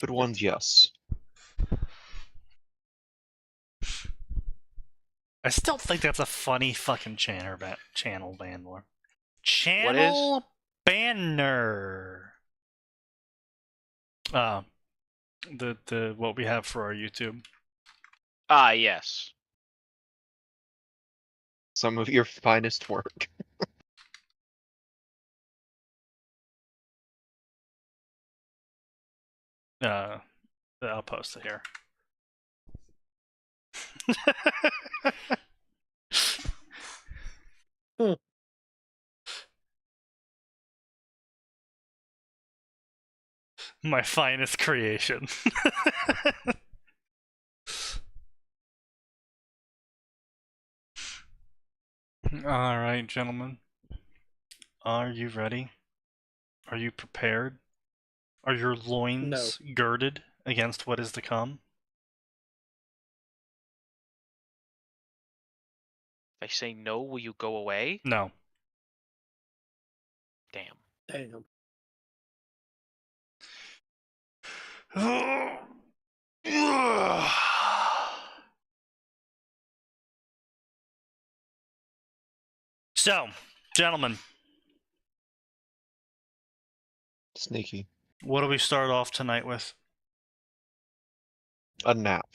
stupid ones, yes. I still think that's a funny fucking channel banner. What is? Channel banner. The what we have for our YouTube. Ah, yes. Some of your finest work. I'll post it here. My finest creation. Alright, gentlemen. Are you ready? Are you prepared? Are your loins girded against what is to come? If I say no, will you go away? No. Damn. Damn. So, gentlemen, Sneaky. what do we start off tonight with? A nap.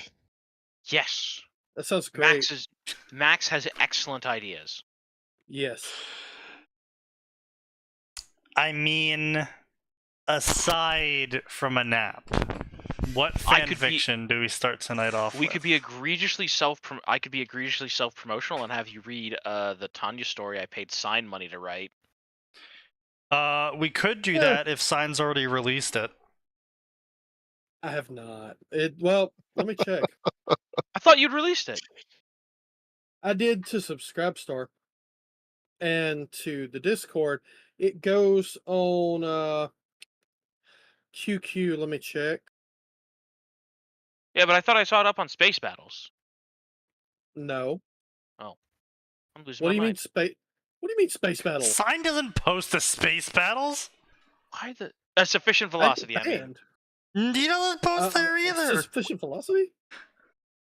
Yes. That sounds great. Max has excellent ideas. Yes. I mean, aside from a nap, what fanfiction do we start tonight off We with? could be egregiously I could be egregiously self-promotional and have you read the Tanya story I paid Sign money to write. We could do that if Sign's already released it. I have not. Well, let me check. I thought you'd released it. I did to Subscribestar and to the Discord. It goes on QQ. Let me check. Yeah, but I thought I saw it up on Space Battles. No. Oh. I'm losing What my do you mean mind. space? What do you mean space battle? Sign doesn't post the space battles. Why the sufficient velocity? I mean, You don't post there either. Sufficient velocity?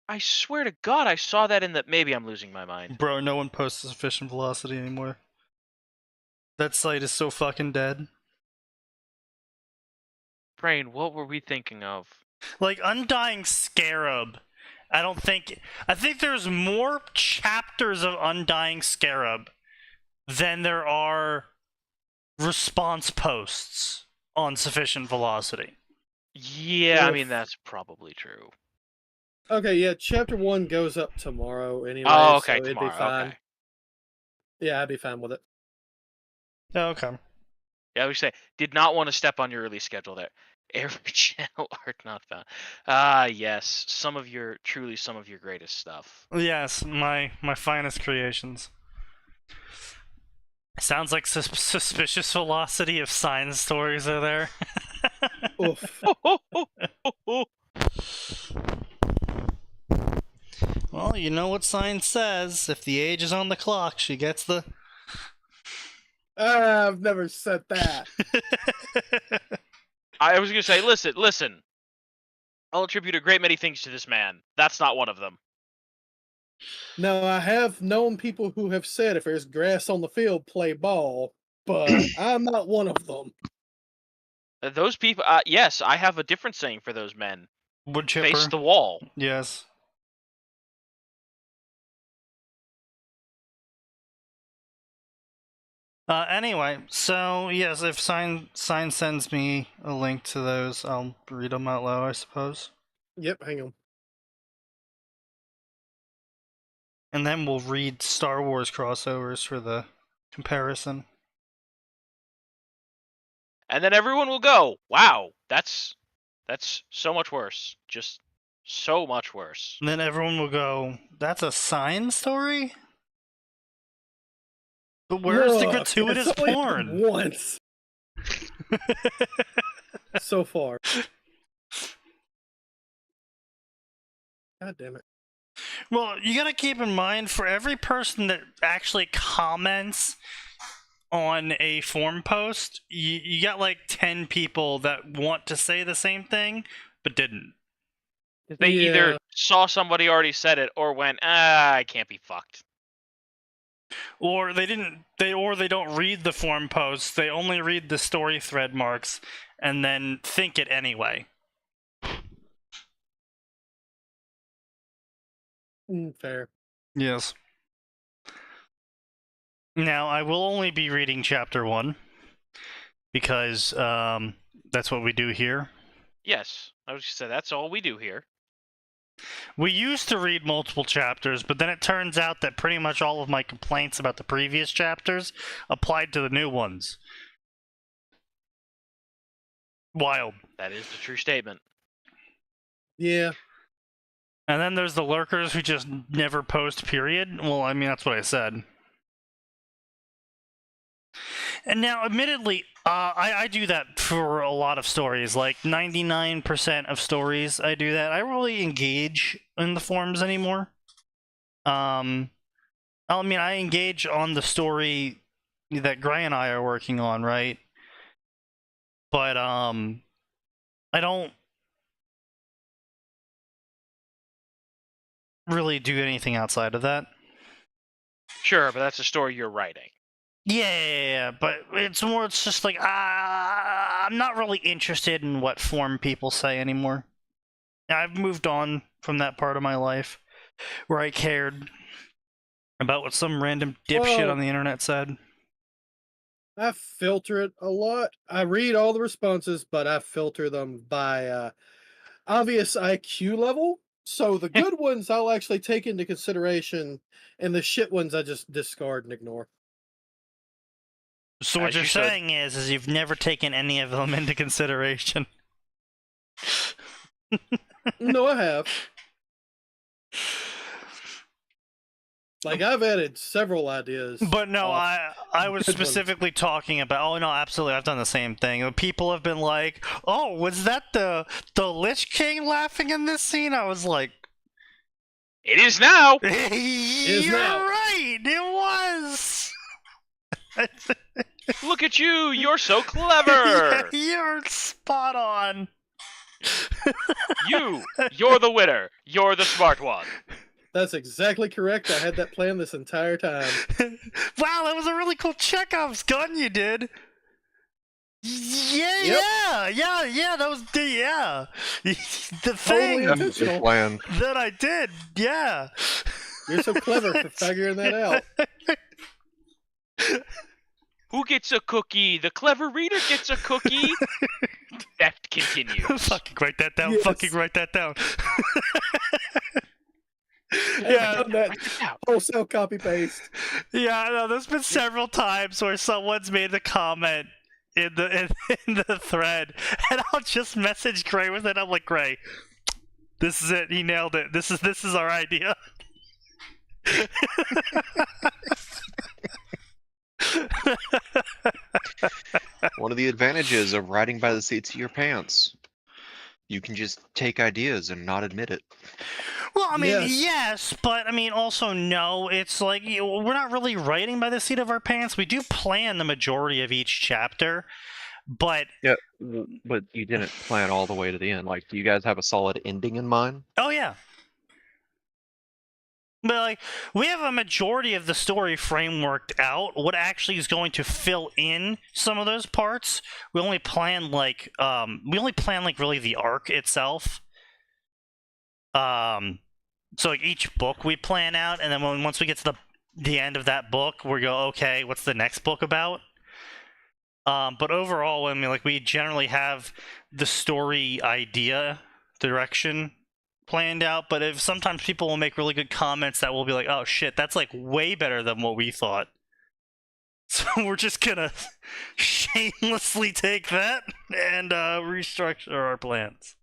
I swear to God, I saw that in the. Maybe I'm losing my mind. Bro, no one posts sufficient velocity anymore. That site is so fucking dead. Brain, what were we thinking of? Like Undying Scarab. I think there's more chapters of Undying Scarab than there are response posts on sufficient velocity. Yeah, I mean that's probably true. Okay, yeah. Chapter 1 goes up tomorrow anyway. Oh, okay, so it'd tomorrow. be fine. Okay. Yeah, I'd be fine with it. Oh, okay. Yeah, we say did not want to step on your release schedule there. Every channel art not found. Ah, yes, some of your greatest stuff. Yes, my finest creations. Sounds like suspicious velocity if Sign stories are there. Oof. Well, you know what Sign says. If the age is on the clock, she gets the... I've never said that. I was gonna say, listen. I'll attribute a great many things to this man. That's not one of them. No, I have known people who have said if there's grass on the field, play ball, but I'm not one of them. Those people, yes, I have a different saying for those men. Wood chipper. Face the wall. Yes. Anyway, so yes, if Sign sends me a link to those, I'll read them out loud, I suppose. Yep, hang on. And then we'll read Star Wars crossovers for the comparison. And then everyone will go, wow, that's so much worse. Just so much worse. And then everyone will go, that's a Sign story? But where's the gratuitous it's only porn? Once. So far. God damn it. Well, you gotta keep in mind, for every person that actually comments on a forum post, you got like 10 people that want to say the same thing, but didn't. They either Yeah. saw somebody already said it or went, I can't be fucked. Or they don't read the forum posts. They only read the story thread marks and then think it anyway. Fair. Yes. Now, I will only be reading chapter 1 because that's what we do here. Yes, I was just saying that's all we do here. We used to read multiple chapters, but then it turns out that pretty much all of my complaints about the previous chapters applied to the new ones. Wild. That is the true statement. Yeah. And then there's the lurkers who just never post, period. Well, I mean, that's what I said. And now, admittedly, I do that for a lot of stories. Like, 99% of stories, I do that. I don't really engage in the forums anymore. I mean, I engage on the story that Gray and I are working on, right? But, I don't really do anything outside of that. Sure, but that's a story you're writing. Yeah, but it's just like, I'm not really interested in what forum people say anymore. I've moved on from that part of my life where I cared about what some random dipshit on the internet said. I filter it a lot. I read all the responses, but I filter them by obvious IQ level. So the good ones I'll actually take into consideration, and the shit ones I just discard and ignore. So what As you're you should. saying is you've never taken any of them into consideration. No, I have. Like, I've added several ideas. But no, off I was good ones. specifically talking about, oh no, absolutely, I've done the same thing. People have been like, oh, was that the Lich King laughing in this scene? I was like, It is now! you're now. right, it was! Look at you! You're so clever! You're spot on. You're the winner. You're the smart one. That's exactly correct. I had that plan this entire time. Wow, that was a really cool Chekhov's gun you did. Yeah, Yep. yeah, that was the Totally thing intentional. Plan. that I did, yeah. You're so clever for figuring that out. Who gets a cookie? The clever reader gets a cookie. Theft continues. Fucking write that down. Yes. Fucking write that down. Yeah, I've done that wholesale copy paste. Yeah, I know. There's been several times where someone's made a comment in the thread, and I'll just message Gray with it. I'm like, Gray, this is it. He nailed it. This is our idea. One of the advantages of riding by the seats of your pants. You can just take ideas and not admit it. Well, I mean, Yes. yes, but I mean, also no. It's like we're not really writing by the seat of our pants. We do plan the majority of each chapter, but Yeah, but you didn't plan all the way to the end. Like, do you guys have a solid ending in mind? oh yeah. But like, we have a majority of the story frameworked out. What actually is going to fill in some of those parts? We only plan like really the arc itself. So like each book we plan out, and then once we get to the end of that book, we go, okay, what's the next book about? But overall, I mean, like, we generally have the story idea direction planned out, but if sometimes people will make really good comments that will be like, oh shit, that's like way better than what we thought. So we're just gonna shamelessly take that and restructure our plans.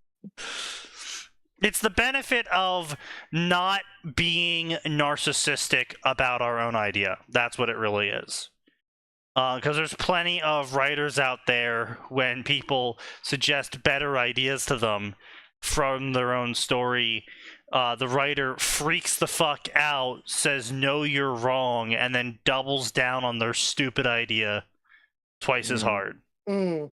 It's the benefit of not being narcissistic about our own idea. That's what it really is. Because there's plenty of writers out there, when people suggest better ideas to them from their own story, the writer freaks the fuck out, says, no, you're wrong, and then doubles down on their stupid idea twice as hard. Mm.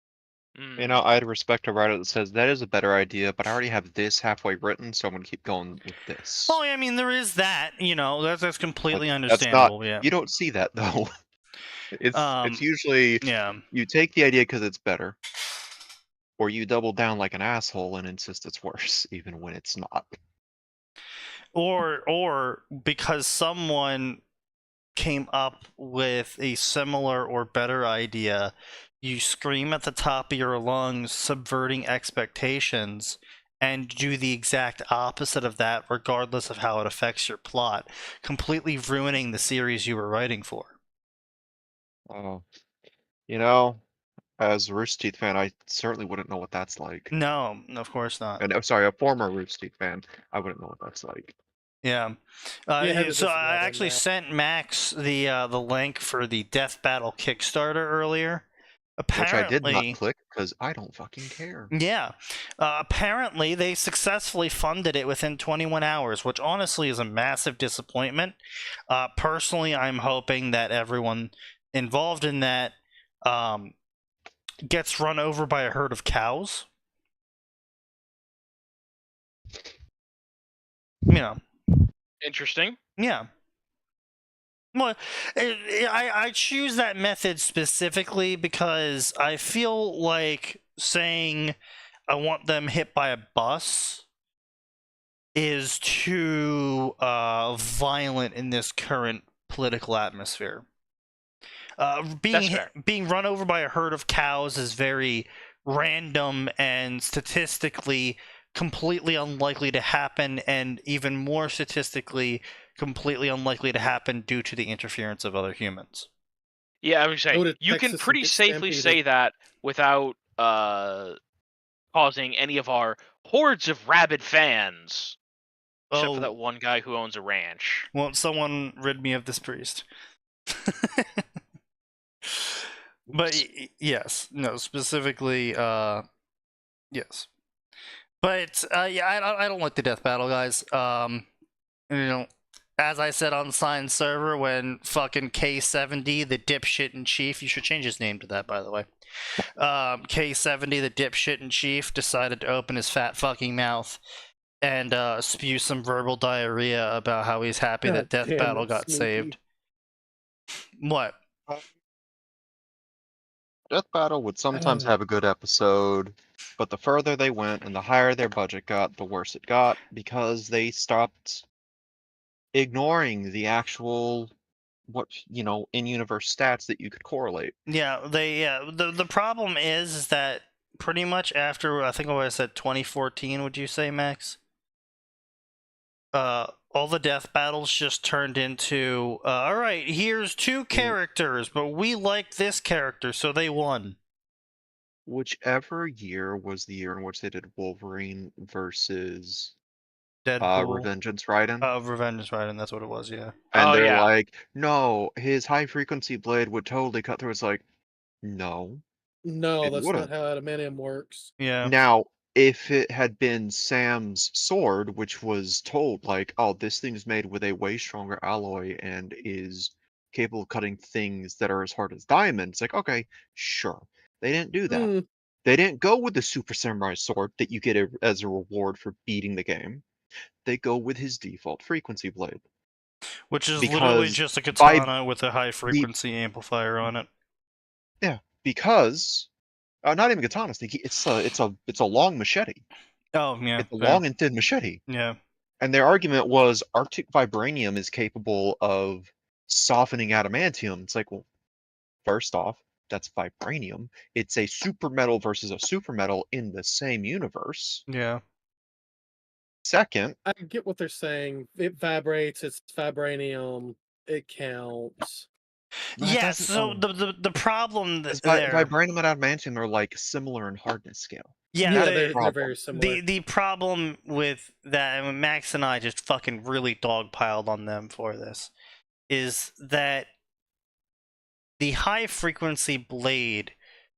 You know, I'd respect a writer that says that is a better idea, but I already have this halfway written, so I'm gonna keep going with this. Oh, I mean, there is that. That's completely That's not. understandable. Yeah. You don't see that though. Um, It's usually Yeah. you take the idea because it's better, or you double down like an asshole and insist it's worse, even when it's not. Or because someone came up with a similar or better idea, you scream at the top of your lungs, subverting expectations, and do the exact opposite of that, regardless of how it affects your plot, completely ruining the series you were writing for. Oh, you know, as a Rooster Teeth fan, I certainly wouldn't know what that's like. No, of course not. And sorry, a former Rooster Teeth fan, I wouldn't know what that's like. Yeah. You had to So I disagree on actually that. sent Max the link for the Death Battle Kickstarter earlier. Which I did not Apparently, click because I don't fucking care. yeah. Apparently, they successfully funded it within 21 hours, which honestly is a massive disappointment. Personally, I'm hoping that everyone involved in that gets run over by a herd of cows. Interesting. Yeah. Well, I choose that method specifically because I feel like saying I want them hit by a bus is too violent in this current political atmosphere. Being run over by a herd of cows is very random and statistically completely unlikely to happen, and even more statistically completely unlikely to happen due to the interference of other humans. Yeah, I was Go saying to you can Texas and pretty get safely stampeded. say that without causing any of our hordes of rabid fans, except for that one guy who owns a ranch. Won't someone rid me of this priest? But yes, no, specifically, yes. But yeah, I don't like the death battle, guys. As I said on the Sign server, when fucking K70, the dipshit in chief, you should change his name to that, by the way. K70, the dipshit in chief, decided to open his fat fucking mouth and spew some verbal diarrhea about how he's happy that Death damn Battle it, got Sneaky. saved. What? Death Battle would sometimes have a good episode, but the further they went and the higher their budget got, the worse it got because they stopped ignoring the actual in-universe stats that you could correlate. Yeah, the problem is that pretty much after, I think what I said, 2014, would you say, Max? All the death battles just turned into, all right, here's two characters, but we like this character, so they won. Whichever year was the year in which they did Wolverine versus Deadpool. Revengeance Raiden. Revengeance Raiden, that's what it was, yeah. And they're yeah. like, no, his high frequency blade would totally cut through. It's like, no. No, It that's wouldn't. not how adamantium works. Yeah. Now, if it had been Sam's sword, which was told like, oh, this thing's made with a way stronger alloy and is capable of cutting things that are as hard as diamonds, like, okay, sure. They didn't do that. They didn't go with the Super Samurai sword that you get as a reward for beating the game. They go with his default frequency blade. Which is literally just a katana with a high frequency amplifier on it. Yeah, because not even katana. It's a long machete. Oh yeah, it's a long and thin machete. Yeah. And their argument was Arctic vibranium is capable of softening adamantium. It's like, well, first off, that's vibranium. It's a super metal versus a super metal in the same universe. Yeah. Second, I get what they're saying. It vibrates. It's vibranium. It counts. Yeah. So the problem there, vibranium and adamantium are like similar in hardness scale. Yeah, they're very similar. The problem with that, and Max and I just fucking really dogpiled on them for this, is that the high frequency blade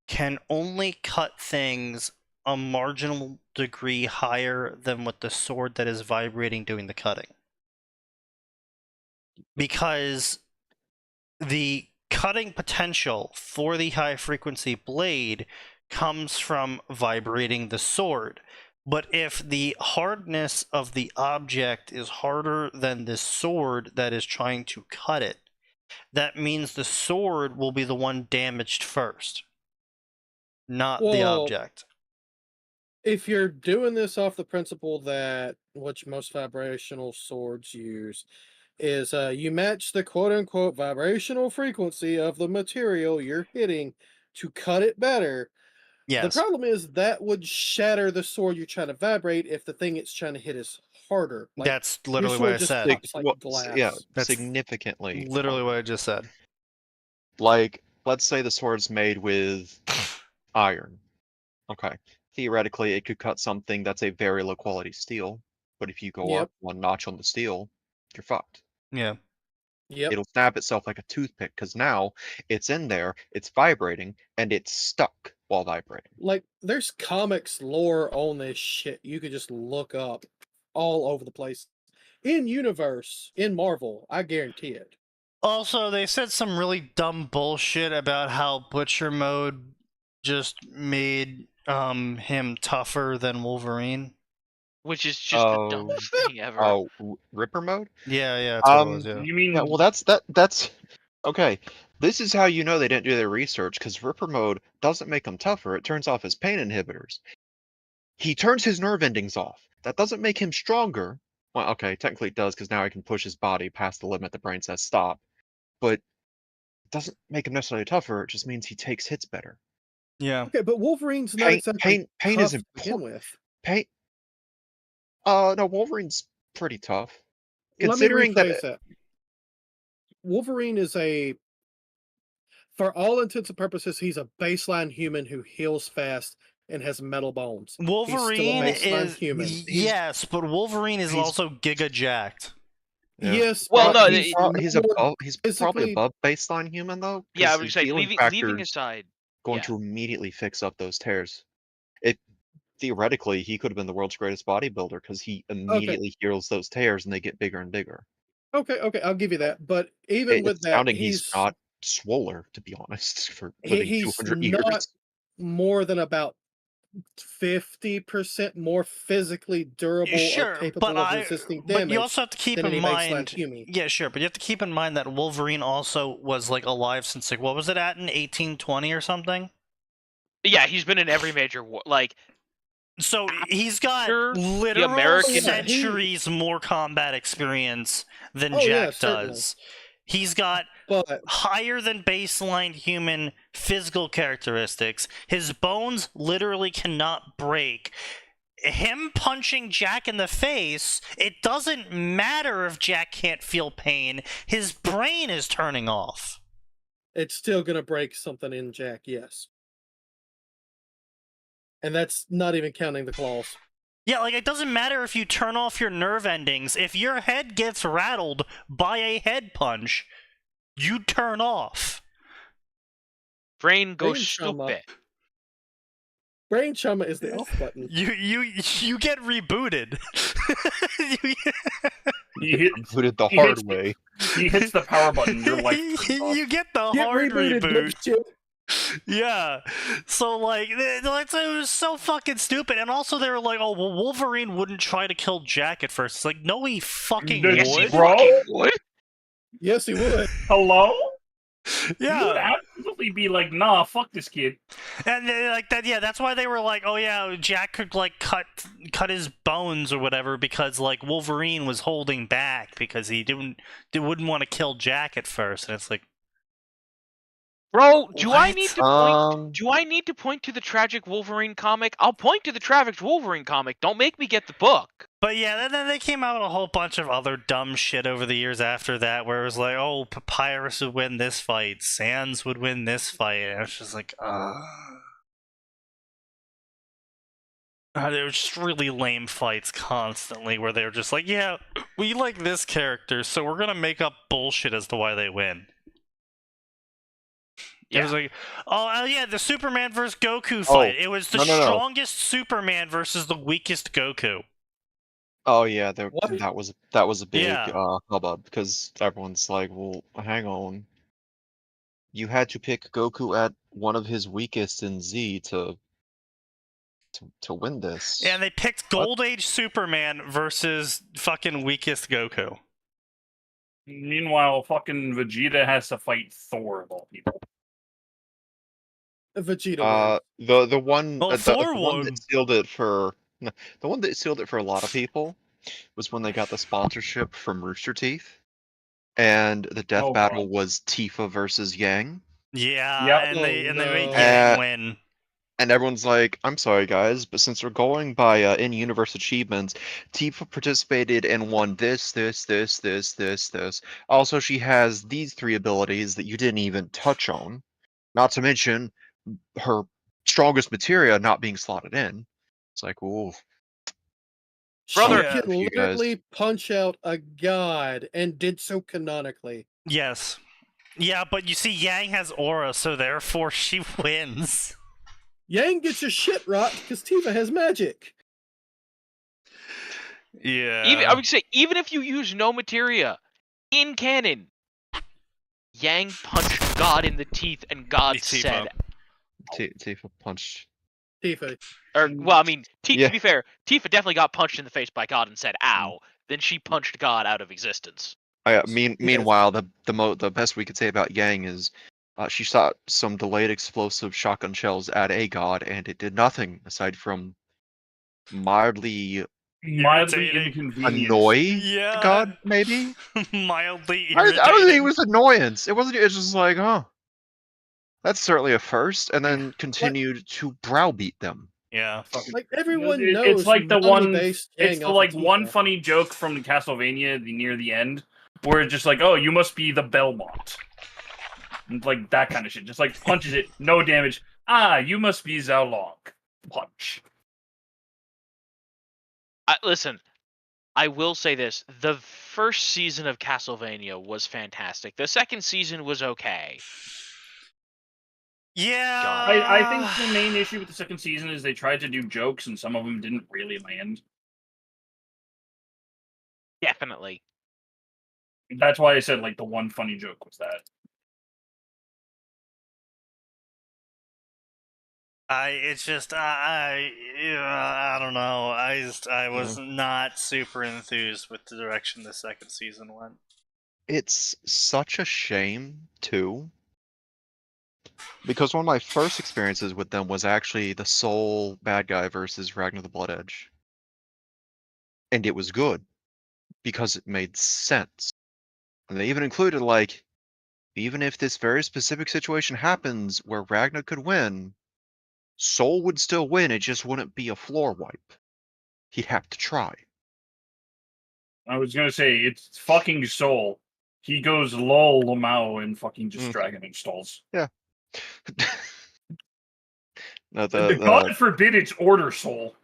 can only cut things a marginal degree higher than what the sword that is vibrating doing the cutting. Because the cutting potential for the high frequency blade comes from vibrating the sword. But if the hardness of the object is harder than the sword that is trying to cut it, that means the sword will be the one damaged first, not the Well, object. if you're doing this off the principle that which most vibrational swords use is you match the quote unquote vibrational frequency of the material you're hitting to cut it better. The Yes. problem is that would shatter the sword you're trying to vibrate if the thing it's trying to hit is harder. Like That's your literally what I sword just said. pops like Yeah, glass. That's significantly. Literally what I just said. Like, let's say the sword's made with iron. Okay. Theoretically, it could cut something that's a very low quality steel, but if you go Yep. up one notch on the steel, you're fucked. Yeah. Yep. It'll snap itself like a toothpick because now it's in there, it's vibrating, and it's stuck while vibrating. Like there's comics lore on this shit you could just look up all over the place. In universe, in Marvel, I guarantee it. Also, they said some really dumb bullshit about how Butcher Mode just made him tougher than Wolverine. Which is just the dumbest thing ever. Oh, Ripper mode? Yeah, that's what it was, yeah. You mean Yeah, well, that's okay. This is how you know they didn't do their research, because Ripper mode doesn't make him tougher. It turns off his pain inhibitors. He turns his nerve endings off. That doesn't make him stronger. Well, okay, technically it does, because now he can push his body past the limit the brain says stop. But it doesn't make him necessarily tougher. It just means he takes hits better. Yeah. Okay, but Wolverine's not exactly Pain tough is to begin important. with. Pain. No, Wolverine's pretty tough. Considering Let me rephrase that. Wolverine is for all intents and purposes, he's a baseline human who heals fast and has metal bones. Wolverine He's still a baseline is human. yes, but Wolverine is also giga jacked. Yeah. Yes, Well, but no, he's more above. He's probably physically- above baseline human though. Yeah, I 'cause would his say healing leaving factor's aside. going yeah. to immediately fix up those tears. It theoretically he could have been the world's greatest bodybuilder because he immediately heals those tears and they get bigger and bigger. Okay, I'll give you that. But even with It's that, astounding he's not swoller, to be honest, for living he's 200 not years. more than about 50% more physically durable or Sure, capable of resisting damage. but you also have to keep than in any baseline mind. human. Yeah, sure, but you have to keep in mind that Wolverine also was like alive since like what was it at in 1820 or something? Yeah, he's been in every major war. Like, So he's got After the literal American- centuries more combat experience than Oh, yeah, Jack certainly. does. He's got But higher than baseline human physical characteristics. His bones literally cannot break. Him punching Jack in the face, it doesn't matter if Jack can't feel pain. His brain is turning off. it's still gonna break something in Jack, yes. And that's not even counting the claws. Yeah, like it doesn't matter if you turn off your nerve endings. If your head gets rattled by a head punch, you turn off. brain goes Brain trauma. stupid. Brain trauma is the off button. You get rebooted. he Included the he hard hits- way. hits the power button, your life turns off. You get the Get hard rebooted, reboot. dipshit. Yeah. So, like, it was so fucking stupid. And also, they were like, oh, well, Wolverine wouldn't try to kill Jack at first. It's like, no, he fucking Yes, Yes, he he would. Bro? fucking would. Yes, he would. Hello? You would Yeah. absolutely be like, nah, fuck this kid. And they, like that, yeah, that's why they were like, oh yeah, Jack could like cut his bones or whatever because like Wolverine was holding back because he wouldn't want to kill Jack at first. And it's like, Bro, do I What? need to point? Do I need to point to the tragic Wolverine comic? I'll point to the tragic Wolverine comic. Don't make me get the book. but yeah, then they came out with a whole bunch of other dumb shit over the years after that, where it was like, oh, Papyrus would win this fight, Sans would win this fight, and it's just like, they were just really lame fights constantly, where they were just like, yeah, we like this character, so we're gonna make up bullshit as to why they win. It was like, oh yeah, the Superman versus Goku fight. It was the no. strongest Superman versus the weakest Goku. Oh yeah, What? that was a big Yeah. hubbub because everyone's like, well, hang on. You had to pick Goku at one of his weakest in Z to win this. And they picked Gold Age Superman versus fucking weakest Goku. Meanwhile, fucking Vegeta has to fight Thor of all people. Vegeta wins. The one Oh, the Thor one won. that sealed it for the one that sealed it for a lot of people was when they got the sponsorship from Rooster Teeth, and the death Oh, battle God. was Tifa versus Yang, Yeah, Yep. and they made no. Yang win. and everyone's like, "I'm sorry, guys, but since we're going by in-universe achievements, Tifa participated and won this. Also, she has these 3 abilities that you didn't even touch on, not to mention her strongest materia not being slotted in." It's like, ooh. Brother. She Yeah. can You guys. literally punch out a god and did so canonically. Yes. Yeah, but you see, Yang has aura, so therefore she wins. Yang gets your shit rocked because Tifa has magic. Yeah. I would say, even if you use no materia in canon, Yang punched God in the teeth, and God Tifa. said, Tifa punched. Tifa. or well, I mean, Yeah. to be fair, Tifa definitely got punched in the face by God and said, "Ow." Then she punched God out of existence. Meanwhile, the best we could say about Yang is she shot some delayed explosive shotgun shells at a god, and it did nothing aside from mildly Mildly Irritating. inconvenient. annoy Yeah. the god, maybe? Mildly I irritating. don't think it was annoyance. It wasn't. It's just like, huh. That's certainly a first, and then continued to browbeat them. Yeah. Like everyone It's knows. like the Nami one. based It's Yang the off like of one Tifa. funny joke from Castlevania near the end, where it's just like, "Oh, you must be the Belmont," and like that kind of shit. Just like punches it, no damage. Ah, you must be Zhao Long. Punch. Listen, I will say this: the first season of Castlevania was fantastic. The second season was okay. Yeah. I think the main issue with the second season is they tried to do jokes, and some of them didn't really land. Definitely. That's why I said like the one funny joke was that. It's just I don't know. I was not super enthused with the direction the second season went. It's such a shame too, because one of my first experiences with them was actually the Soul bad guy versus Ragnar the Blood Edge, and it was good because it made sense, and they even included like, even if this very specific situation happens where Ragnar could win, Soul would still win. It just wouldn't be a floor wipe. He'd have to try. I was gonna say it's fucking Soul. He goes lol Lamau and fucking just dragon installs. Yeah. No, God forbid it's Order Soul.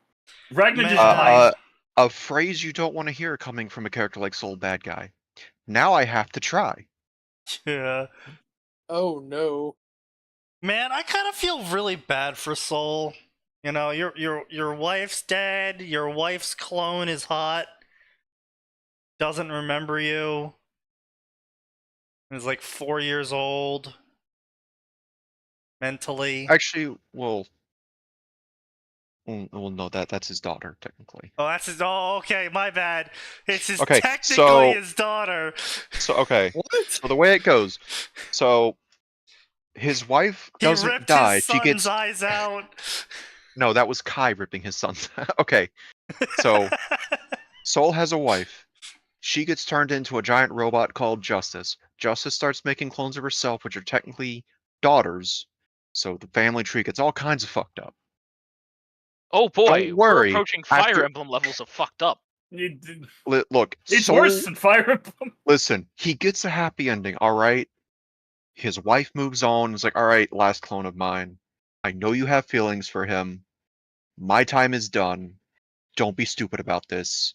Ragnar just Man. dies. a phrase you don't want to hear coming from a character like Soul Bad Guy. Now I have to try. Yeah. Oh no. Man, I kind of feel really bad for Soul. You know, your wife's dead. Your wife's clone is hot. Doesn't remember you. Is like 4 years old. Mentally. Actually, well, no, that's his daughter technically. Oh, that's his. Oh, okay, my bad. It's his Okay, technically so- his daughter. So okay, What? so the way it goes, so his wife He doesn't ripped die. his She son's gets eyes out. no. That was Kai ripping his son's. Okay, so Soul has a wife. She gets turned into a giant robot called Justice. Justice starts making clones of herself, which are technically daughters. So the family tree gets all kinds of fucked up. Oh boy, Don't we're worry, approaching Fire after- Emblem levels of fucked up. Look, It's Soul, worse than Fire Emblem. listen, he gets a happy ending, all right? His wife moves on and is like, all right, last clone of mine. I know you have feelings for him. My time is done. Don't be stupid about this.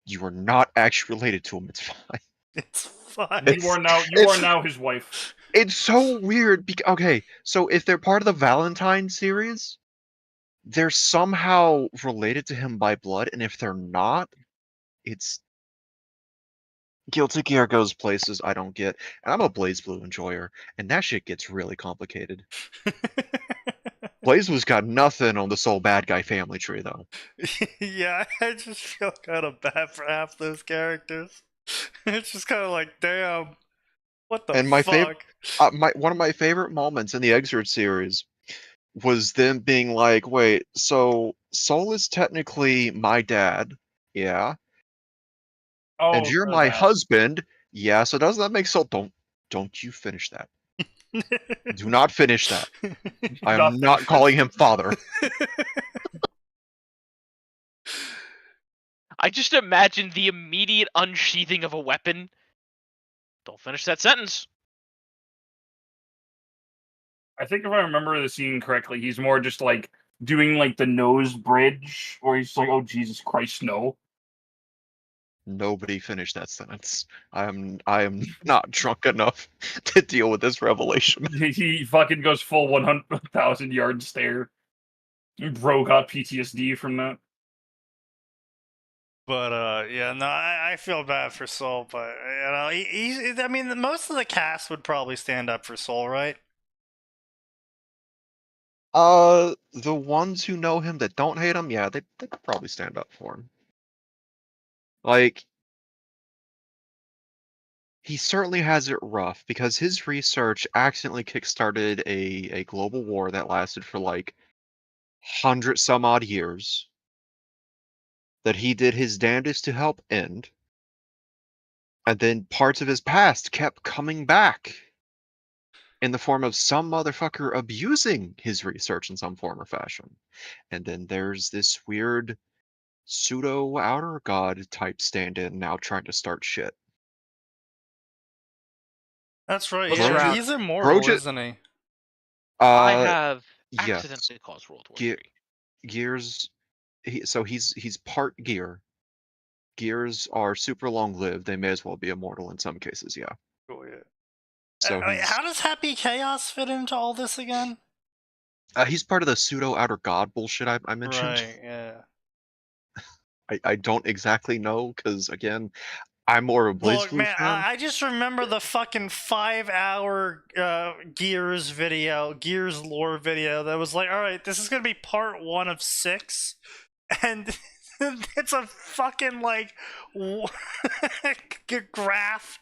You are not actually related to him. It's fine. It's fine. You are now his wife. It's so weird. Okay, so if they're part of the Valentine series, they're somehow related to him by blood, and if they're not, it's Guilty Gear goes places I don't get, and I'm a Blaze Blue enjoyer, and that shit gets really complicated. Blaze Blue's got nothing on the Soul Bad Guy family tree, though. Yeah, I just feel kind of bad for half those characters. It's just kind of like, damn, what the And my favorite, fuck? one of my favorite moments in the Exert series was them being like, "Wait, so Soul is technically my dad, yeah, and Oh, you're my husband, yeah. So doesn't that make Soul? Don't you finish that? Do not finish that. I am not calling him father." I just imagine the immediate unsheathing of a weapon. Don't finish that sentence. I think if I remember the scene correctly, he's more just like doing like the nose bridge, where he's like, "Oh Jesus Christ, no!" Nobody finished that sentence. I am not drunk enough to deal with this revelation. He fucking goes full 100,000-yard stare. Bro got PTSD from that. But yeah, no, I feel bad for Soul, but you know, I mean, most of the cast would probably stand up for Soul, right? The ones who know him that don't hate him, yeah, they could probably stand up for him. Like, he certainly has it rough because his research accidentally kickstarted a global war that lasted for like 100 some odd years that he did his damnedest to help end. And then parts of his past kept coming back in the form of some motherfucker abusing his research in some form or fashion. And then there's this weird pseudo outer god type stand-in now trying to start shit. That's right. Look Yeah, around. he's immortal, Project- isn't he? I have yes. accidentally caused World War Ge- III. Gears, he's part gear. Gears are super long-lived. They may as well be immortal in some cases, yeah. Oh yeah. So How does Happy Chaos fit into all this again? he's part of the pseudo outer god bullshit I mentioned. Right. Yeah. I don't exactly know because again, I'm more of a Blaze Look, Blue man, fan. I just remember the fucking 5-hour Gears video, Gears lore video that was like, all right, this is gonna be part 1 of 6, and it's a fucking like graph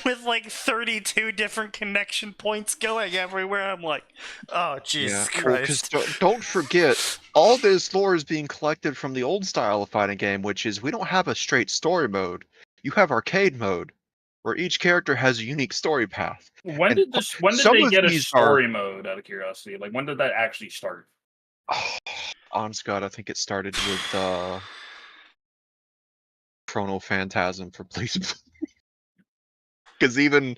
with like 32 different connection points going everywhere. I'm like, oh Jesus Christ! Don't forget, all this lore is being collected from the old style of fighting game, which is we don't have a straight story mode. You have arcade mode, where each character has a unique story path. When And did some they of get a these story mode? Out of curiosity, like when did that actually start? Honest God, I think it started with Chrono Phantasm for Blaze Blue. Because even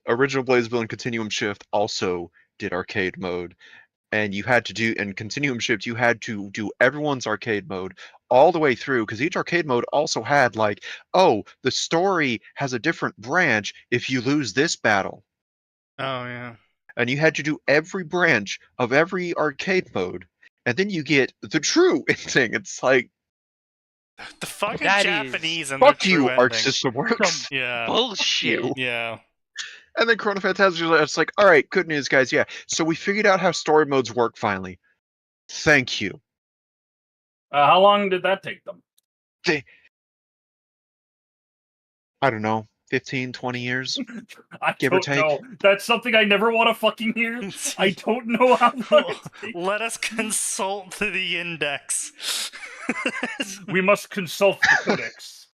original Blaze Blue and Continuum Shift also did arcade mode. And you had to do, in Continuum Shift, you had to do everyone's arcade mode all the way through, because each arcade mode also had, like, oh, the story has a different branch if you lose this battle. Oh yeah. And you had to do every branch of every arcade mode, and then you get the true ending. It's like, The fucking That Japanese and their fuck true you, Arc ending. System Works. Yeah. Bullshit. You. Yeah. And then Chrono Phantasm, it's like, all right, good news, guys. Yeah, so we figured out how story modes work finally. Thank you. How long did that take them? I don't know, 15, 20 years, I give or don't take. know. That's something I never want to fucking hear. I don't know how long it takes. Let us consult the index. We must consult the codex.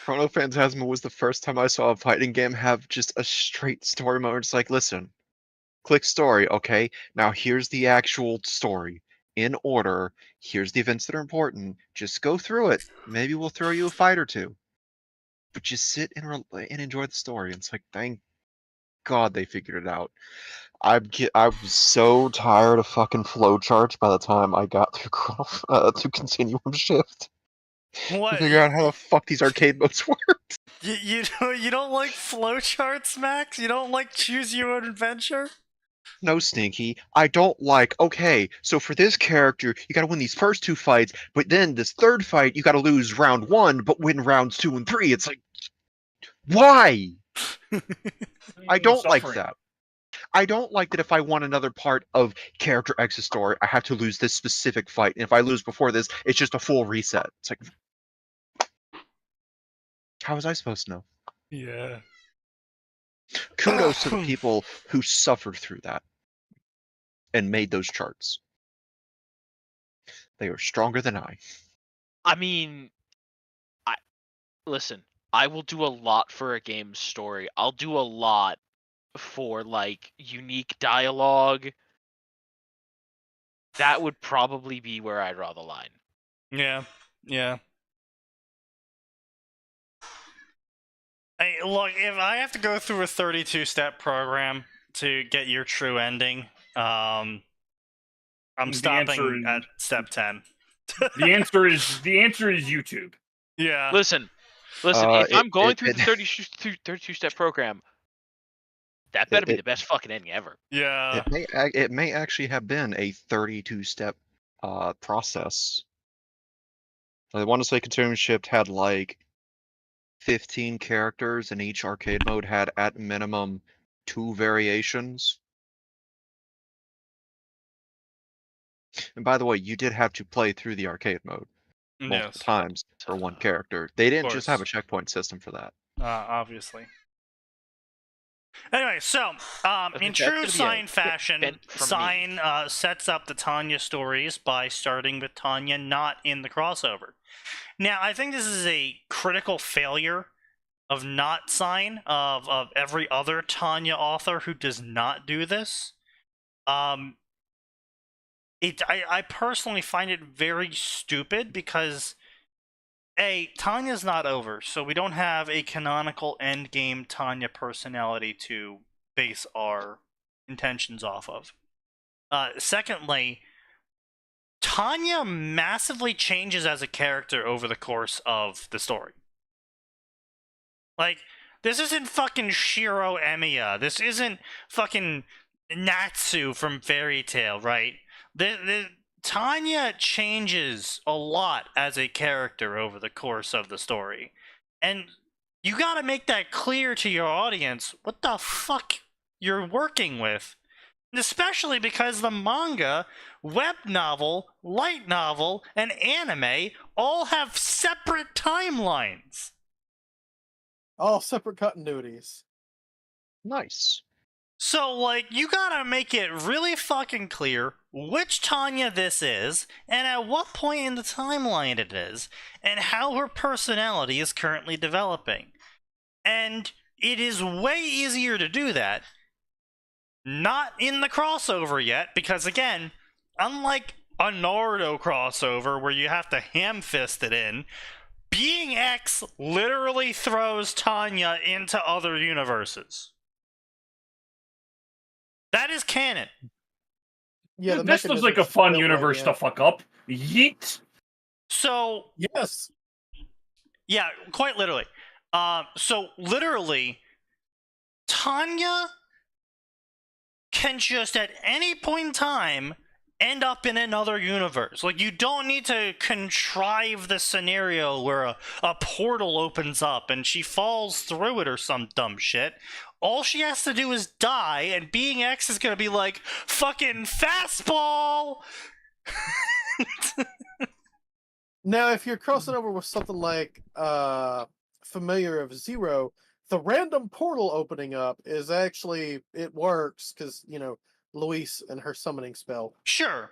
Chrono Phantasma was the first time I saw a fighting game have just a straight story mode. It's like, listen, click story, okay? Now here's the actual story. In order, here's the events that are important. Just go through it. Maybe we'll throw you a fight or two. But just sit and enjoy the story. And it's like, thank God they figured it out. I was so tired of fucking flowcharts by the time I got through through Continuum Shift. What? To figure out how the fuck these arcade modes work. You don't like flowcharts, Max? You don't like choose your own adventure? No, Stinky. I don't like, okay, so for this character, you gotta win these first 2 fights, but then this third fight, you gotta lose round 1, but win rounds 2 and 3. It's like, Why? I don't like Suffering. that. I don't like that if I want another part of character X's story, I have to lose this specific fight. And if I lose before this, it's just a full reset. It's like, how was I supposed to know? Yeah. Kudos to the people who suffered through that and made those charts. They are stronger than I. I mean, listen, I will do a lot for a game's story. I'll do a lot for like unique dialogue. That would probably be where I draw the line. Yeah. Hey, look, if I have to go through a 32-step program to get your true ending, I'm The stopping answer at step 10. The answer is YouTube. Yeah. Listen, if I'm going through it- the 32-step program, that better be the best fucking ending ever. Yeah. It may actually have been a 32-step process. I want to say Contempt Shift had like 15 characters, and each arcade mode had at minimum 2 variations. And by the way, you did have to play through the arcade mode multiple Yes. times for one character. They didn't just have a course. checkpoint system for that. Obviously. Anyway, so in that's true gonna be a Sign quick fashion, vent from me. Sign sets up the Tanya stories by starting with Tanya not in the crossover. Now, I think this is a critical failure of not Sign, of every other Tanya author who does not do this. I personally find it very stupid because Tanya's not over, so we don't have a canonical endgame Tanya personality to base our intentions off of. Secondly, Tanya massively changes as a character over the course of the story. Like, this isn't fucking Shiro Emiya. This isn't fucking Natsu from Fairy Tail, right? Tanya changes a lot as a character over the course of the story. And you gotta make that clear to your audience what the fuck you're working with. And especially because the manga, web novel, light novel, and anime all have separate timelines. All separate continuities. Nice. So, like, you gotta make it really fucking clear which Tanya this is, and at what point in the timeline it is, and how her personality is currently developing. And it is way easier to do that not in the crossover yet, because again, unlike a Naruto crossover where you have to ham-fist it in, Being X literally throws Tanya into other universes. That is canon. Yeah, the This looks like a mechanism's fun built right universe in. to fuck up. Yeet. So, Yes. yeah, quite literally. So literally, Tanya can just at any point in time end up in another universe. Like, you don't need to contrive the scenario where a portal opens up and she falls through it or some dumb shit. All she has to do is die, and Being X is gonna be like, fucking fastball! Now, if you're crossing over with something like Familiar of Zero, the random portal opening up is actually, it works because, you know, Luis and her summoning spell. Sure.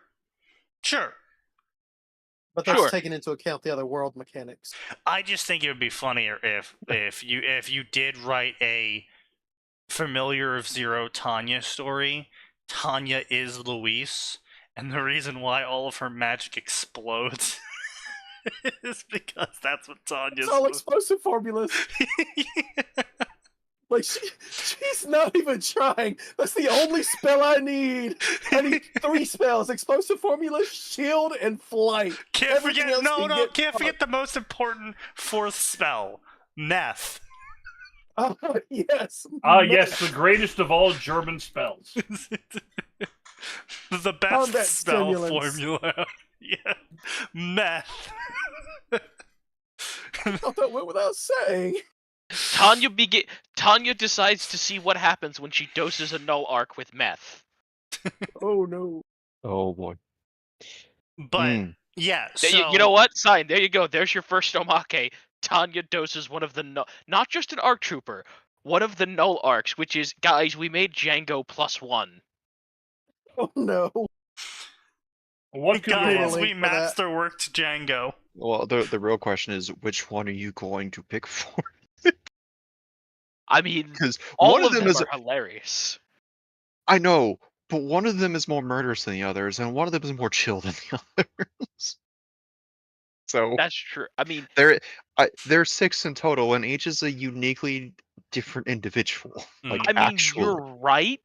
But that's Sure. taking into account the other world mechanics. I just think it would be funnier if you did write a Familiar of Zero Tanya story. Tanya is Luis, and the reason why all of her magic explodes is because that's what Tanya's. It's all explosive formulas. Yeah. Like, she's not even trying. That's the only spell I need. I need 3 spells: explosive formula, shield, and flight. Can't Everything forget. else No, can no. get Can't fucked. forget the most important 4th spell, meth. Yes. Yes, the greatest of all German spells. The best Combat spell stimulants. formula. Yeah, meth. I thought that went without saying. Tanya decides to see what happens when she doses a null arc with meth. Oh no. Oh boy. But yeah, You know what? Sign. There you go. There's your first omake. Tanya doses one of the not just an arc trooper, one of the null arcs, which is, guys, we made Django +1. Oh no. What could go guys, wrong? we late for that. masterworked Django. Well, the real question is, which one are you going to pick for? I mean, Because all one of of them them is, are hilarious. I know, but one of them is more murderous than the others, and one of them is more chill than the others. So That's true. I mean, there's 6 in total, and each is a uniquely different individual. Like, I mean, actually, you're right,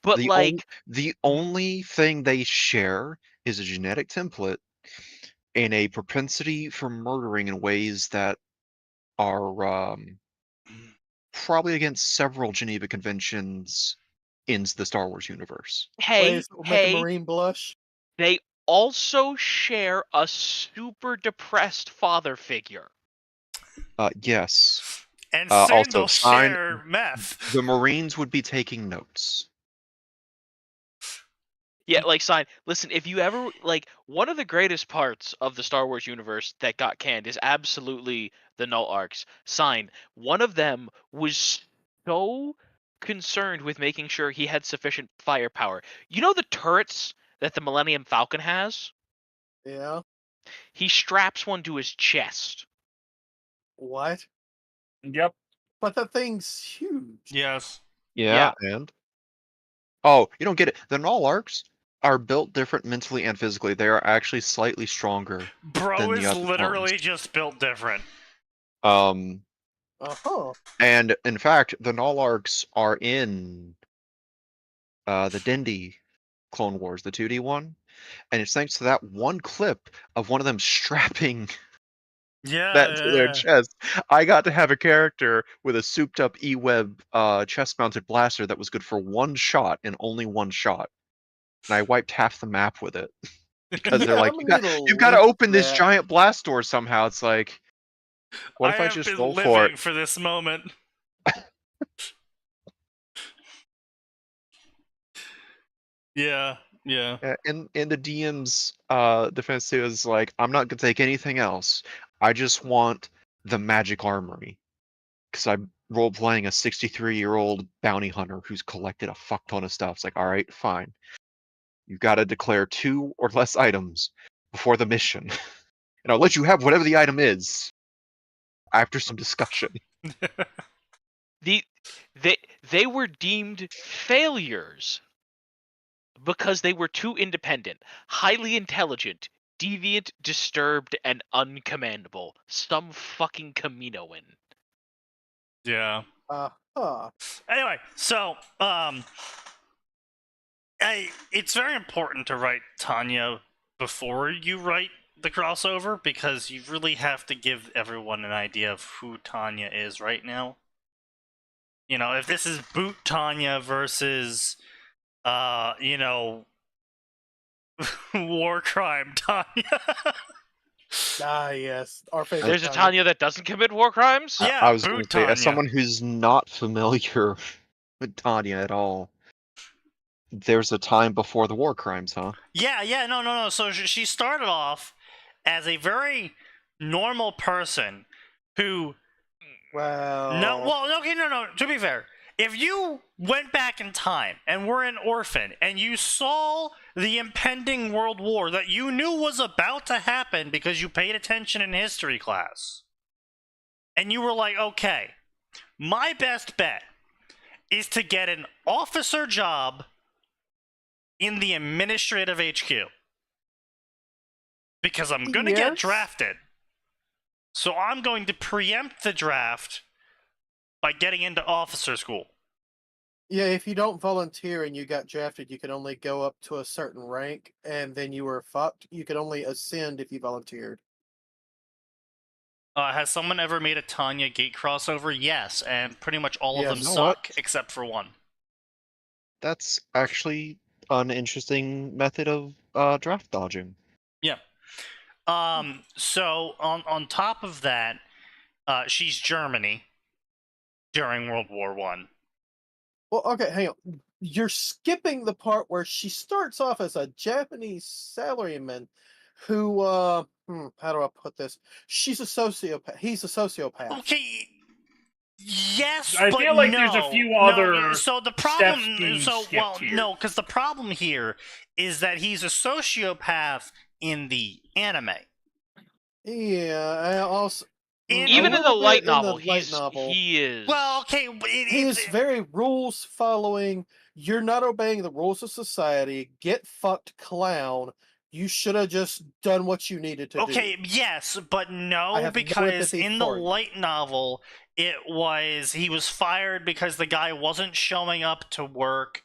but the like, the only thing they share is a genetic template and a propensity for murdering in ways that are probably against several Geneva Conventions in the Star Wars universe. hey, Ways that will make a hey, Marine blush. they also share a super depressed father figure. Yes. And soon Also, they'll sign share meth. the Marines would be taking notes. Yeah, like, sign. Listen, if you ever like, one of the greatest parts of the Star Wars universe that got canned is absolutely the null arcs. Sign. One of them was so concerned with making sure he had sufficient firepower. You know the turrets that the Millennium Falcon has? Yeah. He straps one to his chest. What? Yep. But that thing's huge. Yes. Yeah, and oh, you don't get it. The null arcs are built different mentally and physically. They are actually slightly stronger. Bro than the is other literally clones. just built different. And Uh-huh. in fact, the null arcs are in the Dindy Clone Wars, the 2D one, and it's thanks to that one clip of one of them strapping that to their chest. I got to have a character with a souped-up E-Web chest-mounted blaster that was good for one shot and only one shot, and I wiped half the map with it because they're Yeah, like, I'm gonna need a "You've got to link open to this that. giant blast door somehow." It's like, what if I have just been roll living for it? for this moment. Yeah. And the DM's defense too is like, I'm not gonna take anything else. I just want the magic armory. Because I'm role playing a 63-year-old bounty hunter who's collected a fuck ton of stuff. It's like, alright, fine. You've got to declare 2 or less items before the mission. And I'll let you have whatever the item is after some discussion. They were deemed failures because they were too independent, highly intelligent, deviant, disturbed, and uncommandable. Some fucking Kaminoan. Yeah. Uh-huh. Anyway, so it's very important to write Tanya before you write the crossover because you really have to give everyone an idea of who Tanya is right now. You know, if this is Boot Tanya versus war crime Tanya. Ah, yes. Our favorite. There's a Tanya that doesn't commit war crimes? Yeah, I was going Boot to say, as Tanya. someone who's not familiar with Tanya at all, there's a time before the war crimes, huh? Yeah, no. So she started off as a very normal person who. Well. No. To be fair, if you went back in time and were an orphan and you saw the impending world war that you knew was about to happen because you paid attention in history class, and you were like, okay, my best bet is to get an officer job in the administrative HQ. Because I'm going to get drafted. So I'm going to preempt the draft by getting into officer school. Yeah, if you don't volunteer and you got drafted, you can only go up to a certain rank, and then you were fucked. You could only ascend if you volunteered. Has someone ever made a Tanya Gate crossover? Yes, and pretty much all of them You know suck, what? except for one. That's actually an interesting method of draft dodging. Yeah. So on top of that, she's Germany. during World War One. Well, okay, hang on. You're skipping the part where she starts off as a Japanese salaryman who, how do I put this? She's a sociopath. He's a sociopath. Okay. Yes, I but feel like no. there's a few No, other so the steps problem, being skipped here. no, because the problem here is that he's a sociopath in the anime. Yeah, I also Even in the little light bit in the novel, light novel, he is. Well, okay, he is very rules following. You're not obeying the rules of society. Get fucked, clown. You should have just done what you needed to do. okay, yes, but I no, have no because empathy in the for you. light novel, he was fired because the guy wasn't showing up to work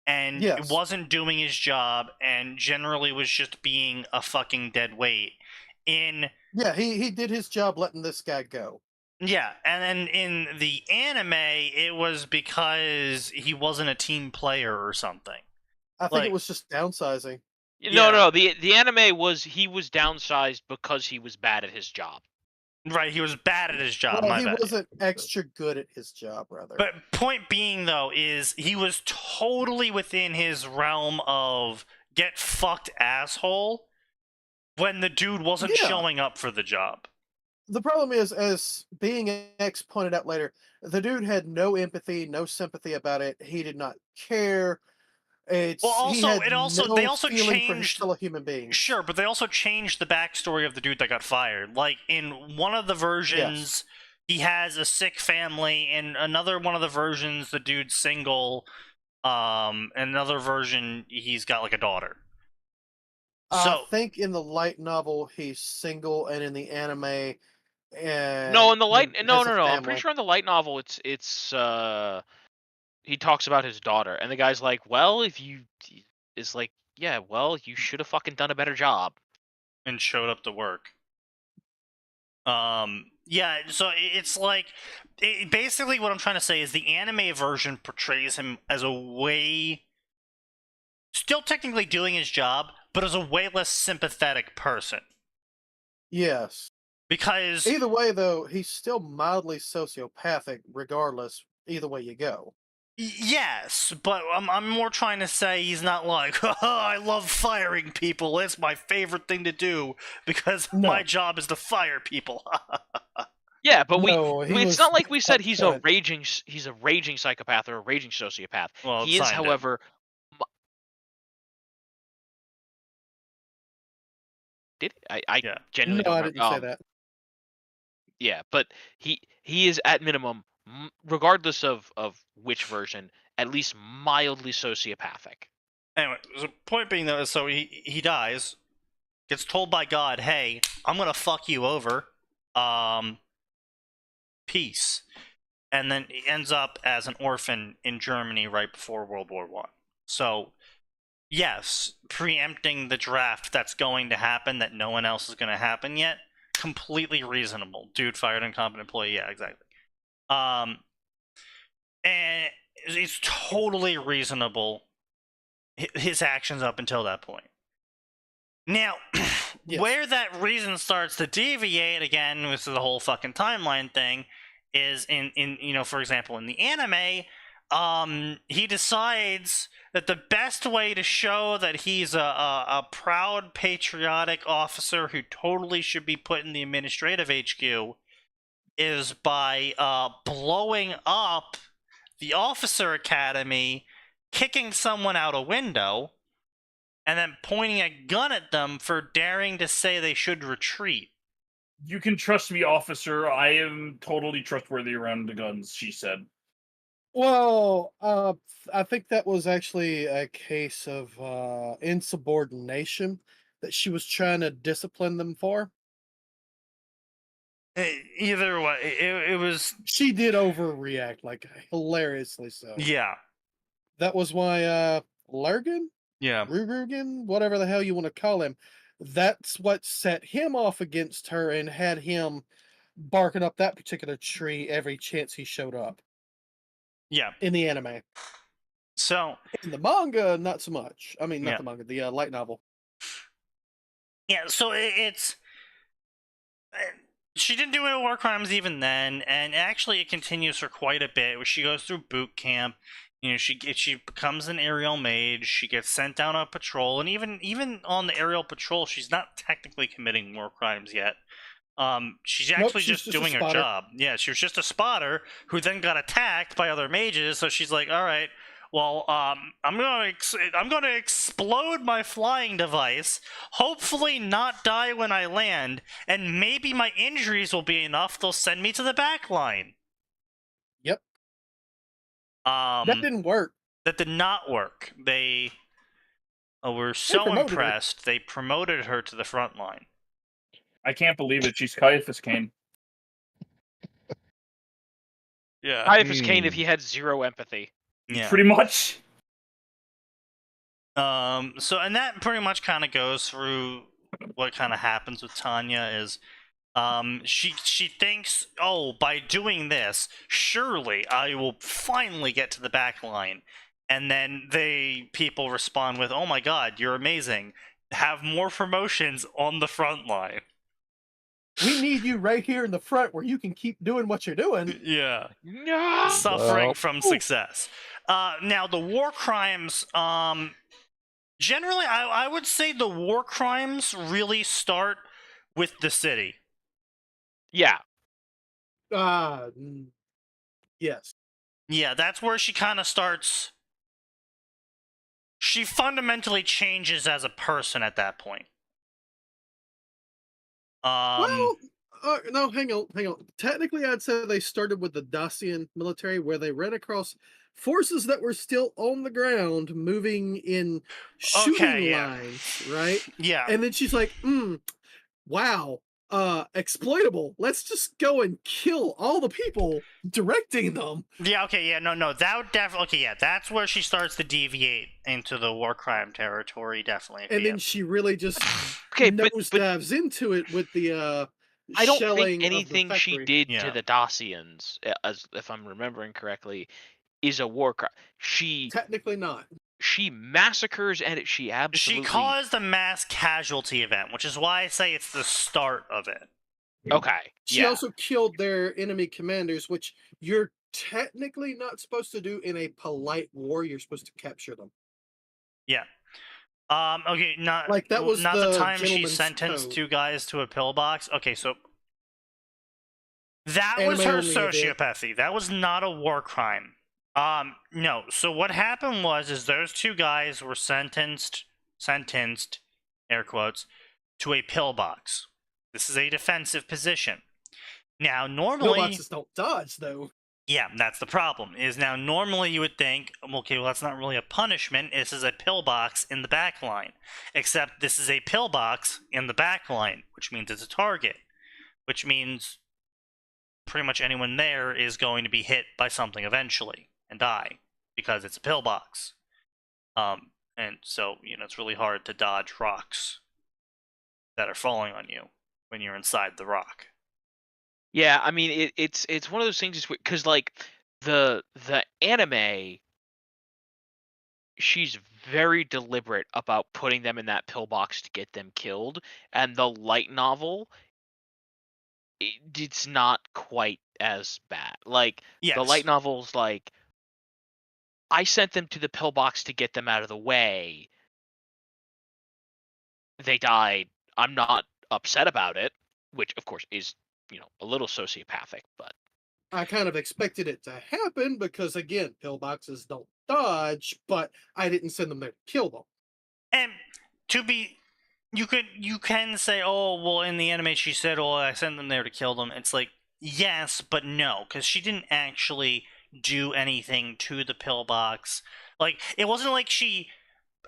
and Yes. wasn't doing his job and generally was just being a fucking dead weight. Yeah, he did his job letting this guy go. Yeah, and then in the anime, it was because he wasn't a team player or something. I think it was just downsizing. No. The anime was he was downsized because he was bad at his job. Right, he was bad at his job. Well, he wasn't extra good at his job, rather. But point being, though, is he was totally within his realm of get fucked asshole when the dude wasn't showing up for the job. The problem is, as being X pointed out later, the dude had no empathy, no sympathy about it. He did not care. They also changed fellow human beings. Sure, but they also changed the backstory of the dude that got fired. Like in one of the versions, he has a sick family. In another one of the versions, the dude's single. Another version, he's got like a daughter. I think in the light novel he's single, and in the anime, no, in the light, no. I'm pretty family. sure in the light novel, it's he talks about his daughter, and the guy's like, "Well, it's like, yeah, well, you should have fucking done a better job." And showed up to work. Yeah, so it's like, basically what I'm trying to say is the anime version portrays him as a way, still technically doing his job, but as a way less sympathetic person. Yes. Because either way, though, he's still mildly sociopathic, regardless. Either way you go. Yes, but I'm more trying to say he's not like, oh, I love firing people. It's my favorite thing to do because my job is to fire people. Yeah, but it's not like we said he's a raging psychopath or a raging sociopath. Well, he is, however, I genuinely don't I remember. didn't say that. Yeah, but he is at minimum, regardless of which version, at least mildly sociopathic. Anyway, the point being though is, so he dies, gets told by God, "Hey, I'm gonna fuck you over, peace," and then he ends up as an orphan in Germany right before World War I. So, yes, preempting the draft that's going to happen that no one else is going to happen yet, completely reasonable. Dude fired incompetent employee, yeah, exactly. And it's totally reasonable, his actions up until that point. Now, where that reason starts to deviate, again, this is the whole fucking timeline thing, is in for example, in the anime, he decides that the best way to show that he's a proud, patriotic officer who totally should be put in the administrative HQ is by blowing up the officer academy, kicking someone out a window, and then pointing a gun at them for daring to say they should retreat. You can trust me, officer. I am totally trustworthy around the guns, she said. Well, I think that was actually a case of insubordination that she was trying to discipline them for. Either way, it was... She did overreact, like, hilariously so. Yeah. That was why, Lurgan? Yeah. Rurugan? Whatever the hell you want to call him. That's what set him off against her and had him barking up that particular tree every chance he showed up. Yeah. In the anime. So... In the manga, not so much. I mean, not the manga, the light novel. Yeah, so it's... she didn't do any war crimes even then, and actually it continues for quite a bit. Where she goes through boot camp, she becomes an aerial mage. She gets sent down on patrol, and even on the aerial patrol, she's not technically committing war crimes yet. She's actually she's just just a doing her spotter. job. Yeah, she was just a spotter who then got attacked by other mages. So she's like, all right. Well, I'm gonna explode my flying device. Hopefully, not die when I land, and maybe my injuries will be enough. They'll send me to the back line. Yep. That didn't work. That did not work. They were so impressed. They promoted her to the front line. I can't believe it. She's Caiaphas Cain. Yeah. Caiaphas Cain if he had zero empathy. Yeah. Pretty much. So, and that pretty much kind of goes through what kind of happens with Tanya is, she thinks, oh, by doing this, surely I will finally get to the back line. And then people respond with, oh my god, you're amazing. Have more promotions on the front line. We need you right here in the front where you can keep doing what you're doing. Yeah. No! Suffering from success. Now, the war crimes, generally, I would say the war crimes really start with the city. Yeah. Yes. Yeah, that's where she kind of starts. She fundamentally changes as a person at that point. Well, no, hang on. Technically, I'd say they started with the Dacian military, where they ran across forces that were still on the ground, moving in shooting lines, right? Yeah. And then she's like, wow, exploitable. Let's just go and kill all the people directing them. Yeah, okay, yeah, no, that would definitely, okay, yeah, that's where she starts to deviate into the war crime territory, definitely. And then she really just Okay, nosedives into it with the I don't shelling think anything of the she factory. did to the Dacians, as if I'm remembering correctly, is a war crime. Technically not. She massacres and she absolutely... She caused a mass casualty event, which is why I say it's the start of it. Okay, She also killed their enemy commanders, which you're technically not supposed to do in a polite war. You're supposed to capture them. Yeah. Okay, not like that was not the time she gentleman's sentenced code. 2 guys to a pillbox. Okay, so that Anime was her only did. sociopathy. That was not a war crime. No. So what happened was those 2 guys were sentenced, air quotes, to a pillbox. This is a defensive position. Now, normally Pillboxes don't dodge, though. Yeah, that's the problem. Is now normally you would think, okay, well that's not really a punishment. This is a pillbox in the back line. Except this is a pillbox in the back line, which means it's a target. Which means pretty much anyone there is going to be hit by something eventually and die because it's a pillbox. And so, it's really hard to dodge rocks that are falling on you when you're inside the rock. Yeah, I mean it's one of those things because like the anime, she's very deliberate about putting them in that pillbox to get them killed, and the light novel, it's not quite as bad. Like the light novel's like, I sent them to the pillbox to get them out of the way. They died. I'm not upset about it, which of course is, a little sociopathic, but I kind of expected it to happen because, again, pillboxes don't dodge, but I didn't send them there to kill them. And you can say, oh, well, in the anime she said, oh, I sent them there to kill them. It's like, yes, but no, because she didn't actually do anything to the pillbox. Like, it wasn't like she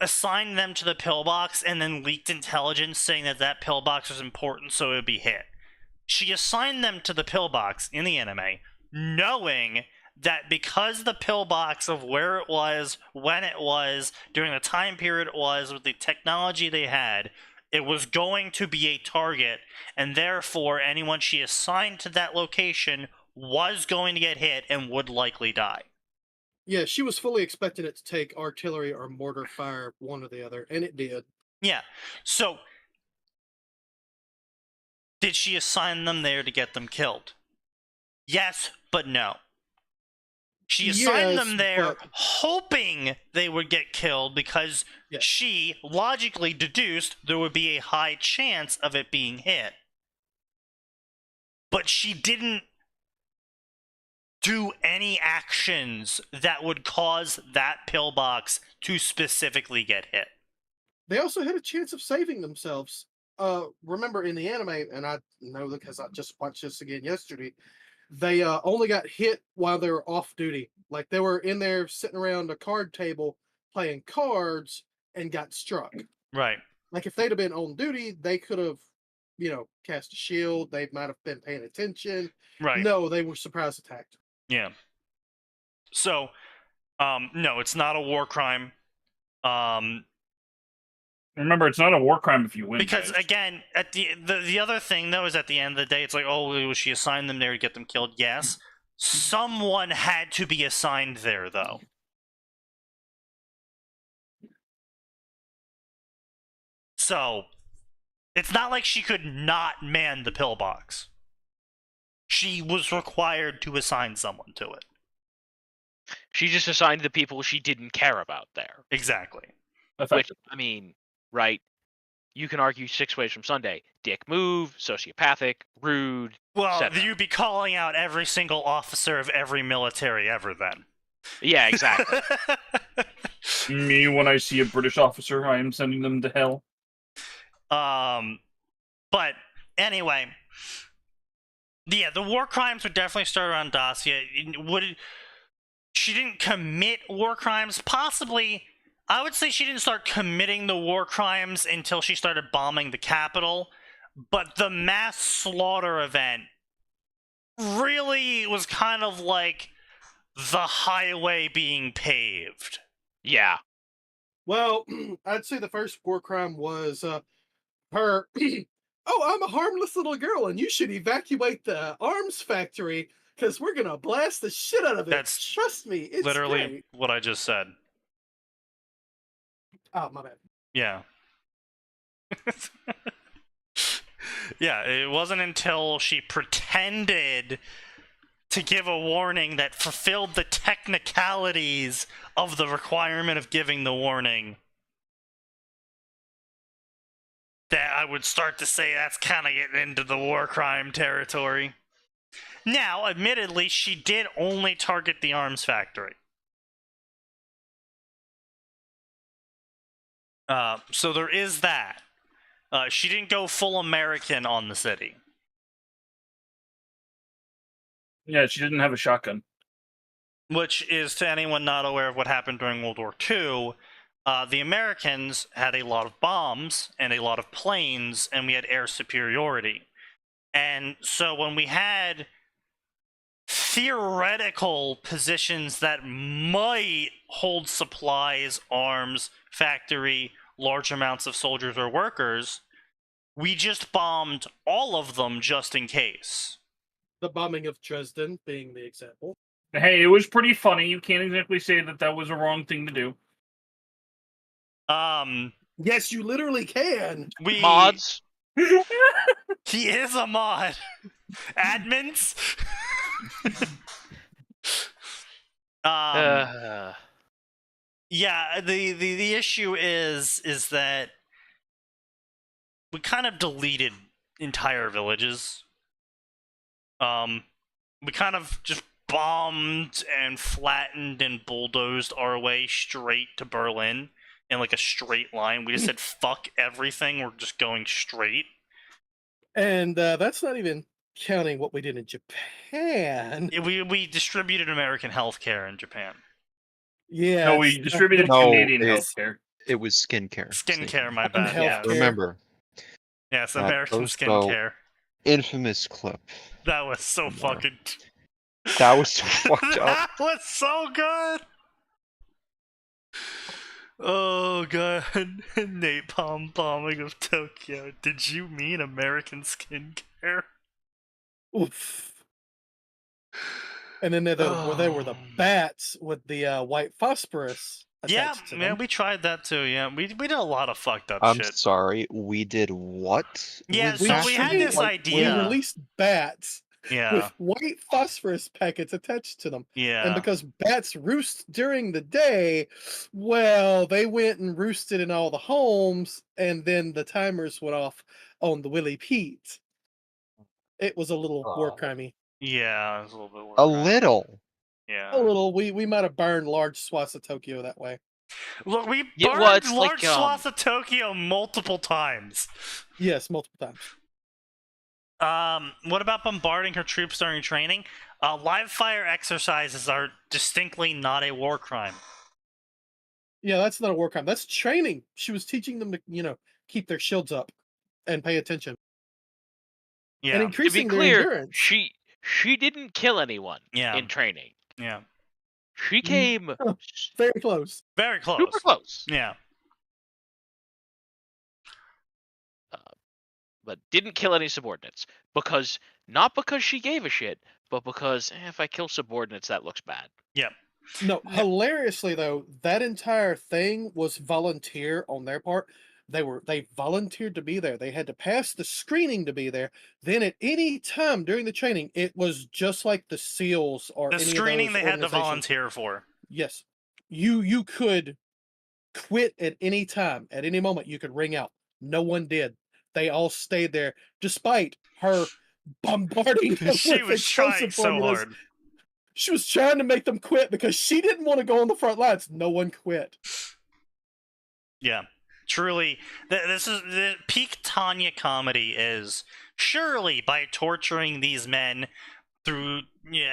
assigned them to the pillbox and then leaked intelligence saying that pillbox was important so it would be hit. She assigned them to the pillbox in the anime, knowing that because the pillbox of where it was, when it was, during the time period it was, with the technology they had, it was going to be a target, and therefore anyone she assigned to that location was going to get hit and would likely die. Yeah, she was fully expecting it to take artillery or mortar fire, one or the other, and it did. Yeah, so Did she assign them there to get them killed? Yes, but no. She assigned them there hoping they would get killed because she logically deduced there would be a high chance of it being hit. But she didn't do any actions that would cause that pillbox to specifically get hit. They also had a chance of saving themselves. Remember in the anime, and I know because I just watched this again yesterday, they only got hit while they were off duty. Like they were in there sitting around a card table playing cards and got struck. Right. Like if they'd have been on duty, they could have, cast a shield. They might have been paying attention. Right. No, they were surprise attacked. Yeah. So, no, it's not a war crime. Remember, it's not a war crime if you win. Because guys. again, at the other thing though is at the end of the day, it's like, oh, was she assigned them there to get them killed? Yes. Someone had to be assigned there, though. So, it's not like she could not man the pillbox. She was required to assign someone to it. She just assigned the people she didn't care about there. Exactly. Which, I mean, right? You can argue 6 ways from Sunday. Dick move, sociopathic, rude. Well, you'd be calling out every single officer of every military ever then. Yeah, exactly. Me, when I see a British officer, I am sending them to hell. But anyway, yeah, the war crimes would definitely start around Dacia. She didn't commit war crimes? Possibly. I would say she didn't start committing the war crimes until she started bombing the capital, but the mass slaughter event really was kind of like the highway being paved. Yeah. Well, I'd say the first war crime was her, oh, I'm a harmless little girl and you should evacuate the arms factory because we're going to blast the shit out of it. That's Trust me, it's literally great. what I just said. Oh, my bad. Yeah. Yeah, it wasn't until she pretended to give a warning that fulfilled the technicalities of the requirement of giving the warning that I would start to say that's kind of getting into the war crime territory. Now, admittedly, she did only target the arms factory. So there is that. She didn't go full American on the city. Yeah, she didn't have a shotgun. Which is, to anyone not aware of what happened during World War II, the Americans had a lot of bombs and a lot of planes, and we had air superiority. And so when we had theoretical positions that might hold supplies, arms, factory, large amounts of soldiers or workers, we just bombed all of them just in case. The bombing of Dresden being the example. Hey, it was pretty funny. You can't exactly say that that was a wrong thing to do. Yes, you literally can. Mods. He is a mod. Admins. Yeah, the issue is that we kind of deleted entire villages. We kind of just bombed and flattened and bulldozed our way straight to Berlin in like a straight line. We just said, fuck everything, we're just going straight. And that's not even counting what we did in Japan. We distributed American healthcare in Japan. Yeah. No, we distributed Canadian healthcare. It was skincare. Skincare, my bad. Yeah. Remember. Yes, American skincare. Infamous clip. That was so fucking... That was so fucked up. That was so good! Oh god. Napalm bombing of Tokyo. Did you mean American skincare? Oof. And then there were the bats with the white phosphorus Yeah, attached to yeah, them. we tried that too. Yeah, we did a lot of fucked up I'm shit. sorry, we did what? Yeah, with so we had Batman? this Like, idea. We released bats Yeah, with white phosphorus packets attached to them. yeah. And because bats roost during the day, well, they went and roosted in all the homes, and then the timers went off on the Willie Pete. It was a little war Oh. crimey. Yeah, it was a little bit worse. A little. Yeah. A little. We might have burned large swaths of Tokyo that way. Look, we Yeah, burned well, it's large like, swaths of Tokyo multiple times. Yes, multiple times. What about bombarding her troops during training? Live fire exercises are distinctly not a war crime. Yeah, that's not a war crime. That's training. She was teaching them to, keep their shields up and pay attention. And Yeah, to be increasing their clear, endurance. she didn't kill anyone Yeah. in training. yeah. She came Very close. Very close. super close, Yeah. but didn't kill any subordinates not because she gave a shit, but because if I kill subordinates, that looks bad. Yeah. No, hilariously though, that entire thing was volunteer on their part. They volunteered to be there. They had to pass the screening to be there. Then at any time during the training, it was just like the SEALs or The any screening of they those had to organizations. volunteer for. Yes. You could quit at any time, at any moment you could ring out. No one did. They all stayed there despite her bombarding them She with was trying explosive so formulas. hard. She was trying to make them quit because she didn't want to go on the front lines. No one quit. Yeah. Truly, this is the peak Tanya comedy is surely by torturing these men through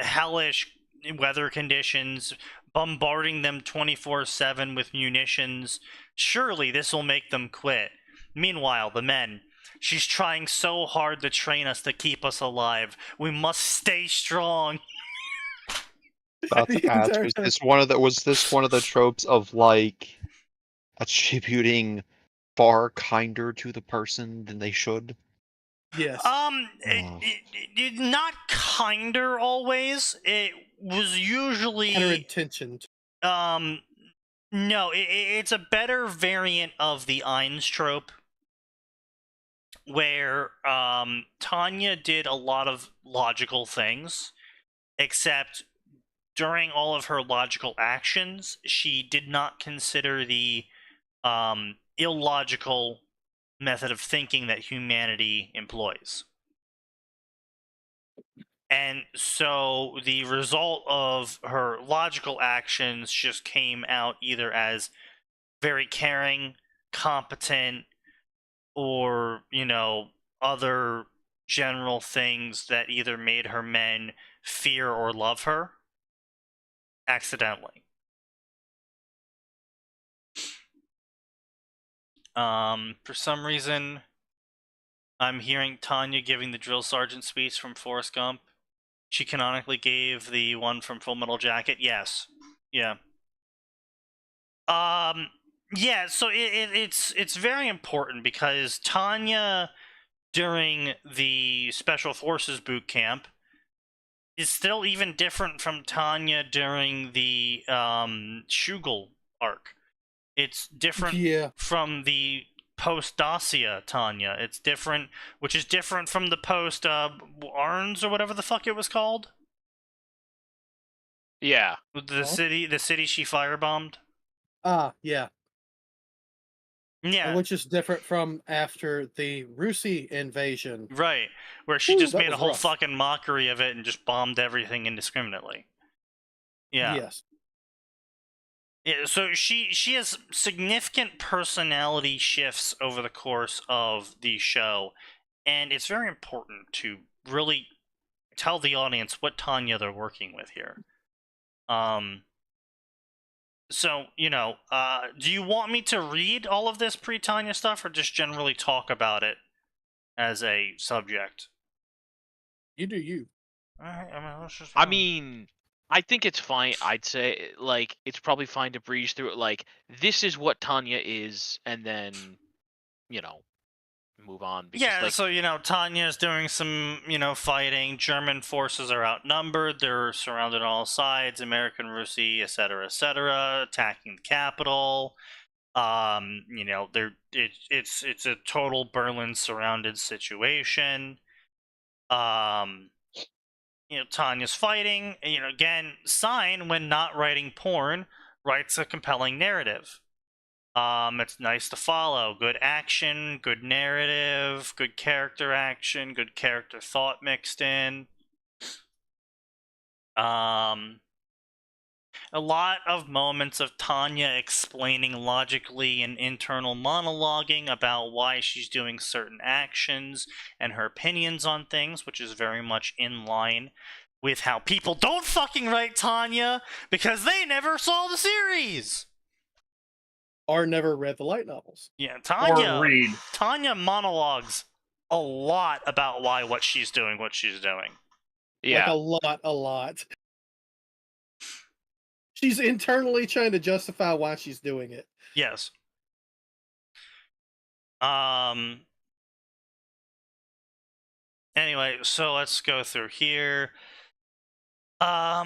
hellish weather conditions, bombarding them 24/7 with munitions. Surely this will make them quit. Meanwhile, the men. She's trying so hard to train us to keep us alive. We must stay strong. About The to ask, entire was time. this one of the tropes of like attributing far kinder to the person than they should? Yes. Not kinder always. It was usually Counterintentioned. No, it's a better variant of the Ainz trope, where Tanya did a lot of logical things, except during all of her logical actions, she did not consider the illogical method of thinking that humanity employs. And so the result of her logical actions just came out either as very caring, competent, or, other general things that either made her men fear or love her accidentally. For some reason, I'm hearing Tanya giving the drill sergeant speech from Forrest Gump. She canonically gave the one from Full Metal Jacket. Yes. Yeah. Yeah, so it's very important because Tanya during the Special Forces boot camp is still even different from Tanya during the Shugel arc. It's different from the post Dacia Tanya. It's different, which is different from the post Arns or whatever the fuck it was called. Yeah. The city she firebombed. Yeah. Yeah. Which is different from after the Rusi invasion. Right. Where she just made a whole rough. fucking mockery of it and just bombed everything indiscriminately. Yeah. Yes. Yeah, so she has significant personality shifts over the course of the show, and it's very important to really tell the audience what Tanya they're working with here. So, do you want me to read all of this pre-Tanya stuff or just generally talk about it as a subject? You do you. I mean, I think it's fine. I'd say, it's probably fine to breeze through it. This is what Tanya is, and then, move on. Because, Yeah, like, so, Tanya's doing some, fighting. German forces are outnumbered. They're surrounded on all sides. American, Russi, etc., attacking the capital. It's a total Berlin surrounded situation. Tanya's fighting. Again, Sign, when not writing porn, writes a compelling narrative. It's nice to follow. Good action, good narrative, good character action, good character thought mixed in. A lot of moments of Tanya explaining logically and internal monologuing about why she's doing certain actions and her opinions on things, which is very much in line with how people don't fucking write Tanya because they never saw the series. Or never read the light novels. Yeah, Or read. Tanya monologues a lot about what she's doing. yeah. Like a lot. She's internally trying to justify why she's doing it. Yes. Anyway, so let's go through here. Yeah,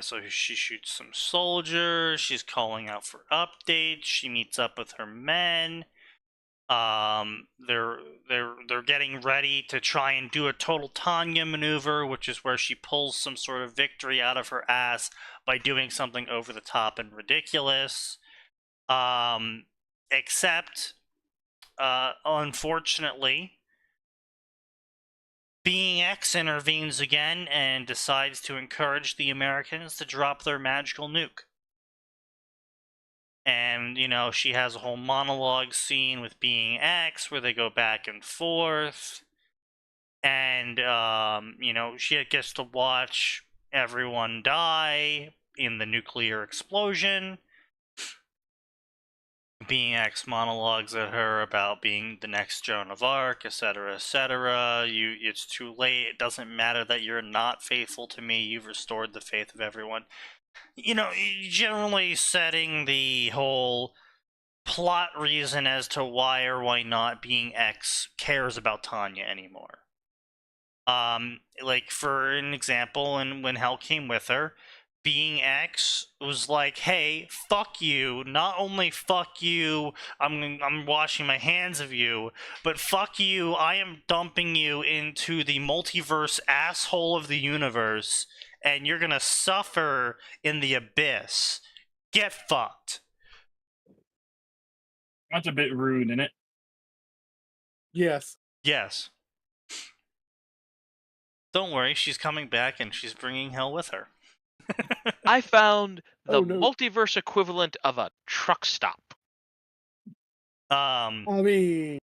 so she shoots some soldiers. She's calling out for updates. She meets up with her men. They're getting ready to try and do a total Tanya maneuver, which is where she pulls some sort of victory out of her ass by doing something over the top and ridiculous. Except, unfortunately, Being X intervenes again and decides to encourage the Americans to drop their magical nuke. And, she has a whole monologue scene with Being X where they go back and forth. And, she gets to watch everyone die in the nuclear explosion. Being X monologues at her about being the next Joan of Arc, etc., etc. It's too late. It doesn't matter that you're not faithful to me. You've restored the faith of everyone. Generally setting the whole plot reason as to why or why not Being X cares about Tanya anymore. Like, for an example, and when Hell came with her, Being X was like, hey, fuck you. Not only fuck you, I'm washing my hands of you, but fuck you, I am dumping you into the multiverse asshole of the universe, and you're gonna suffer in the abyss. Get fucked. That's a bit rude, isn't it? Yes. Yes. Don't worry, she's coming back and she's bringing Hell with her. I found the Oh, no. multiverse equivalent of a truck stop. I mean,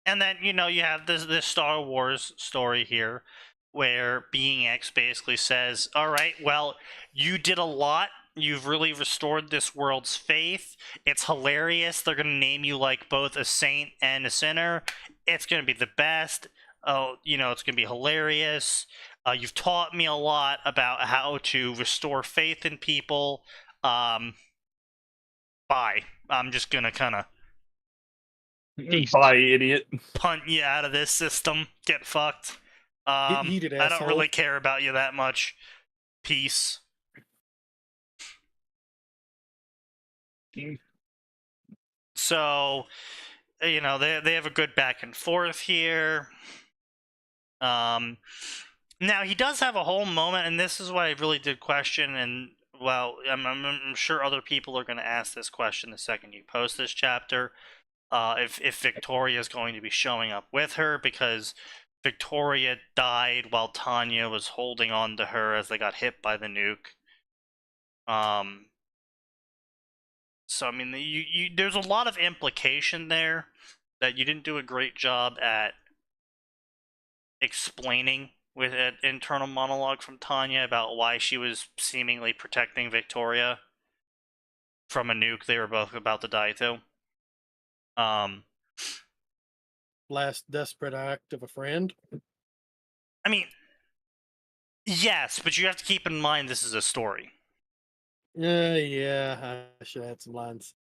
And then, you have this Star Wars story here where Being X basically says, all right, well, you did a lot. You've really restored this world's faith. It's hilarious. They're going to name you like both a saint and a sinner. It's going to be the best. Oh, it's going to be hilarious. You've taught me a lot about how to restore faith in people. Bye. I'm just going to kind of Beast. Bye, idiot. punt you out of this system. Get fucked. Get yeeted, I don't asshole. really care about you that much. Peace. So, they have a good back and forth here. Now he does have a whole moment, and this is what I really did question, and well, I'm sure other people are going to ask this question the second you post this chapter. If Victoria is going to be showing up with her, because Victoria died while Tanya was holding on to her as they got hit by the nuke. So I mean, there's a lot of implication there that you didn't do a great job at explaining with an internal monologue from Tanya about why she was seemingly protecting Victoria from a nuke they were both about to die to. Last desperate act of a friend. I mean, yes, but you have to keep in mind this is a story. Yeah, I should add some lines.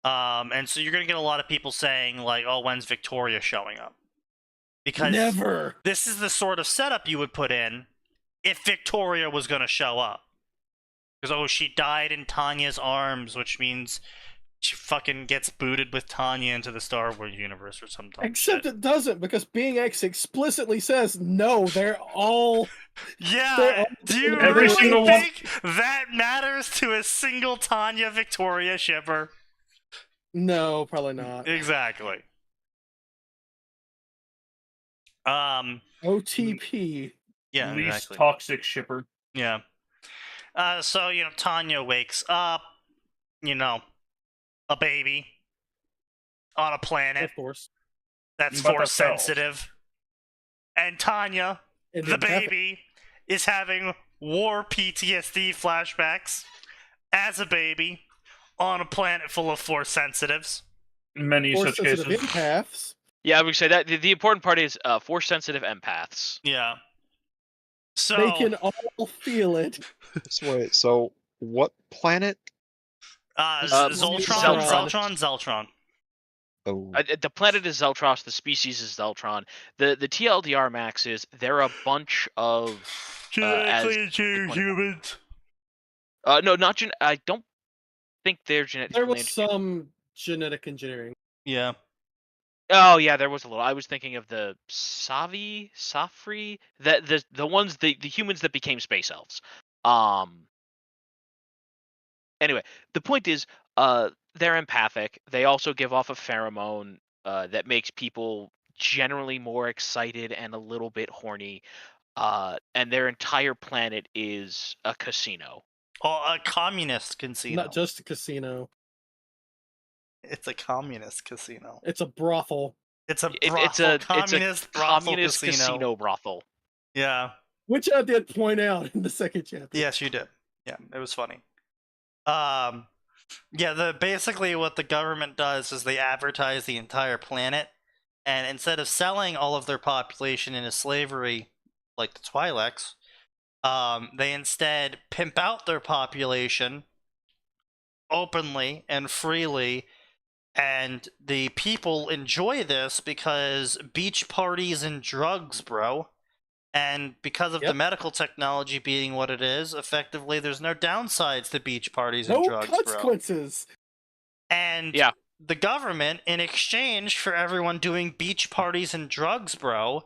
And so you're gonna get a lot of people saying like, "Oh, when's Victoria showing up?" Because Never. this is the sort of setup you would put in if Victoria was gonna show up. Because oh, she died in Tanya's arms, which means she fucking gets booted with Tanya into the Star Wars universe or something. Except it doesn't, because Being X explicitly says no. They're all. Yeah, do you Every really single one- think that matters to a single Tanya Victoria shipper? No, probably not. Exactly. OTP. Yeah, Least exactly. toxic shipper. Yeah. So, Tanya wakes up, a baby on a planet Of course. that's But force the cells. sensitive. And Tanya, And the then baby, is having war PTSD flashbacks as a baby on a planet full of force sensitives. Many Force such sensitive cases. empaths. Yeah, I would say that the important part is force sensitive empaths. Yeah. So They can all feel it. Wait, so what planet? Zeltron. Oh, The planet is Zeltros. The species is Zeltron. The TLDR max is they're a bunch of Genetically changed humans. no, not I don't think they're genetically. There was some genetic engineering. Yeah. Oh yeah, there was a little. I was thinking of the Safri, the ones the humans that became space elves. Anyway, the point is, they're empathic. They also give off a pheromone that makes people generally more excited and a little bit horny. And their entire planet is a casino. Oh, a communist casino. Not just a casino. It's a communist casino. It's a brothel. It's a It's a communist casino brothel. Yeah. Which I did point out in the second chapter. Yes, you did. Yeah, it was funny. Basically what the government does is they advertise the entire planet, and instead of selling all of their population into slavery like the Twi'leks, they instead pimp out their population openly and freely, and the people enjoy this because beach parties and drugs, bro. And because of the medical technology being what it is, effectively, there's no downsides to beach parties and drugs, No consequences. bro. And the government, in exchange for everyone doing beach parties and drugs, bro,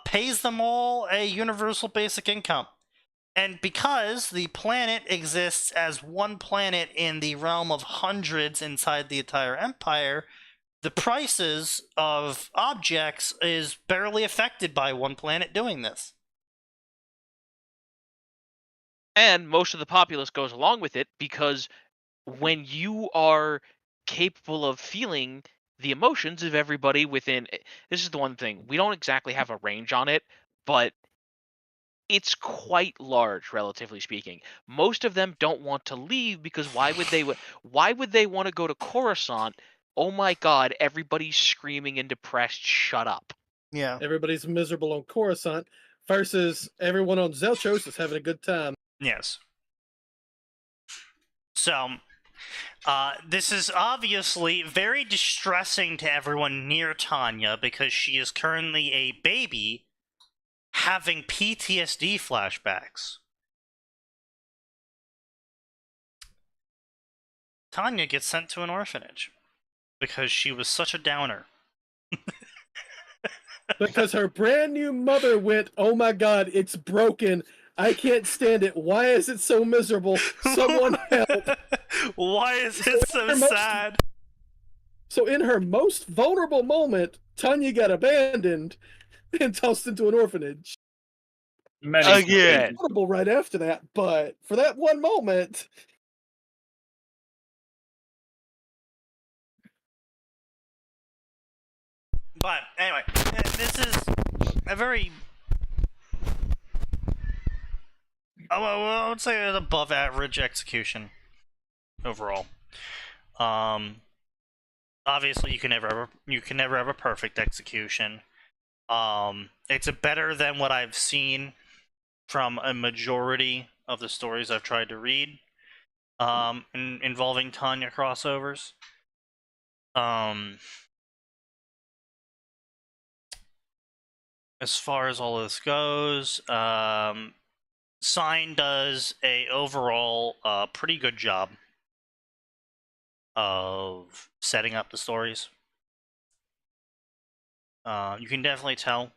pays them all a universal basic income. And because the planet exists as one planet in the realm of hundreds inside the entire empire, the prices of objects is barely affected by one planet doing this. And most of the populace goes along with it because when you are capable of feeling the emotions of everybody within... This is the one thing. We don't exactly have a range on it, but it's quite large, relatively speaking. Most of them don't want to leave because why would they want to go to Coruscant? Oh my god, everybody's screaming and depressed, shut up. Yeah. Everybody's miserable on Coruscant versus everyone on Zeltros is having a good time. Yes. So, this is obviously very distressing to everyone near Tanya because she is currently a baby having PTSD flashbacks. Tanya gets sent to an orphanage because she was such a downer. Because her brand new mother went, oh my god, it's broken. I can't stand it. Why is it so miserable? Someone help. Why is it so sad? So in her most vulnerable moment, Tanya got abandoned and tossed into an orphanage. Again. Vulnerable right after that, but for that one moment... But anyway, this is a very, I would say, an above average execution overall. Obviously, you can never have a perfect execution. It's better than what I've seen from a majority of the stories I've tried to read involving Tanya crossovers. As far as all this goes, Sign does a overall pretty good job of setting up the stories. You can definitely tell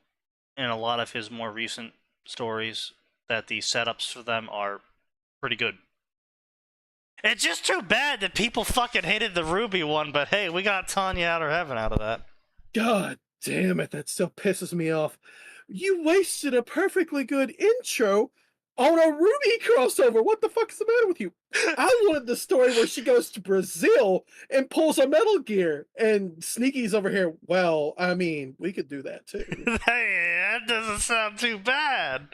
in a lot of his more recent stories that the setups for them are pretty good. It's just too bad that people fucking hated the Ruby one, but hey, we got Tanya Outer Heaven out of that. God damn it, that still pisses me off. You wasted a perfectly good intro on a Ruby crossover. What the fuck is the matter with you? I wanted the story where she goes to Brazil and pulls a Metal Gear, and Sneaky's over here. Well, I mean, we could do that too. Hey, that doesn't sound too bad.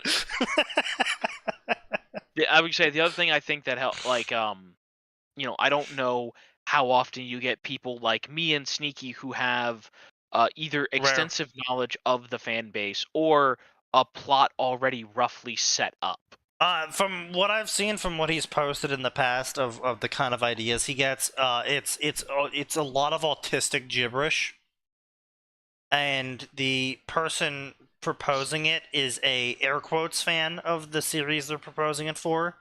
I would say the other thing I think that helped, like, you know, I don't know how often you get people like me and Sneaky who have either extensive knowledge of the fan base or a plot already roughly set up. From what I've seen, from what he's posted in the past of the kind of ideas he gets, it's a lot of autistic gibberish, and the person proposing it is a air quotes fan of the series they're proposing it for,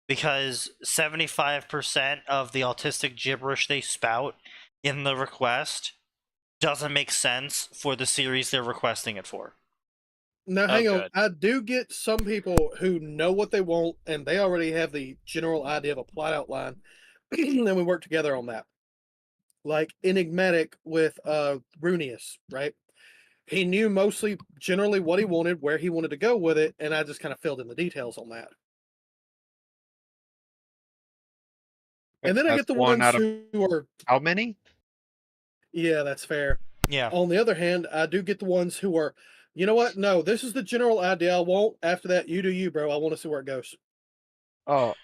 because 75% of the autistic gibberish they spout in the request doesn't make sense for the series they're requesting it for. Now, hang on. good. I do get some people who know what they want, and they already have the general idea of a plot outline, and we work together on that. Like Enigmatic with Runius, right? He knew mostly, generally, what he wanted, where he wanted to go with it, and I just kind of filled in the details on that. And then I That's get the one ones out of who are, how many? yeah, that's fair. Yeah. On the other hand, I do get the ones who are, you know what? No, this is the general idea I want. After that, you do you, bro. I want to see where it goes. Oh,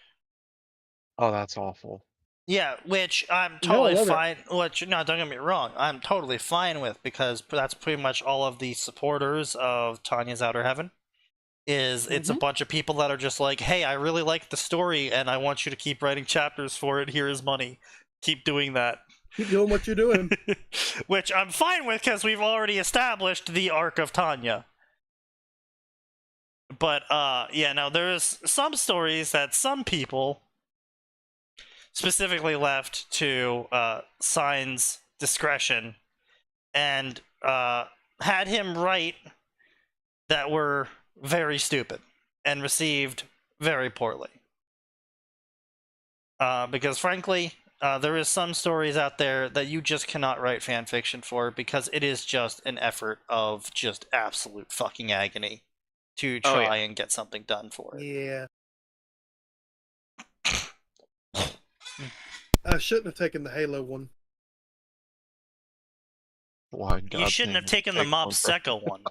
that's awful. Yeah, which I'm No, I totally love it. fine. Which, no, don't get me wrong, I'm totally fine with, because that's pretty much all of the supporters of Tanya's Outer Heaven. It's a bunch of people that are just like, hey, I really like the story, and I want you to keep writing chapters for it. Here is money. Keep doing that. Keep doing what you're doing. Which I'm fine with, because we've already established the arc of Tanya. But yeah, no, there's some stories that some people specifically left to Sign's discretion, and had him write that were very stupid and received very poorly. Because frankly, there is some stories out there that you just cannot write fan fiction for, because it is just an effort of just absolute fucking agony to try and get something done for it. Yeah. I shouldn't have taken the Halo one. Why, You God shouldn't damn have it, taken the take Mob one Secco one.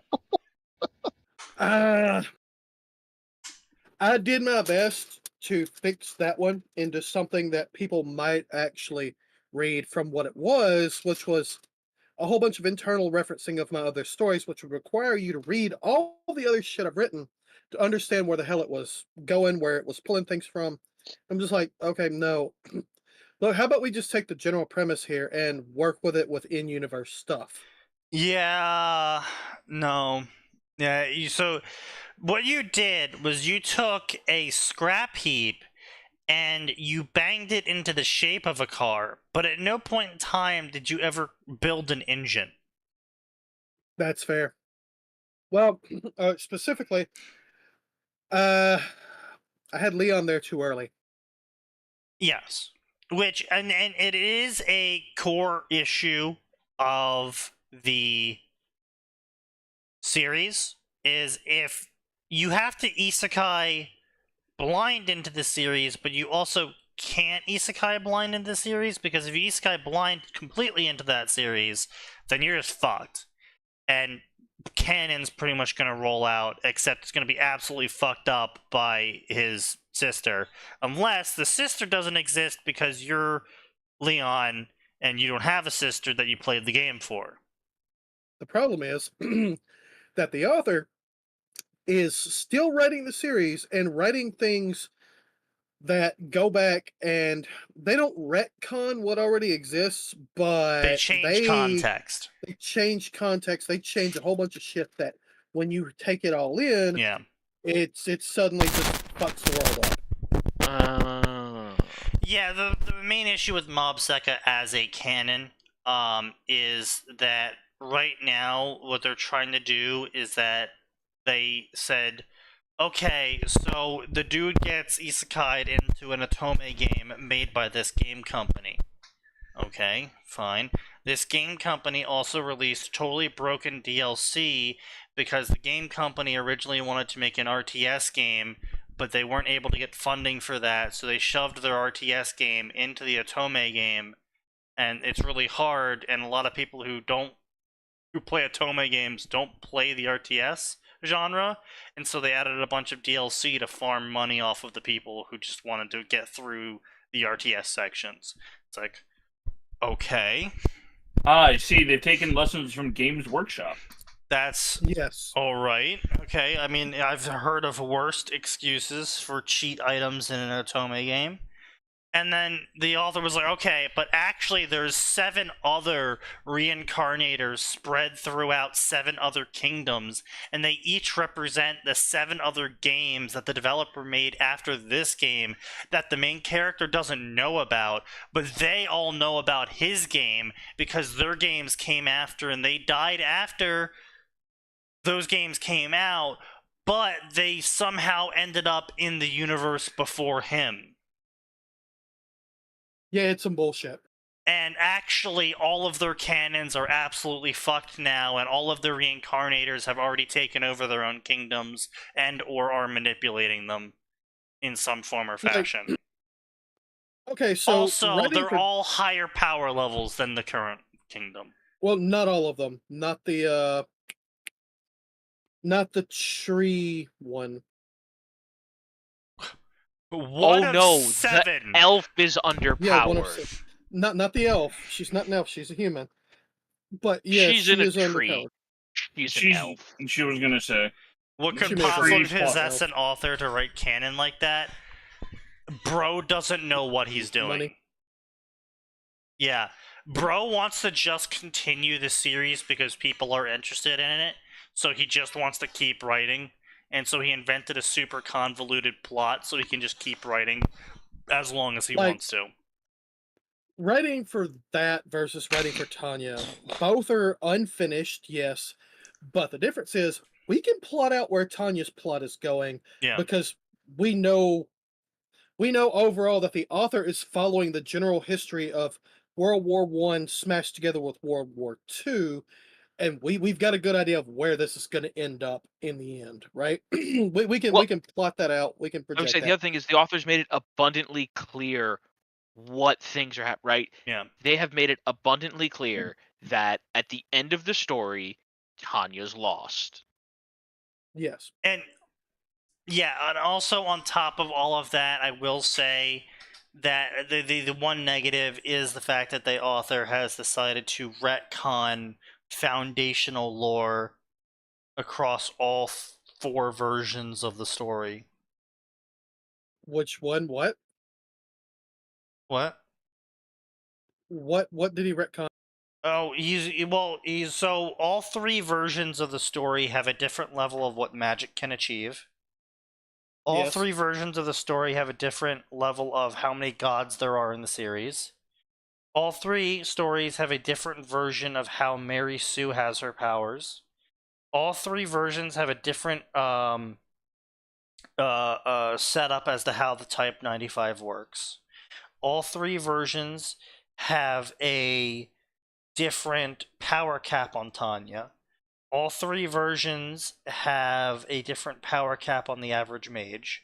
I did my best to fix that one into something that people might actually read from what it was, which was a whole bunch of internal referencing of my other stories, which would require you to read all the other shit I've written to understand where the hell it was going, where it was pulling things from. I'm just like, okay, no. Look, how about we just take the general premise here and work with it with in-universe stuff? Yeah, no. Yeah, so what you did was you took a scrap heap and you banged it into the shape of a car, but at no point in time did you ever build an engine. That's fair. Well, specifically, I had Leon there too early. Yes. Which, and it is a core issue of the series, is if you have to isekai blind into the series, but you also can't isekai blind into the series, because if you isekai blind completely into that series, then you're just fucked. And canon's pretty much going to roll out, except it's going to be absolutely fucked up by his sister, unless the sister doesn't exist because you're Leon and you don't have a sister that you played the game for. The problem is that the author is still writing the series and writing things that go back and they don't retcon what already exists, but They change context. They change context. They change a whole bunch of shit that when you take it all in, Yeah. it suddenly just fucks the world up. Yeah, the main issue with Mob Secca as a canon is that right now what they're trying to do is that they said, okay, so the dude gets isekai'd into an Otome game made by this game company. Okay, fine. This game company also released totally broken DLC because the game company originally wanted to make an RTS game, but they weren't able to get funding for that, so they shoved their RTS game into the Otome game, and it's really hard, and a lot of people who play Otome games don't play the RTS genre, and so they added a bunch of DLC to farm money off of the people who just wanted to get through the RTS sections. It's like, okay. I see. They've taken lessons from Games Workshop. That's yes. All right. Okay. I mean, I've heard of worst excuses for cheat items in an Otome game. And then the author was like, okay, but actually there's 7 other reincarnators spread throughout 7 other kingdoms, and they each represent the 7 other games that the developer made after this game that the main character doesn't know about, but they all know about his game because their games came after and they died after those games came out, but they somehow ended up in the universe before him. Yeah, it's some bullshit. And actually, all of their canons are absolutely fucked now, and all of their reincarnators have already taken over their own kingdoms and or are manipulating them in some form or fashion. Okay, so also, they're all higher power levels than the current kingdom. Well, not all of them. Not the tree one. One of no, 7. the elf is underpowered. Yeah, one of 7. Not the elf. She's not an elf. She's a human. But yeah, she's in a is tree. underpowered. She's an elf. She was gonna say. What She could made a possibly free possess elf. an author to write canon like that? Bro doesn't know what he's doing. Money. Yeah. Bro wants to just continue the series because people are interested in it, so he just wants to keep writing, and so he invented a super convoluted plot so he can just keep writing as long as he wants to. Writing for that versus writing for Tanya, both are unfinished, yes, but the difference is we can plot out where Tanya's plot is going, because we know overall that the author is following the general history of World War I smashed together with World War II, and we've got a good idea of where this is going to end up in the end, right? we can plot that out. We can project I would say that. the other thing is the author's made it abundantly clear what things are happening, right? Yeah. They have made it abundantly clear that at the end of the story, Tanya's lost. Yes. And also on top of all of that, I will say that the one negative is the fact that the author has decided to retcon foundational lore across all 4 versions of the story. Which one? What? What? What did he retcon? Oh, so all 3 versions of the story have a different level of what magic can achieve. All 3 versions of the story have a different level of how many gods there are in the series. All 3 stories have a different version of how Mary Sue has her powers. All 3 versions have a different setup as to how the Type 95 works. All 3 versions have a different power cap on Tanya. All 3 versions have a different power cap on the average mage.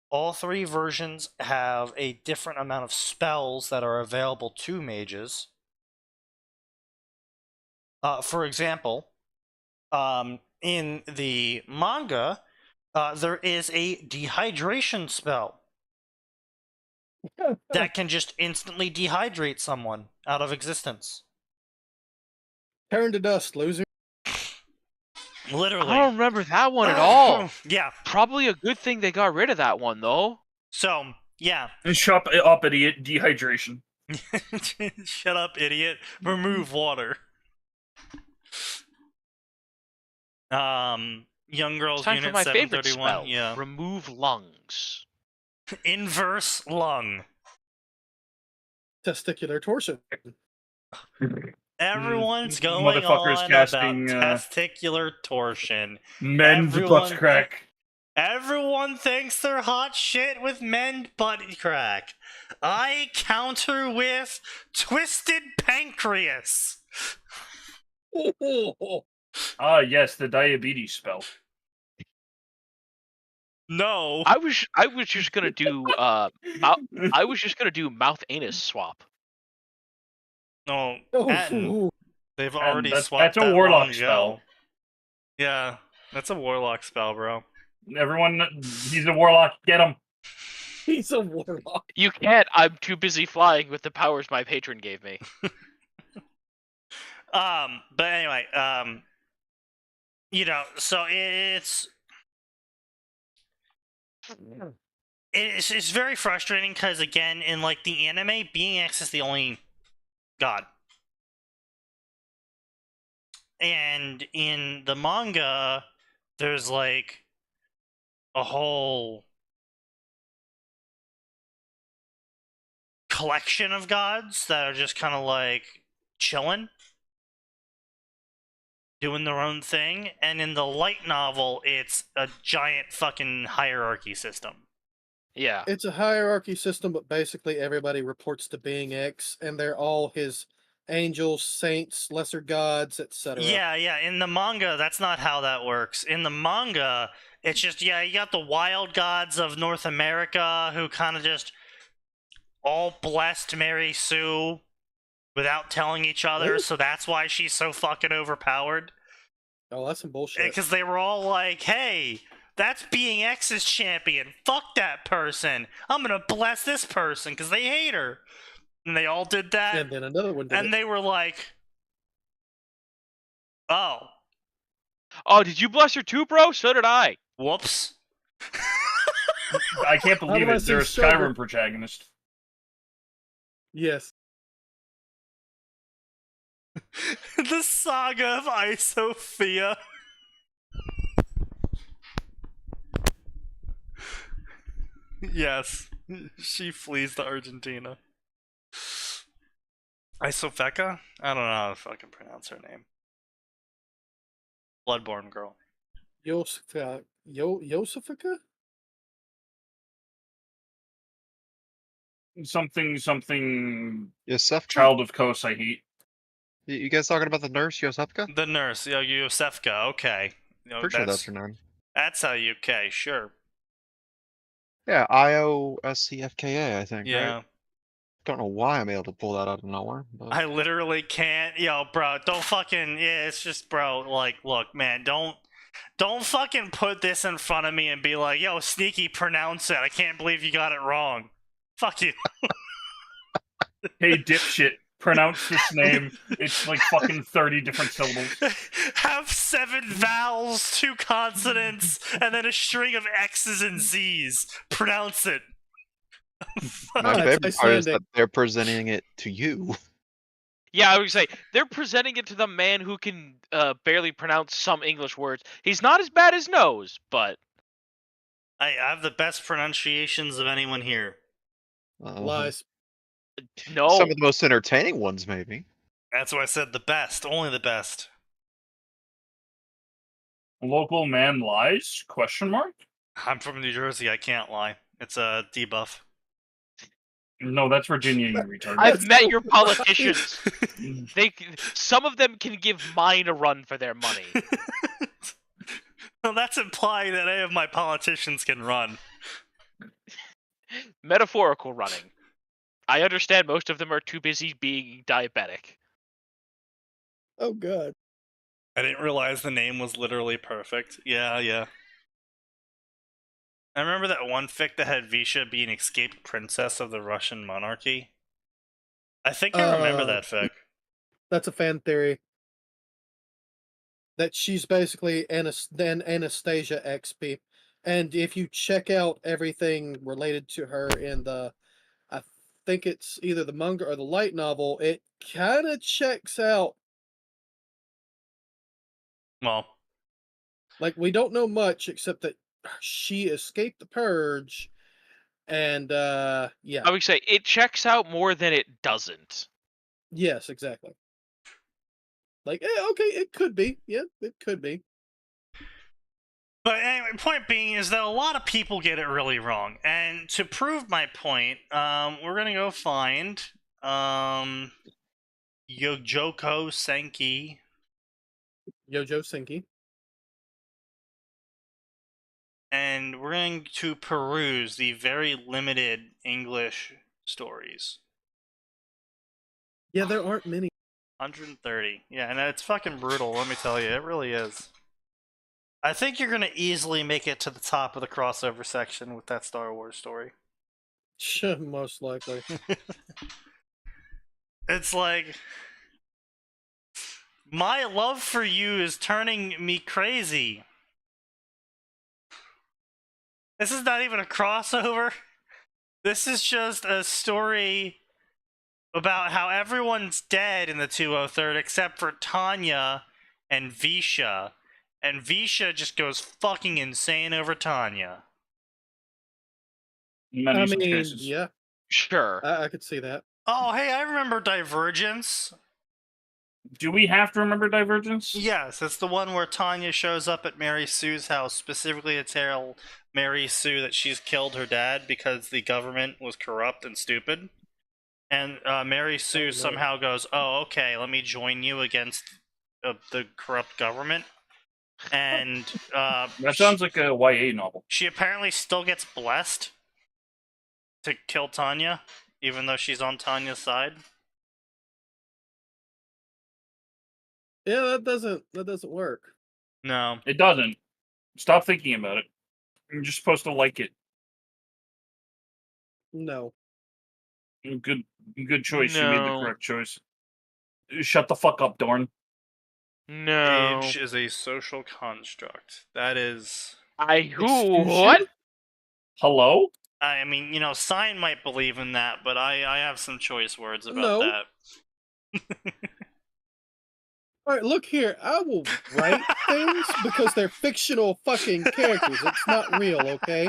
All 3 versions have a different amount of spells that are available to mages. For example, in the manga, there is a dehydration spell that can just instantly dehydrate someone out of existence. Turn to dust, loser. Literally. I don't remember that one at all. Yeah. Probably a good thing they got rid of that one, though. So, Yeah. And shut up, idiot. Dehydration. Shut up, idiot. Remove water. Young Girls Time for Unit my favorite 731. spell. Yeah. Remove lungs. Inverse lung. Testicular torsion. Everyone's going Motherfuckers on casting, about testicular torsion. Men's butt crack. Everyone thinks they're hot shit with men butt crack. I counter with twisted pancreas. Ah, yes, the diabetes spell. No. I was just gonna do I was just gonna do mouth anus swap. No. Oh, Atin. They've already that's swapped a that warlock long spell. ago. Yeah, that's a warlock spell, bro. Everyone, he's a warlock. Get him. he's a warlock. You can't. I'm too busy flying with the powers my patron gave me. But anyway, you know, so it's very frustrating because again, in like the anime, being X is the only god, and in the manga, there's like a whole collection of gods that are just kind of like chilling, doing their own thing, and in the light novel, it's a giant fucking hierarchy system. Yeah. It's a hierarchy system, but basically everybody reports to being X, and they're all his angels, saints, lesser gods, etc. Yeah, in the manga, that's not how that works. In the manga, it's just, you got the wild gods of North America who kind of just all blessed Mary Sue without telling each other, Ooh. so that's why she's so fucking overpowered. Oh, that's some bullshit. Because they were all like, hey, that's being X's champion. Fuck that person. I'm gonna bless this person because they hate her. And they all did that. And then another one did And it. they were like, oh, Oh, did you bless her too, bro? So did I. whoops. I can't believe do I it. They're a see Shogun? Skyrim protagonist. Yes. The saga of Isophia. Yes, she flees to Argentina. Isofeka? I don't know how to fucking pronounce her name. Bloodborne girl. Yosefica? Something. Yosefka? Child of Kos, I hate. You guys talking about the nurse, Yosefka? The nurse, Yosefka, okay. Pretty sure that's her name. That's how you, okay, sure. Yeah, Iosefka, I think, Yeah. right? Don't know why I'm able to pull that out of nowhere. But... I literally can't. Yo, bro, don't fucking. Yeah, it's just, bro. Like, look, man, don't fucking put this in front of me and be like, yo, Sneaky, pronounce it. I can't believe you got it wrong. Fuck you. Hey, dipshit, pronounce this name. It's like fucking 30 different syllables. Have 7 vowels, 2 consonants, and then a string of X's and Z's. Pronounce it. My favorite part is that they're presenting it to you. Yeah, I would say they're presenting it to the man who can barely pronounce some English words. He's not as bad as Nose, but I have the best pronunciations of anyone here. Lies. no. Some of the most entertaining ones, maybe. That's why I said the best. Only the best. Local man lies? Question mark? I'm from New Jersey. I can't lie. It's a debuff. No, that's Virginia, you retard. I've met your politicians. Some of them can give mine a run for their money. Well, that's implying that any of my politicians can run. Metaphorical running. I understand most of them are too busy being diabetic. Oh, God. I didn't realize the name was literally perfect. Yeah. I remember that one fic that had Visha be an escaped princess of the Russian monarchy. I think I remember that fic. That's a fan theory. That she's basically Anastasia XP. And if you check out everything related to her in the, I think it's either the manga or the light novel, it kind of checks out. Well, Like, we don't know much except that she escaped the purge, and yeah, I would say it checks out more than it doesn't. yes, exactly. Like, okay, it could be. Yeah, it could be. but anyway, point being is that a lot of people get it really wrong. And to prove my point, we're gonna go find Yojoko Senki. Yojo Senki. And we're going to peruse the very limited English stories. Yeah, there aren't many. 130. Yeah, and it's fucking brutal, let me tell you. It really is. I think you're going to easily make it to the top of the crossover section with that Star Wars story. Most likely. It's like, my love for you is turning me crazy. This is not even a crossover. This is just a story about how everyone's dead in the 203rd except for Tanya and Visha. And Visha just goes fucking insane over Tanya. Many I such mean, cases. yeah, Sure. I could see that. Oh, hey, I remember Divergence. Do we have to remember Divergence? Yes, it's the one where Tanya shows up at Mary Sue's house specifically to tell Mary Sue that she's killed her dad because the government was corrupt and stupid. And Mary Sue no. somehow goes, oh, okay, let me join you against the corrupt government. And That sounds like a YA novel. she apparently still gets blessed to kill Tanya, even though she's on Tanya's side. Yeah, that doesn't work. No. It doesn't. Stop thinking about it. You're just supposed to like it. No. Good choice. You made the No. correct choice. Shut the fuck up, Dorn. No. Age is a social construct. That is... Excuse you? What? Hello? I mean, you know, Sign might believe in that, but I have some choice words about No. that. All right, look here. I will write things because they're fictional fucking characters. It's not real, okay?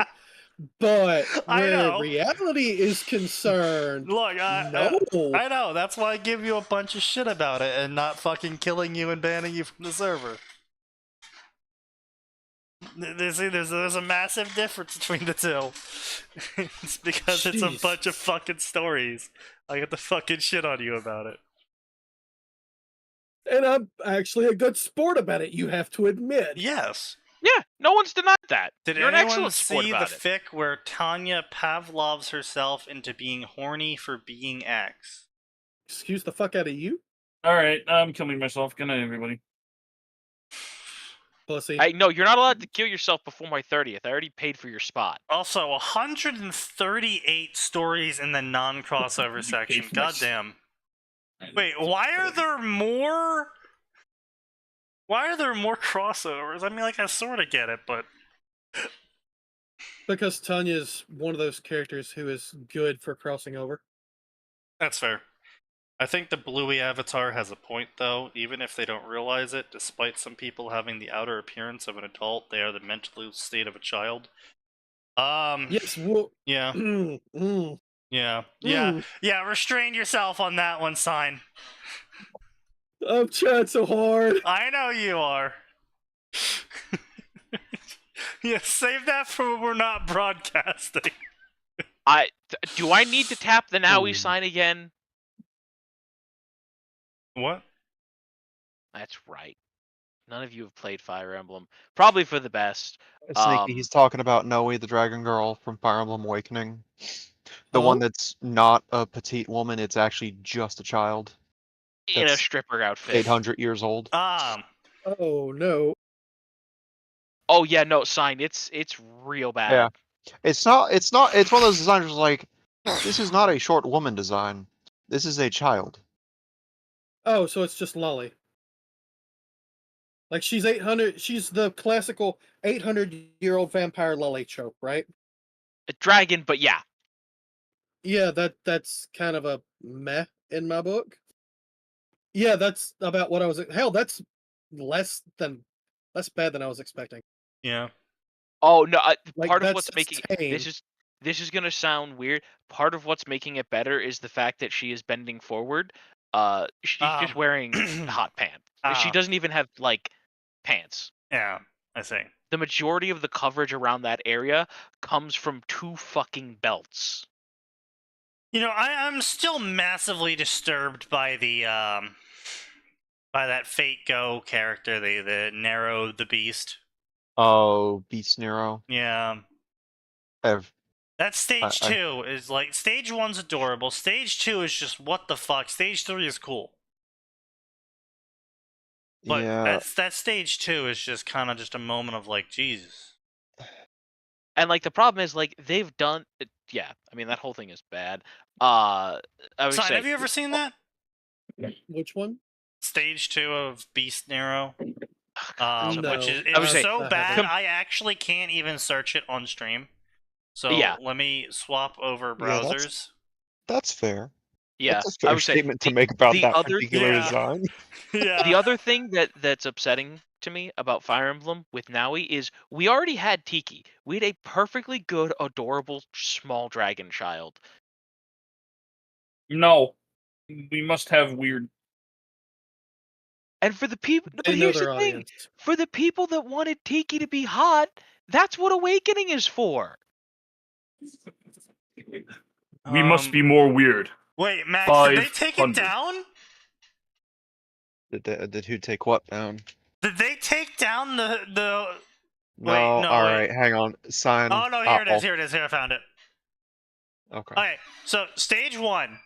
But I where know. reality is concerned, Look, no. I know. That's why I give you a bunch of shit about it and not fucking killing you and banning you from the server. There's a massive difference between the two. It's because it's a bunch of Jesus. fucking stories. I get the fucking shit on you about it. And I'm actually a good sport about it, you have to admit. Yes. Yeah, no one's denied that. Did You're an anyone excellent sport see the about it. fic where Tanya Pavlovs herself into being horny for being X? Excuse the fuck out of you, Alright, I'm killing myself. Good night, everybody. pussy. No, you're not allowed to kill yourself before my 30th. I already paid for your spot. Also, 138 stories in the non-crossover You section. paid for my Goddamn. Wait, why are there more? Why are there more crossovers? I mean, like, I sort of get it, but Because Tanya's one of those characters who is good for crossing over. that's fair. I think the Bluey avatar has a point, though. Even if they don't realize it, despite some people having the outer appearance of an adult, they are the mental state of a child. Yes, well, Yeah, yeah, Mm. yeah. Restrain yourself on that one, Sign. I'm trying so hard. I know you are. Yeah, save that for when we're not broadcasting. Do I need to tap the now we Ooh. sign again? What? That's right. None of you have played Fire Emblem. Probably for the best. Sneaky, he's talking about Noe, the dragon girl from Fire Emblem Awakening. The Oh? one that's not a petite woman, it's actually just a child. In a That's stripper outfit. 800 years old. Oh no. Oh yeah, no, sign. It's real bad. Yeah. It's one of those designs where it's like, this is not a short woman design. This is a child. Oh, so it's just Lolly. Like she's 800. She's the classical 800-year-old vampire lily trope, right? A dragon, but yeah. Yeah, that's kind of a meh in my book. Yeah, that's about what I was. Hell, that's less bad than I was expecting. Yeah. Oh no! Like Part of that's what's making tame. this is gonna sound weird. Part of what's making it better is the fact that she is bending forward. She's just wearing hot pants. She doesn't even have like pants. Yeah, I see. The majority of the coverage around that area comes from 2 fucking belts. You know, I'm still massively disturbed by the by that Fate Go character, the Narrow the Beast. Oh, Beast Nero. Yeah. That stage 2 is like, stage 1's adorable. Stage 2 is just what the fuck. Stage 3 is cool. But Yeah. that stage 2 is just kind of just a moment of like, Jesus. And like the problem is like they've done yeah, I mean that whole thing is bad. I would Sign, say have you ever seen that? Which one? Stage 2 of Beast Nero? No, Which is I would it's say- so I bad haven't. I actually can't even search it on stream. So Yeah. let me swap over Yeah, that's- browsers. That's fair. yeah, That's a I fair would say statement to make about the that other- particular Yeah. design. Yeah. the other thing that's upsetting to me about Fire Emblem with Naui is we already had Tiki. We had a perfectly good, adorable small dragon child. No, we must have weird. And for the people, but They know here's their the thing: audience. for the people that wanted Tiki to be hot, that's what Awakening is for. We must be more weird. Wait, Max, did they take it 500. down? Did who take what down? Did they take down the No, Wait, no, alright, wait. hang on. Sign. Oh no, here it is, here I found it. Okay. Okay, so stage 1.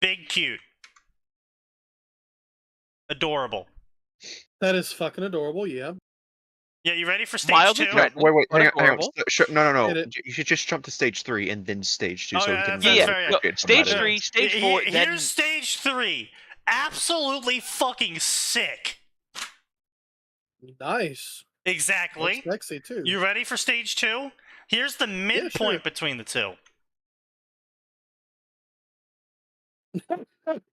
Big cute. Adorable. That is fucking adorable. Yeah. Yeah, you ready for stage Mildly 2? threatening. Wait, but hang on. adorable. No. Hit it. You should just jump to stage 3 and then stage 2 Oh, so yeah, we can that's Yeah, fair, yeah. appreciate Stage somebody. 3, stage 4, then Here's stage 3. Absolutely fucking sick. Nice. Exactly. Looks sexy too. You ready for stage 2? Here's the midpoint sure. between the two.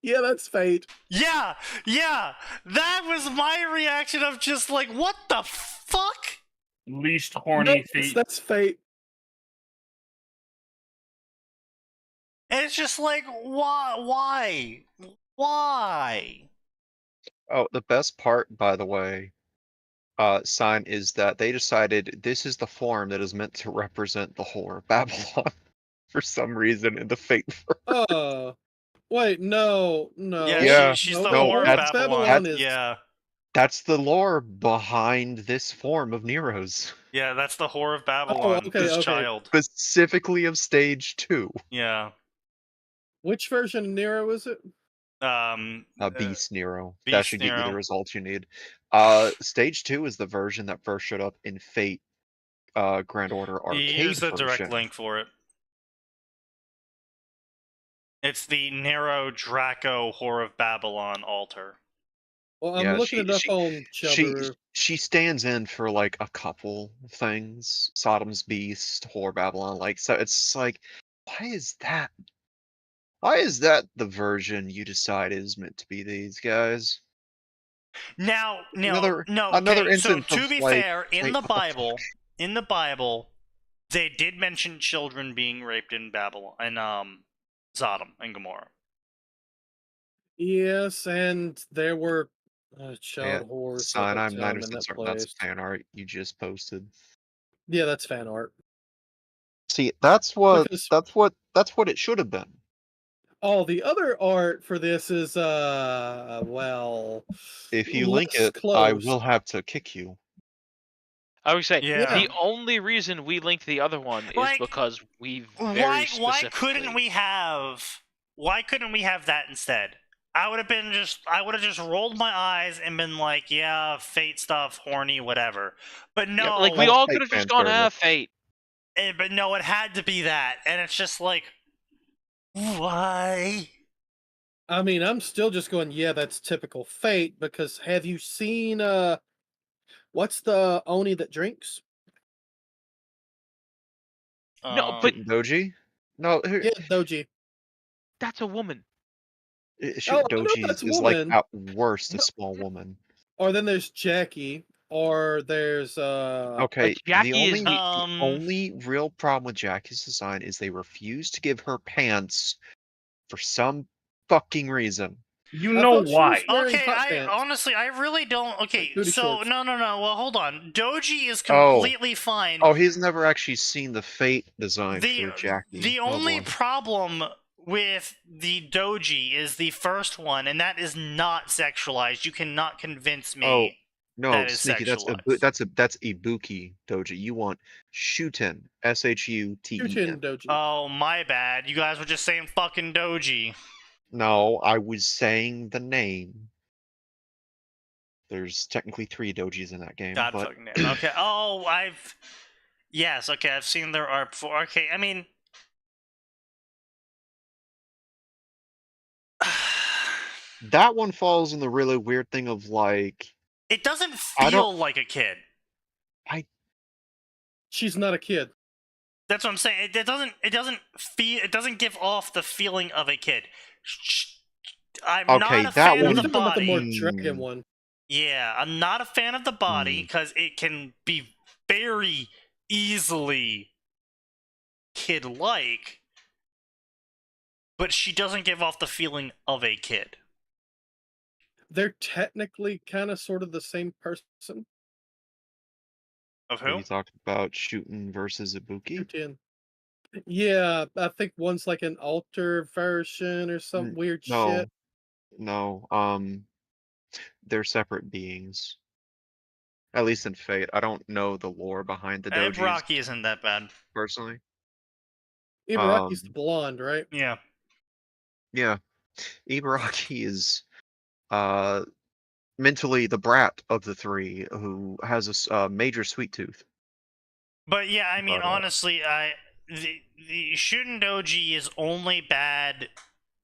Yeah, that's fate. Yeah. That was my reaction of just like, what the fuck? Least horny No, feet. that's fate. And it's just like, why? Oh, the best part, by the way, sign is that they decided this is the form that is meant to represent the whore of Babylon for some reason in the Fate verse. Wait, no. Yeah, she's no, the no, whore of that's- Babylon. is- Yeah. That's the lore behind this form of Nero's. Yeah, that's the whore of Babylon, okay, this okay. child. Specifically of stage 2. Yeah. Which version of Nero is it? Beast Nero. Beast That should get you Nero. the results you need. Stage 2 is the version that first showed up in Fate Grand Order Arcade Here's the version. direct link for it. It's the Nero Draco Whore of Babylon altar. Well, I'm Yeah, looking it up on Chubberoo. she stands in for like a couple things. Sodom's Beast, Whore Babylon, like, so it's like, why is that the version you decide is meant to be these guys? Now, Another okay, so instance to of, be like, fair, in like, the what the Bible, fuck? they did mention children being raped in Babylon and Sodom and Gomorrah. Yes, and there were child Yeah, whores Sign, at I'm the time 90% in that certain that's place. fan art you just posted. Yeah, that's fan art. See, that's what Because- it should have been. Oh, the other art for this is well, If you link less it, I close. will have to kick you. I would say Yeah. the only reason we linked the other one is Like, because we very Why specifically. couldn't we have that instead? I would have just rolled my eyes and been like, yeah, Fate stuff, horny, whatever. But no, Yeah, like we Well, all Fate could have just fans gone very much. Fate. but no, it had to be that, and it's just like, why? I mean, I'm still just going, yeah, that's typical Fate, because have you seen what's the Oni that drinks? No, but Shooting Doji? No, Yeah, Doji. that's a woman. Oh, Shooting I know Doji that's a is like woman. at worst a No, small woman. or then there's Jackie, or there's Okay, Jackie is the only real problem with Jackie's design is they refuse to give her pants for some fucking reason. You I know thought she was why? wearing Okay, hot I pants. honestly, I really don't. Okay, booty so shorts. no. Well, hold on. Doji is Oh. completely fine. Oh, he's never actually seen the Fate design The for Jackie. the Oh, only boy. problem with the Doji is the first one, and that is not sexualized. You cannot convince me. Oh, no, that is Sneaky, that's sexualized. that's Ibuki Doji. You want Shuten, Shuten. Kyutin Doji. Oh, my bad. You guys were just saying fucking Doji. No, I was saying the name. There's technically 3 dojis in that game, God but fucking damn. Okay. Oh, yes. Okay, I've seen their art before. Okay, I mean. that one falls in the really weird thing of like It doesn't I don't- feel like a kid. She's not a kid. That's what I'm saying. It doesn't feel. It doesn't give off the feeling of a kid. I'm Okay, not a that fan one- of the Talking about the more body. dragon one. Yeah, I'm not a fan of the body because it can be very easily kid-like, but she doesn't give off the feeling of a kid. They're technically kind of sort of the same person. Of Are who? you talking about Shuten versus Ibuki? Kyutin. Yeah, I think one's like an alter version or some weird shit. No, they're separate beings. At least in Fate. I don't know the lore behind the dojis Ibaraki isn't that bad. personally. Ibaraki's the blonde, right? Yeah. Yeah, Ibaraki is mentally the brat of the 3 who has a major sweet tooth. But yeah, I mean, But, honestly, the Shuden Doji is only bad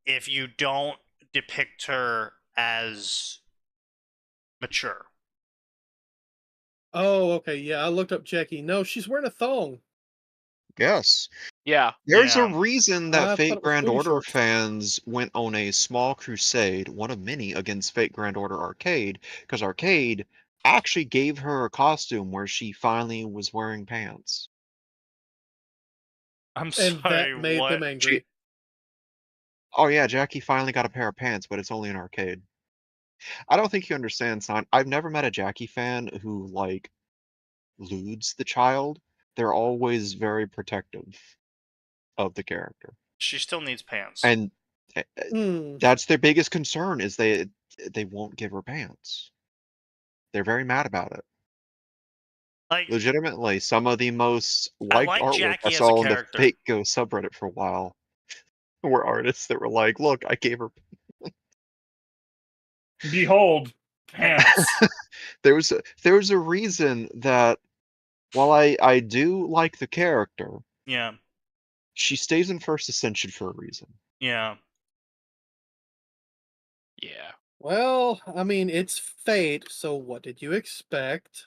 if you don't depict her as mature. Oh, okay. Yeah, I looked up Jackie. No, she's wearing a thong. Yes. Yeah. There's Yeah. a reason I that thought Fate it was Grand booty Order shorts. fans went on a small crusade, one of many, against Fate Grand Order Arcade, because Arcade actually gave her a costume where she finally was wearing pants. I'm And sorry, that made what? them angry. Oh yeah, Jackie finally got a pair of pants, but it's only in Arcade. I don't think you understand, son. I've never met a Jackie fan who, like, lewds the child. They're always very protective of the character. She still needs pants. And Hmm. that's their biggest concern is they won't give her pants. They're very mad about it. Like, Legitimately, some of the most liked like artwork Jackie I as a saw on the character. Fate Go subreddit for a while were artists that were like, "Look, I gave her." Behold, pants. There's a reason that while I do like the character, Yeah. she stays in First Ascension for a reason. Yeah. Yeah. Well, I mean, it's Fate, so what did you expect?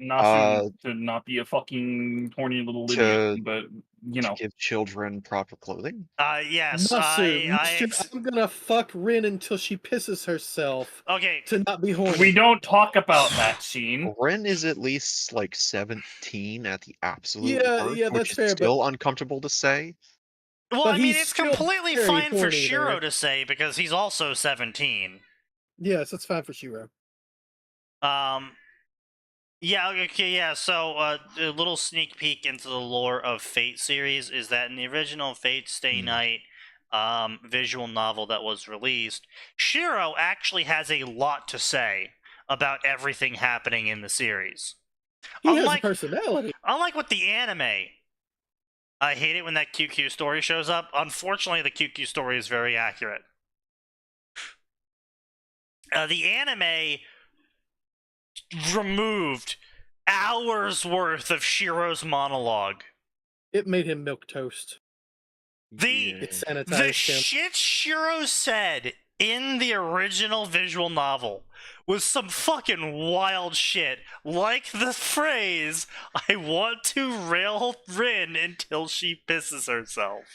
Nasu to not be a fucking horny little idiot, but you To know. give children proper clothing. Yes. Nasu, I I'm gonna fuck Rin until she pisses herself okay. to not be horny. We don't talk about that scene. Ren is at least like 17 at the absolute Yeah, worst, yeah, which that's is fair, still uncomfortable to say. Well, But I mean, he's it's still completely very fine for horny Shiro there. to say because he's also 17. Yes, that's fine for Shiro. Yeah, okay, yeah. So, a little sneak peek into the lore of Fate series is that in the original Fate Stay Night visual novel that was released, Shiro actually has a lot to say about everything happening in the series. He has a personality. Unlike with the anime, I hate it when that QQ story shows up. Unfortunately, the QQ story is very accurate. The anime removed hours worth of Shiro's monologue. It made him milk toast. The It the sanitized him. shit Shiro said in the original visual novel was some fucking wild shit, like the phrase, "I want to rail Rin until she pisses herself."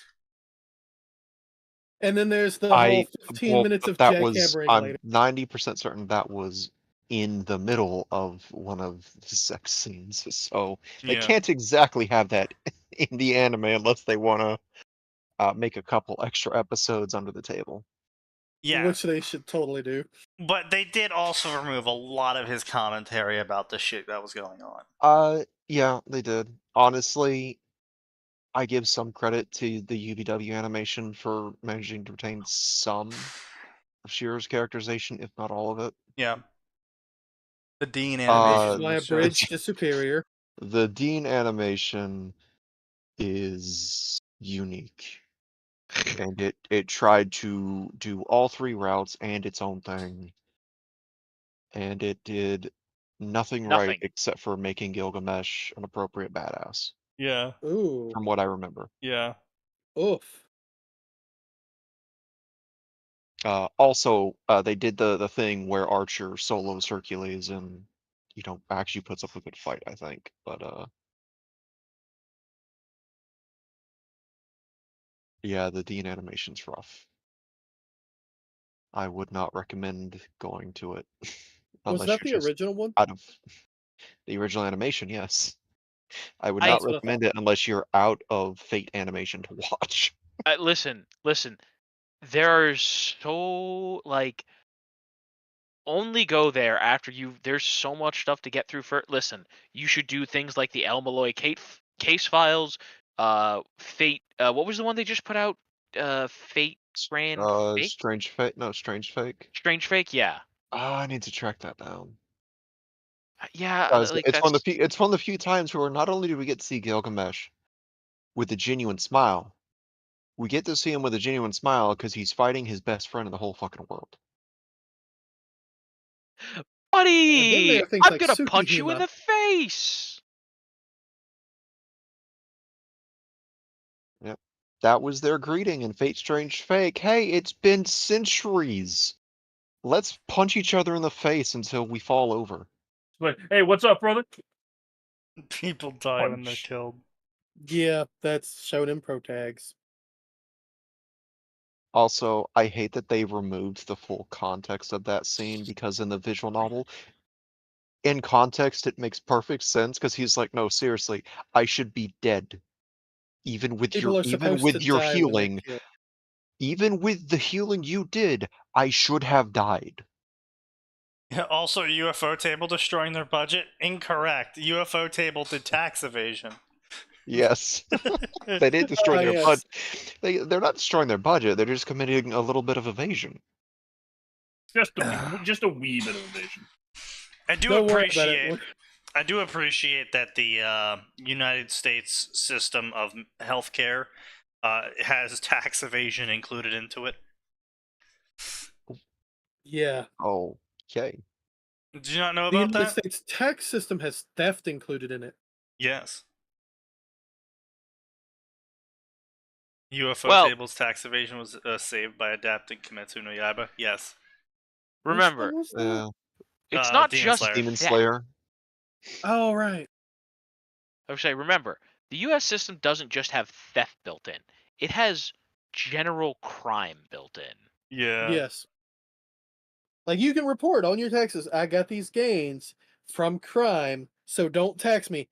And then there's the whole 15 minutes but of that was, jackhammering I'm later. 90% certain that was in the middle of one of the sex scenes, so they Yeah. can't exactly have that in the anime unless they want to make a couple extra episodes under the table. Yeah. Which they should totally do. But they did also remove a lot of his commentary about the shit that was going on. Yeah, they did. Honestly, I give some credit to the UDW animation for managing to retain some of Shiro's characterization, if not all of it. Yeah. The Dean Uh, animation Why a was shit. bridge is superior. The Dean animation is unique. And it tried to do all three routes and its own thing. And it did nothing right Nothing. except for making Gilgamesh an appropriate badass, Yeah. Ooh. from what I remember. Yeah. Oof. Also, they did the thing where Archer solos Hercules and, actually puts up a good fight, I think. But, yeah, the Dean animation's rough. I would not recommend going to it. Was Unless that the you're just original one? out of the original animation, yes. I would I- not That's what I recommend it unless you're out of Fate animation to watch. Listen. There are so only go there after there's so much stuff to get through. Listen, you should do things like the El Malloy case files, Fate. What was the one they just put out? Fate Grand Fake, Strange Fate? No, Strange Fake. Strange Fake. Yeah, I need to track that down. yeah. Like It's one that's of the few times where not only do we get to see Gilgamesh with a genuine smile, we get to see him with a genuine smile because he's fighting his best friend in the whole fucking world. And then buddy. there are things I'm like gonna punch you in Tsukihima. the face. Yep. That was their greeting in Fate Strange Fake. Hey, it's been centuries. Let's punch each other in the face until we fall over. Like, hey, what's up, brother? People die when they're Punch. killed. Yeah, that's Shonen Pro tags. Also, I hate that they removed the full context of that scene because in the visual novel, in context, it makes perfect sense because he's like, no, seriously, I should be dead. Even with People are supposed to your die when they're healing, killed. even with the healing you did, I should have died. Also, UFO table destroying their budget? Incorrect. UFO table did tax evasion. Yes. They did destroy their yes. budget. They're not destroying their budget, they're just committing a little bit of evasion. Just a wee bit of evasion. I do Don't worry about appreciate. it. I do appreciate that the United States system of healthcare has tax evasion included into it. Yeah. Oh, okay. Did you not know The about United that? States tax system has theft included in it. Yes. UFO Well- tables tax evasion was saved by adapting Kimetsu no Yaiba. Yes. Remember, Which one was that? Yeah. it's not Demon just Slayer. Demon theft. Slayer. Oh, right. I would say, remember, the U.S. system doesn't just have theft built in; it has general crime built in. Yeah. Yes. Like you can report on your taxes, I got these gains from crime, so don't tax me.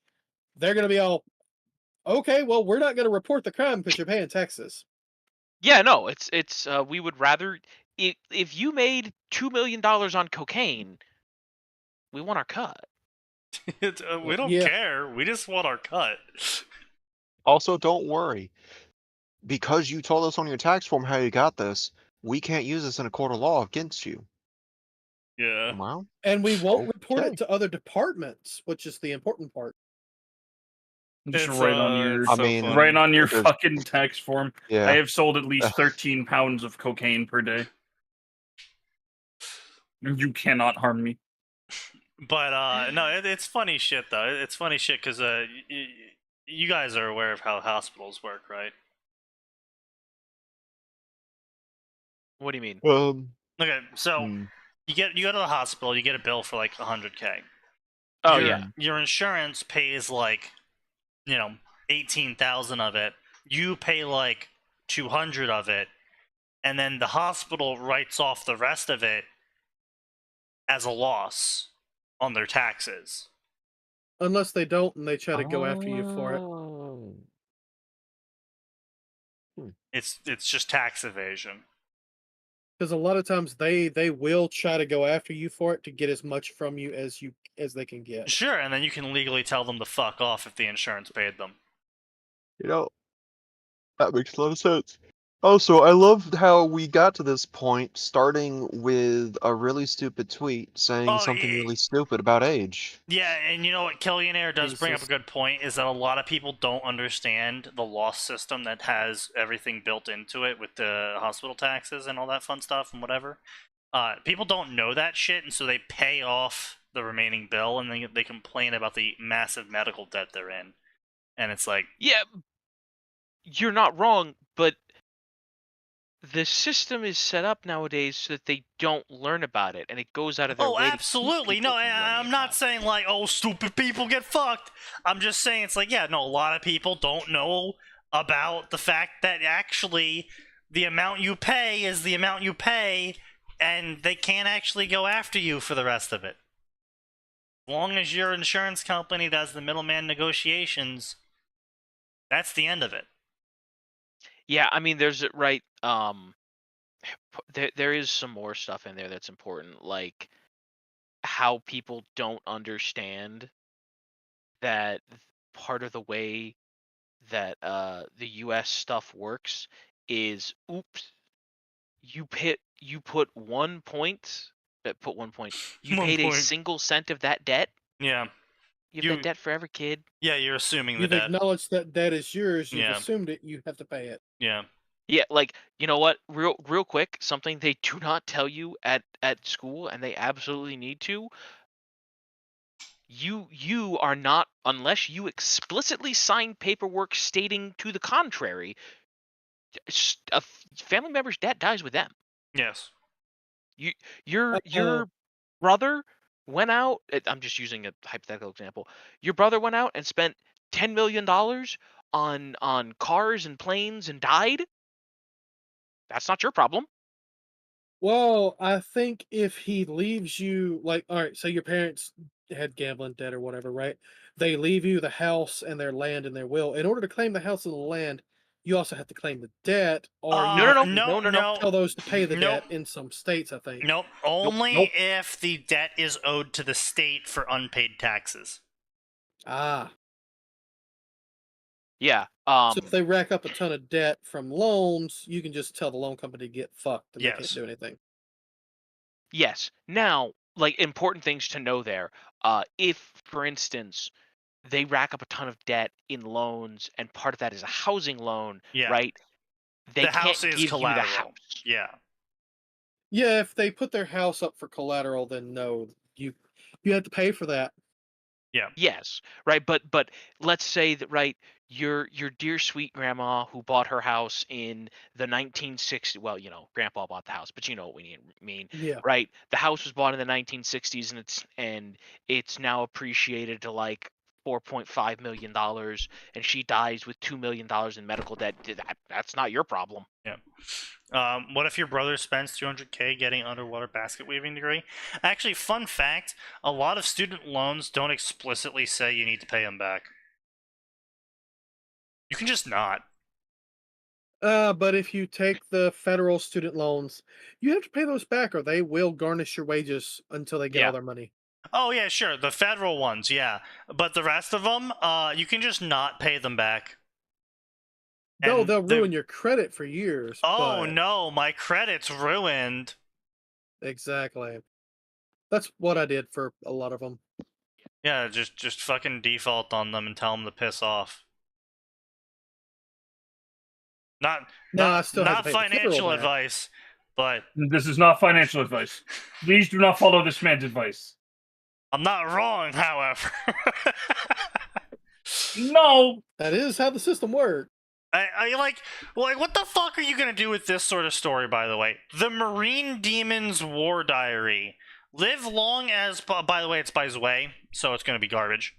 They're gonna be all, okay, well, we're not gonna report the crime because you're paying taxes. Yeah, no, it's we would rather if you made $2 million on cocaine, we want our cut. We don't Yeah. care. We just want our cut. Also, don't worry. Because you told us on your tax form how you got this, we can't use this in a court of law against you. Yeah. Well, And we won't report Okay. it to other departments, which is the important part. Just It's, right on your, it's I so mean, funny. right on your there's- fucking tax form. yeah. I have sold at least 13 pounds of cocaine per day. You cannot harm me. But no, it's funny shit though. It's funny shit because you guys are aware of how hospitals work, right? What do you mean? Okay, so Hmm. you go to the hospital, you get a bill for like $100K. Oh your, yeah. Your insurance pays like, 18,000 of it. You pay like 200 of it, and then the hospital writes off the rest of it as a loss on their taxes. Unless they don't, and they try to go after you for it. Oh. It's just tax evasion. Because a lot of times they will try to go after you for it to get as much from you as they can get. Sure, and then you can legally tell them to fuck off if the insurance paid them. You know, that makes a lot of sense. Also, I loved how we got to this point starting with a really stupid tweet saying something really stupid about age. Yeah, and you know what Killionaire does bring up a Jesus. good point, is that a lot of people don't understand the loss system that has everything built into it with the hospital taxes and all that fun stuff and whatever. People don't know that shit, and so they pay off the remaining bill, and they complain about the massive medical debt they're in. And it's like... Yeah, you're not wrong, but the system is set up nowadays so that they don't learn about it, and it goes out of their way. Oh, absolutely. No, I'm not saying like, oh, stupid people get fucked. I'm just saying it's like, yeah, no, a lot of people don't know about the fact that actually the amount you pay is the amount you pay, and they can't actually go after you for the rest of it. As long as your insurance company does the middleman negotiations, that's the end of it. Yeah, I mean, there's right. There is some more stuff in there that's important, like how people don't understand that part of the way that the U.S. stuff works is, oops, you put 1 point. Put 1 point. You paid a single cent of that debt. Yeah. You have that debt forever, kid. Yeah, you're assuming You've the debt. acknowledged that debt is yours. You've Yeah. assumed it. You have to pay it. Yeah. Yeah, like, you know what? Real quick, something they do not tell you at school, and they absolutely need to. You are not, unless you explicitly sign paperwork stating to the contrary, a family member's debt dies with them. Yes. Your brother went out. I'm just using a hypothetical example. Your brother went out and spent $10 million on cars and planes and died. That's not your problem. Well, I think if he leaves you, like, all right, so your parents had gambling debt or whatever, right? They leave you the house and their land and their will. In order to claim the house and the land, you also have to claim the debt, or you No. tell those to pay the debt in some states, I think. Nope. Only if the debt is owed to the state for unpaid taxes. Ah. Yeah. So if they rack up a ton of debt from loans, you can just tell the loan company to get fucked and they can't do anything. Yes. Now, like, important things to know there. If, for instance, they rack up a ton of debt in loans, and part of that is a housing loan, right? They the house can't is give collateral. you the house. Yeah. Yeah, if they put their house up for collateral, then no, you have to pay for that. Yeah. Yes, right. But let's say that, right, your dear sweet grandma who bought her house in the 1960s. Well, grandpa bought the house, but you know what we mean. Yeah. Right. The house was bought in the 1960s, and it's now appreciated to like $4.5 million, and she dies with $2 million in medical debt. That's not your problem. Yeah. What if your brother spends $200K getting underwater basket weaving degree? Actually, fun fact, a lot of student loans don't explicitly say you need to pay them back. You can just not. But if you take the federal student loans, you have to pay those back, or they will garnish your wages until they get all their money. Oh, yeah, sure. The federal ones, yeah. But the rest of them, you can just not pay them back. No, they'll ruin your credit for years. Oh, no, my credit's ruined. Exactly. That's what I did for a lot of them. Yeah, just fucking default on them and tell them to piss off. Not financial advice, but... This is not financial advice. Please do not follow this man's advice. I'm not wrong, however. No! That is how the system works. I like, what the fuck are you gonna do with this sort of story, by the way? The Marine Demon's War Diary. Live long as, by the way, it's by Zwei, so it's gonna be garbage.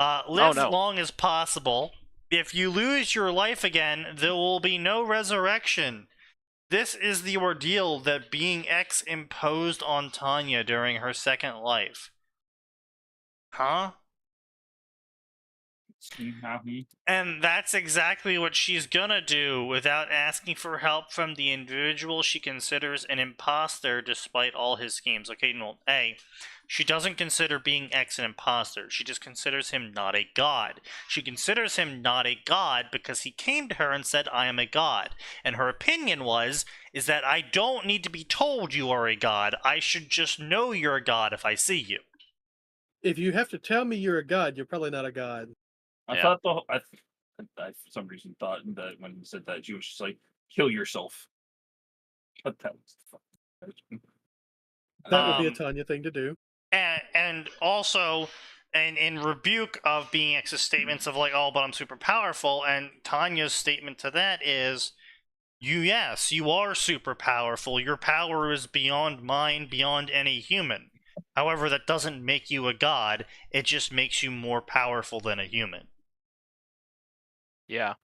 Live long as possible. If you lose your life again, there will be no resurrection. This is the ordeal that being X imposed on Tanya during her second life. Huh? And that's exactly what she's gonna do without asking for help from the individual she considers an imposter despite all his schemes. Okay, no, A, she doesn't consider being X an imposter. She just considers him not a god. She considers him not a god because he came to her and said, I am a god. And her opinion is that I don't need to be told you are a god. I should just know you're a god if I see you. If you have to tell me you're a god, you're probably not a god. I thought I for some reason thought that when he said that she was just like, kill yourself. But that was that would be a Tanya thing to do. And also, and in rebuke of being X's statements of like, oh, but I'm super powerful, and Tanya's statement to that is, yes, you are super powerful. Your power is beyond mine, beyond any human. However, that doesn't make you a god. It just makes you more powerful than a human. Yeah.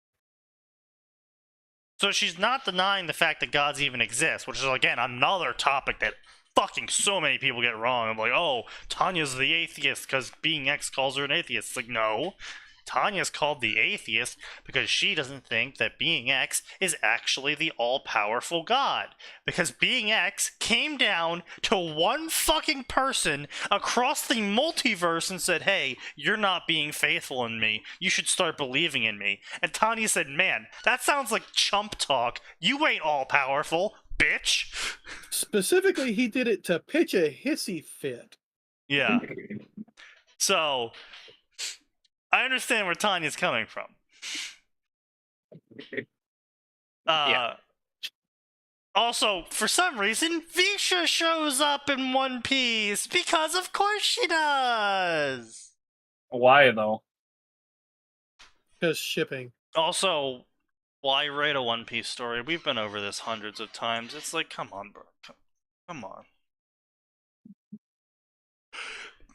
So she's not denying the fact that gods even exist, which is, again, another topic that fucking so many people get wrong. I'm like, oh, Tanya's the atheist because being X calls her an atheist. It's like, no. Tanya's called the atheist because she doesn't think that being X is actually the all-powerful god. Because being X came down to one fucking person across the multiverse and said, hey, you're not being faithful in me. You should start believing in me. And Tanya said, man, that sounds like chump talk. You ain't all-powerful, bitch. Specifically, he did it to pitch a hissy fit. Yeah. So I understand where Tanya's coming from. Yeah. Also, for some reason, Visha shows up in One Piece because of course she does. Why though? Because shipping. Also, why write a One Piece story? We've been over this hundreds of times. It's like, come on, bro. Come on.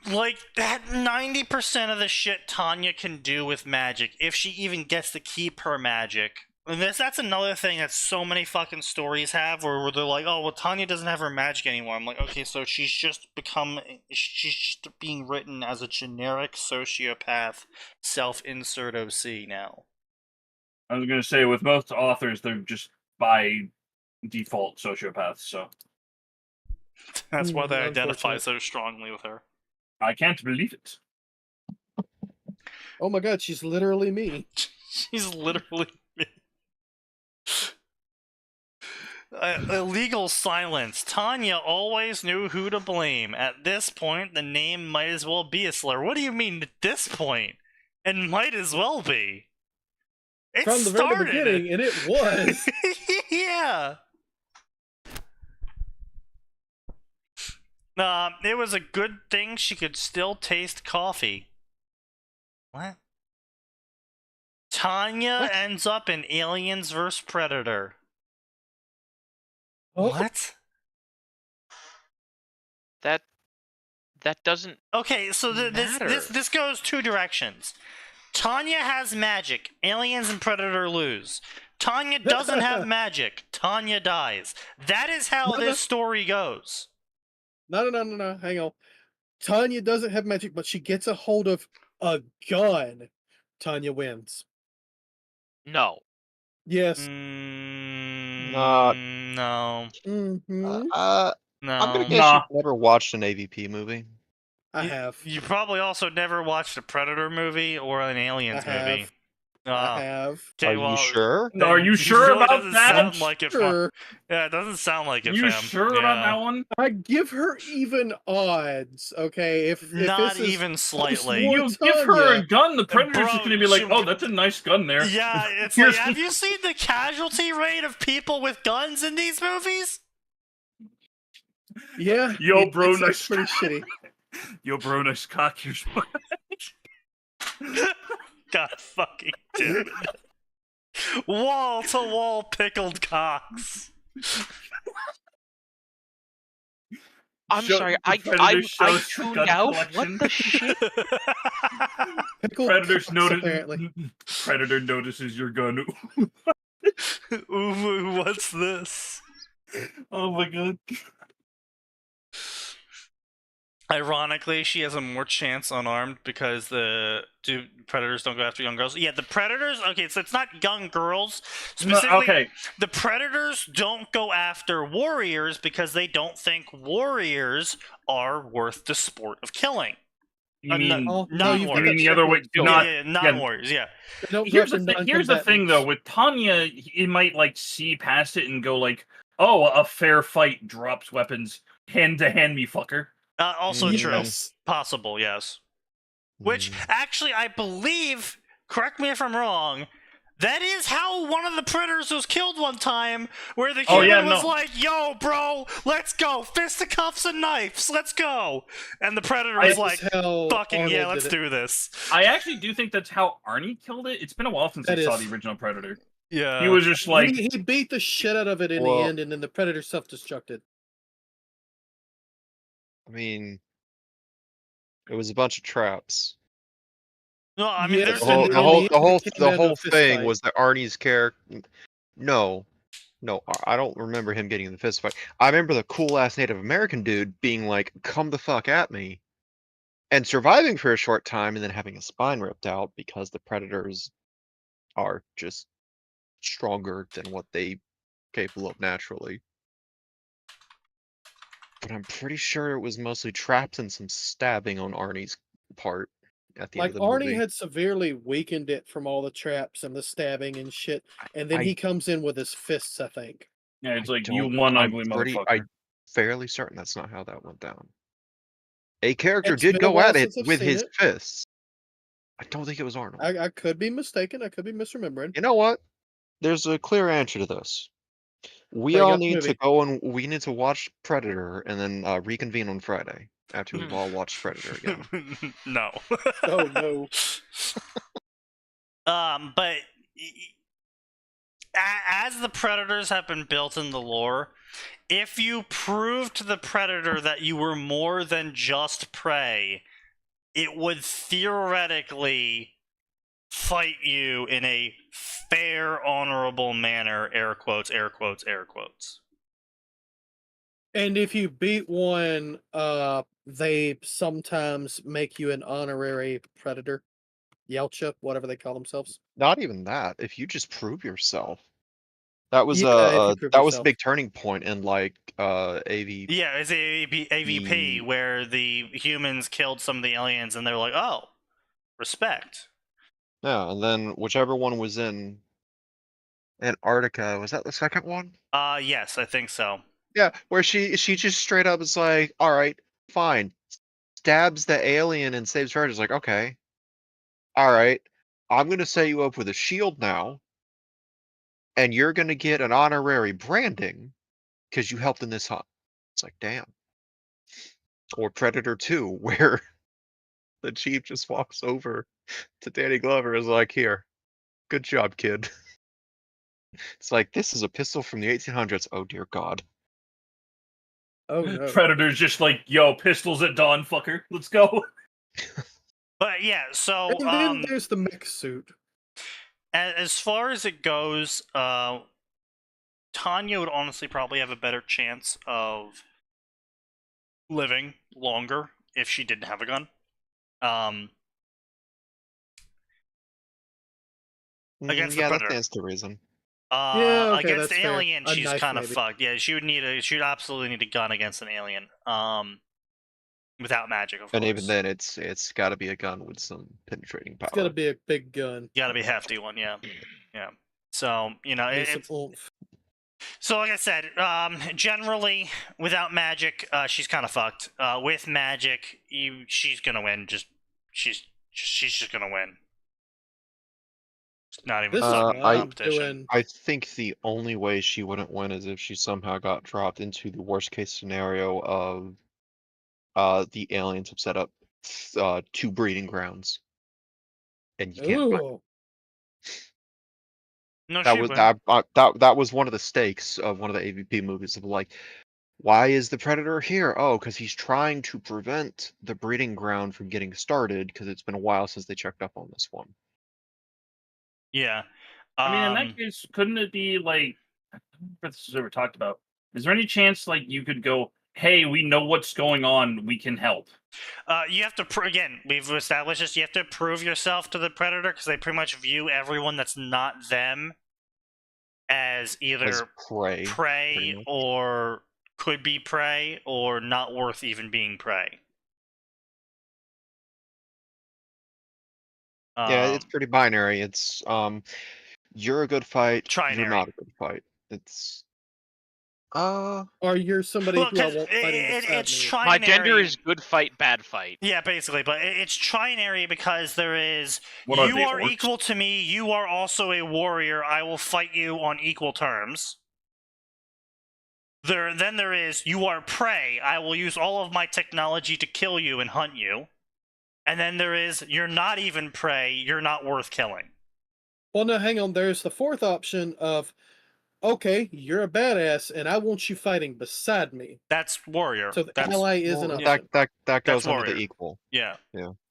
Like, that 90% of the shit Tanya can do with magic, if she even gets to keep her magic. And that's another thing that so many fucking stories have, where they're like, oh, well, Tanya doesn't have her magic anymore. I'm like, okay, so she's just being written as a generic sociopath self-insert OC now. I was gonna say, with most authors, they're just by default sociopaths, so. That's why they identify so strongly with her. I can't believe it. Oh my god, she's literally me. She's literally me. Illegal silence. Tanya always knew who to blame. At this point, the name might as well be a slur. What do you mean at this point? And might as well be. It From the very beginning, and it was. Yeah. It was a good thing she could still taste coffee. What? Tanya ends up in Aliens vs. Predator. Oh. What? That doesn't. Okay, so this goes two directions. Tanya has magic. Aliens and Predator lose. Tanya doesn't have magic. Tanya dies. That is how this story goes. No. Hang on. Tanya doesn't have magic, but she gets a hold of a gun. Tanya wins. No. Yes. Not. No. Mm-hmm. No. I'm gonna guess you've never watched an AVP movie. I have. You probably also never watched a Predator movie or an Aliens movie. I have. Okay, Are you sure? No, are you sure really about that? Sound like it, Sure. yeah, it doesn't sound like it, You fam. sure Yeah. about that one? I give her even odds, okay? If Not this is even slightly. More You give her a Tanya. gun, the Predator's Bro, just gonna be like, she- oh, that's a nice gun there. Yeah, it's Here's like, have you seen the casualty rate of people with guns in these movies? Yeah. Yo, bro, it's nice pretty shitty. Yo, bro, nice cock. Here's one. God fucking damn it. Wall-to-wall pickled cocks. I'm sorry, The I Predator shows tuned gun out. collection. What the shit? Pickled Predators cocks, apparently. Predator notices your gun. Ooh, what's this? Oh my god. Ironically, she has a more chance unarmed because the predators don't go after young girls. Yeah, the predators. Okay, so it's not young girls specifically. No, okay. The predators don't go after warriors because they don't think warriors are worth the sport of killing. You mean Oh, no, non you've you got mean warriors? the other way? Yeah, Not Yeah, non-warriors. Yeah. They don't go here's after here's the thing though, non-combatants. with Tanya, he might like see past it and go like, "Oh, a fair fight drops weapons hand to hand, me fucker." Also true. Yes. Possible. Yes. Which actually, I believe. Correct me if I'm wrong. That is how one of the predators was killed one time, where the human was like, "Yo, bro, let's go, fisticuffs and knives, let's go," and the predator was like, "Fucking yeah, let's do this." I actually do think that's how Arnie killed it. It's been a while since I saw the original Predator. Yeah, he was just like he beat the shit out of it in the end, and then the predator self-destructed. I mean, it was a bunch of traps. No, I mean, Yes, there's The whole thing was that Arnie's character. No, I don't remember him getting in the fist fight. I remember the cool ass Native American dude being like, "Come the fuck at me," and surviving for a short time, and then having his spine ripped out because the predators are just stronger than what they capable of naturally. But I'm pretty sure it was mostly traps and some stabbing on Arnie's part at the end Like of the Arnie movie. had severely weakened it from all the traps and the stabbing and shit, and then he comes in with his fists, I think. Yeah, it's like, "You one ugly motherfucker." I'm fairly certain that's not how that went down. A character It's did been a go while at it since I've with seen his it. fists. I don't think it was Arnold. I could be mistaken. I could be misremembering. You know what? There's a clear answer to this. We Bring all up the need to movie. go and we need to watch Predator and then reconvene on Friday after we've all watched Predator again. No. Oh no. But as the predators have been built in the lore, if you prove to the predator that you were more than just prey, it would theoretically fight you in a fair, honorable manner, air quotes, air quotes, air quotes. And if you beat one, they sometimes make you an honorary predator. Yelcha, whatever they call themselves. Not even that. If you just prove yourself. That was Yeah, if you prove that was a yourself. big turning point in like AV. Yeah, it's AVP where the humans killed some of the aliens and they're like, "Oh, respect." Yeah, and then whichever one was in Antarctica, was that the second one? Yes, I think so. Yeah, where she just straight up is like, "All right, fine." Stabs the alien and saves her. Just like, "Okay. All right. I'm going to set you up with a shield now, and you're going to get an honorary branding because you helped in this hunt." It's like, damn. Or Predator 2, where the chief just walks over to Danny Glover and is like, "Here, good job, kid." It's like, this is a pistol from the 1800s. Oh, dear God. Oh no. Predator's just like, "Yo, pistols at dawn, fucker. Let's go." But yeah, so And then there's the mech suit. as far as it goes, Tanya would honestly probably have a better chance of living longer if she didn't have a gun. Against the Yeah, Predator. that stands to reason. Yeah, okay, against that's the fair. alien, A she's knife, kind of maybe. fucked. Yeah, she'd absolutely need a gun against an alien. Without magic, of And course. even then, it's got to be a gun with some penetrating power. It's gotta be a big gun. Gotta be a hefty one, yeah. Yeah. So, you know, Need some oomph. so like I said, generally without magic, she's kind of fucked. With magic, she's gonna win. She's just gonna win. It's not even This is fucking why I'm competition. doing. I think the only way she wouldn't win is if she somehow got dropped into the worst case scenario of the aliens have set up 2 breeding grounds. And you can't fight. Ooh. No, That she was would. that was one of the stakes of one of the AVP movies of like, why is the predator here? Oh, because he's trying to prevent the breeding ground from getting started because it's been a while since they checked up on this one. Yeah. I mean, in that case, couldn't it be like, I don't know if this was ever talked about. Is there any chance like you could go, hey, we know what's going on, we can help? You have to again. We've established this. You have to prove yourself to the predator because they pretty much view everyone that's not them as either As prey. pretty prey much. or could be prey or not worth even being prey. Yeah, it's pretty binary. It's you're a good fight, you're Trinary. not a good fight. It's Or you're somebody Well, who I 'cause won't fight it's beside me. My gender trinary. is good fight, bad fight. Yeah, basically, but it's trinary because there is What are you they, are orcs? equal to me, you are also a warrior, I will fight you on equal terms. Then there is you are prey, I will use all of my technology to kill you and hunt you. And then there is you're not even prey, you're not worth killing. Well, no, hang on. There's the fourth option of, okay, you're a badass, and I want you fighting beside me. That's warrior. So the That's ally is an well, option. that goes under warrior. the equal. yeah.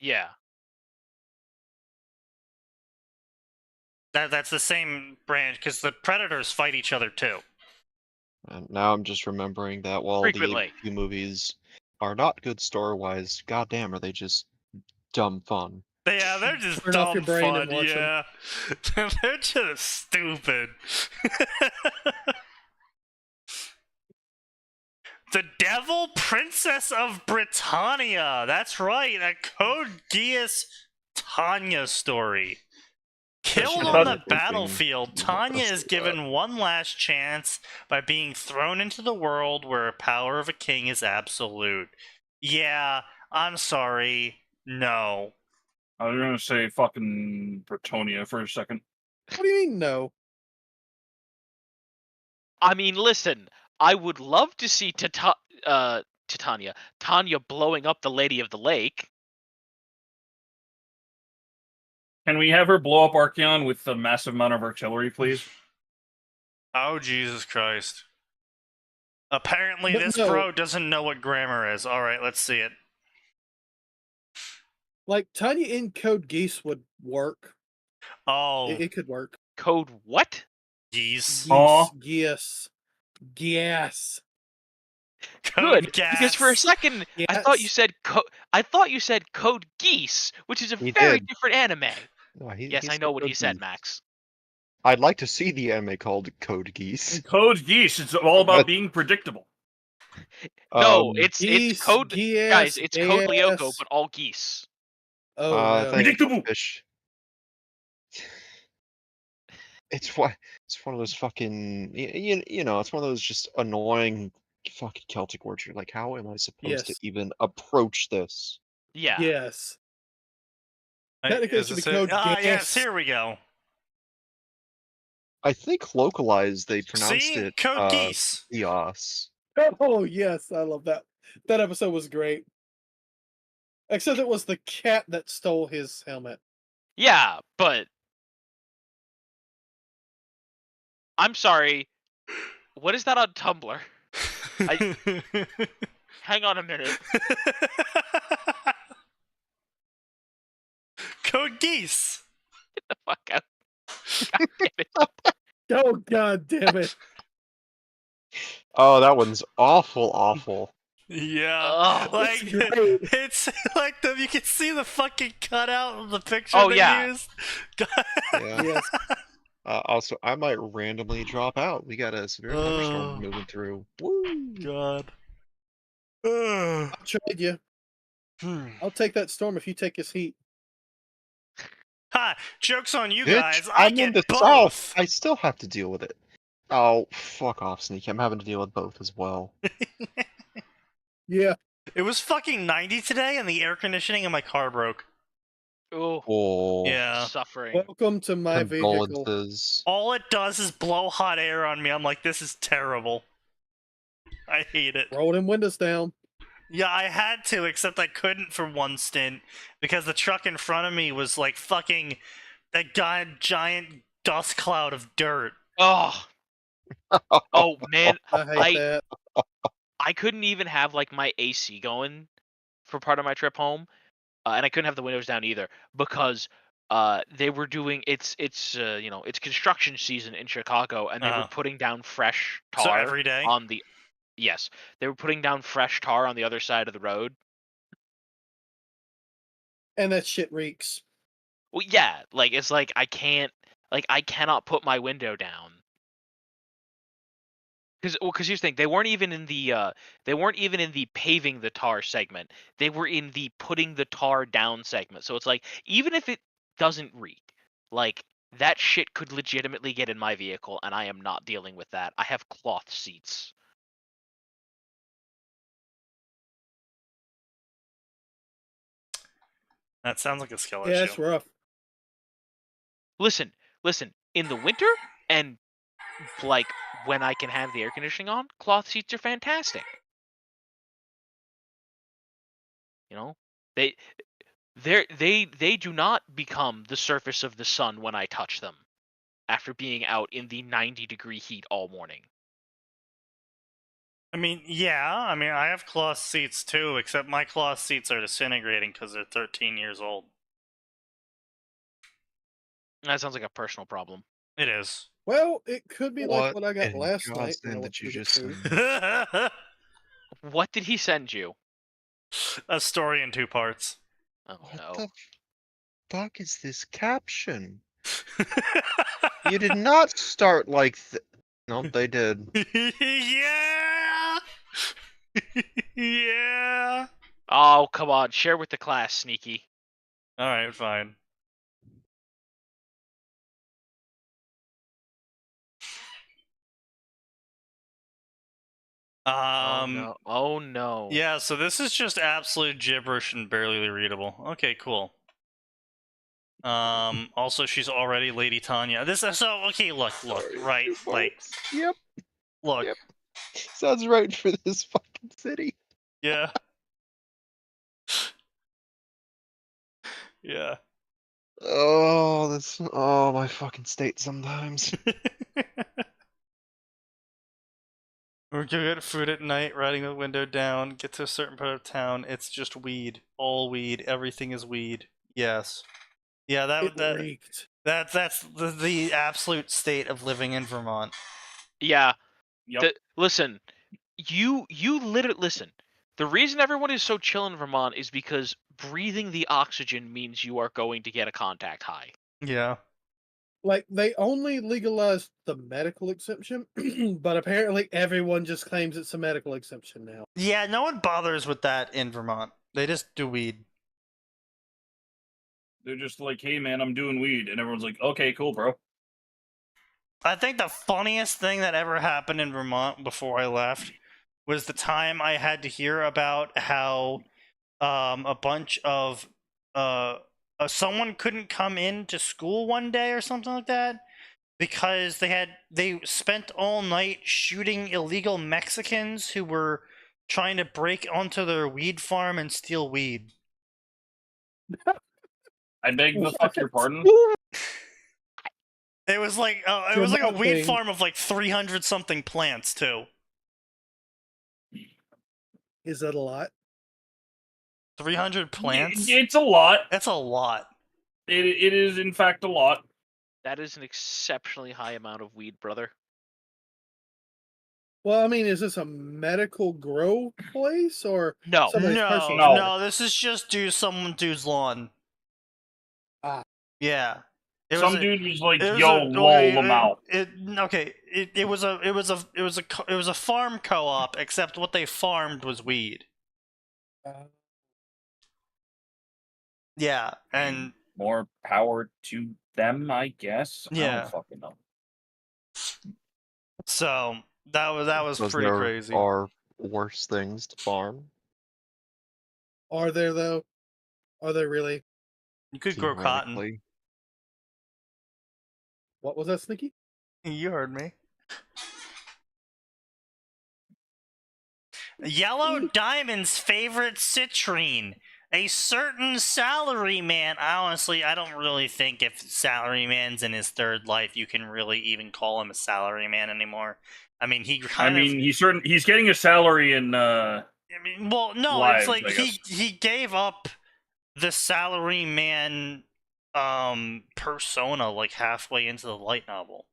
Yeah. That's the same branch because the predators fight each other too. And now I'm just remembering that while Frequently. the AVP movies are not good story-wise, goddamn, are they just dumb fun. Yeah, they're just Turn off dumb your brain fun. and watch 'em. Yeah, they're just stupid. The Devil Princess of Britannia. That's right, a Code Geass Tanya story. Killed Especially on the hoping battlefield, not Tanya us is to given one last chance by being thrown into the world where power of a king is absolute. Yeah, I'm sorry. No. I was gonna say fucking Bretonia for a second. What do you mean, no? I mean, listen, I would love to see Tanya blowing up the Lady of the Lake. Can we have her blow up Archeon with a massive amount of artillery, please? Oh, Jesus Christ. Apparently But this no. bro doesn't know what grammar is. Alright, let's see it. Like, Tanya in Code Geass would work. Oh, It could work. Code what? geese. Aw. Geass. Geass. Code Good, gas. because for a second I thought you Yes. said Code Geass, which is a He very did. different anime. No, Yes, he's I know what he Code said, Geass. Max. I'd like to see the anime called Code Geass. Code Geese. It's all about But- being predictable. No, it's Geese, Code Geass, guys, it's Code Lyoko, Geass. but all geese. Oh, no. thank you, Predictable. Fish. It's one of those fucking you know, it's one of those just annoying fucking Celtic words. You're like, how am I supposed to Yes. even approach this? Yeah. Yes. Technically, it should be Code Ah, Geass. yes, here we go. I think localized they pronounced See? it Code geese. Eos. Oh, yes. I love that. That episode was great. Except it was the cat that stole his helmet. Yeah, but I'm sorry. What is that on Tumblr? Hang on a minute. Code geese. Get the fuck out. God damn it. Oh, god damn it. Oh, that one's awful. Yeah, Oh, like it's great. it's like you can see the fucking cutout of the picture Oh, they yeah. used. Yeah. Yes. Also, I might randomly drop out. We got a severe thunderstorm Oh. moving through. Woo! God. I'll trade you. Hmm. I'll take that storm if you take his heat. Ha! Joke's on you Bitch, guys. I I'm in get the both. south. I still have to deal with it. Oh, fuck off, Sneaky. I'm having to deal with both as well. Yeah. It was fucking 90 today, and the air conditioning in my car broke. oh, Oh, Yeah. suffering. Welcome to my vehicle. condolences. All it does is blow hot air on me. I'm like, this is terrible. I hate it. Roll them windows down. Yeah, I had to, except I couldn't for one stint because the truck in front of me was like fucking that giant dust cloud of dirt. Oh, oh man, I hate that. I couldn't even have like my AC going for part of my trip home, and I couldn't have the windows down either because they were doing it's construction season in Chicago, and they were putting down fresh tar So every day? on the yes, they were putting down fresh tar on the other side of the road. And that shit reeks. Well, yeah, like it's like I cannot put my window down. Because here's the thing, they weren't even in the paving the tar segment. They were in the putting the tar down segment. So it's like even if it doesn't reek, like that shit could legitimately get in my vehicle, and I am not dealing with that. I have cloth seats. That sounds like a skill Yeah, issue. it's rough. Listen. In the winter and like when I can have the air conditioning on, cloth seats are fantastic. You know, they do not become the surface of the sun when I touch them after being out in the 90-degree heat all morning. I mean, yeah. I mean, I have cloth seats too, except my cloth seats are disintegrating because they're 13 years old. That sounds like a personal problem. It is. Well, it could be like What what I got in last God's night. name When I did you went to just get food. send? What did he send you? A story in 2 parts. Oh What no. the fuck is this caption? You did not start like Nope, they did. Yeah! Yeah! Oh, come on. Share with the class, Sneaky. Alright, fine. Oh no. Oh no. Yeah, so this is just absolute gibberish and barely readable. Okay, cool. Also she's already Lady Tanya. Okay, look, Sorry, right, like, Yep. look, Yep. Sounds right for this fucking city. yeah. Yeah. Oh, my fucking state sometimes. We're gonna get food at night, riding the window down, get to a certain part of town, it's just weed. All weed, everything is weed. Yes. Yeah, It reeked. that's the absolute state of living in Vermont. Yeah. Yep. Listen. You literally listen. The reason everyone is so chill in Vermont is because breathing the oxygen means you are going to get a contact high. Yeah. Like they only legalized the medical exemption, but apparently everyone just claims it's a medical exemption now. Yeah, no one bothers with that in Vermont. They just do weed. They're just like, hey man, I'm doing weed. And everyone's like, okay, cool, bro. I think the funniest thing that ever happened in Vermont before I left was the time I had to hear about how a bunch of someone couldn't come into school one day or something like that because they spent all night shooting illegal Mexicans who were trying to break onto their weed farm and steal weed. I beg the fuck your pardon. It was like a weed farm of like 300 something plants too. Is that a lot? 300 plants? It's a lot. That's a lot. It is in fact a lot. That is an exceptionally high amount of weed, brother. Well, I mean, is this a medical grow place or No. somebody's personal? No, this is just some dude's lawn. Ah. Yeah. Some dude was like, "Yo, lol them out." It was a farm co-op, except what they farmed was weed. Yeah, and more power to them, I guess. I Yeah. don't fucking know. so that was Because pretty there crazy. are worse things to farm. Are there though? Are there really? You could grow cotton. Theoretically. What was that, Sneaky? You heard me. Yellow Diamond's favorite citrine, A certain salaryman. Honestly, I don't really think if salaryman's in his third life, you can really even call him a salaryman anymore. I mean, he's getting a salary in I mean, well, no, lives, it's like I guess. he gave up the salaryman persona like halfway into the light novel.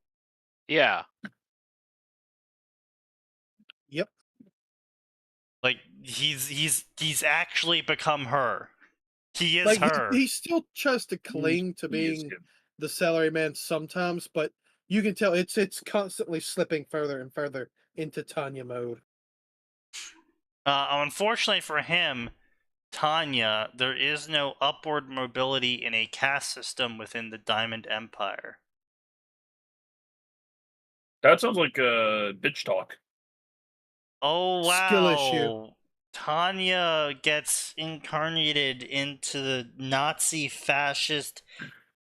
Yeah. Yep. Like he's actually become her. He is Like her. he still tries to cling to He is being good. the salaryman sometimes, but you can tell it's constantly slipping further and further into Tanya mode. Unfortunately for him, Tanya, there is no upward mobility in a caste system within the Diamond Empire. That sounds like bitch talk. Oh wow! Skill issue. Tanya gets incarnated into the Nazi fascist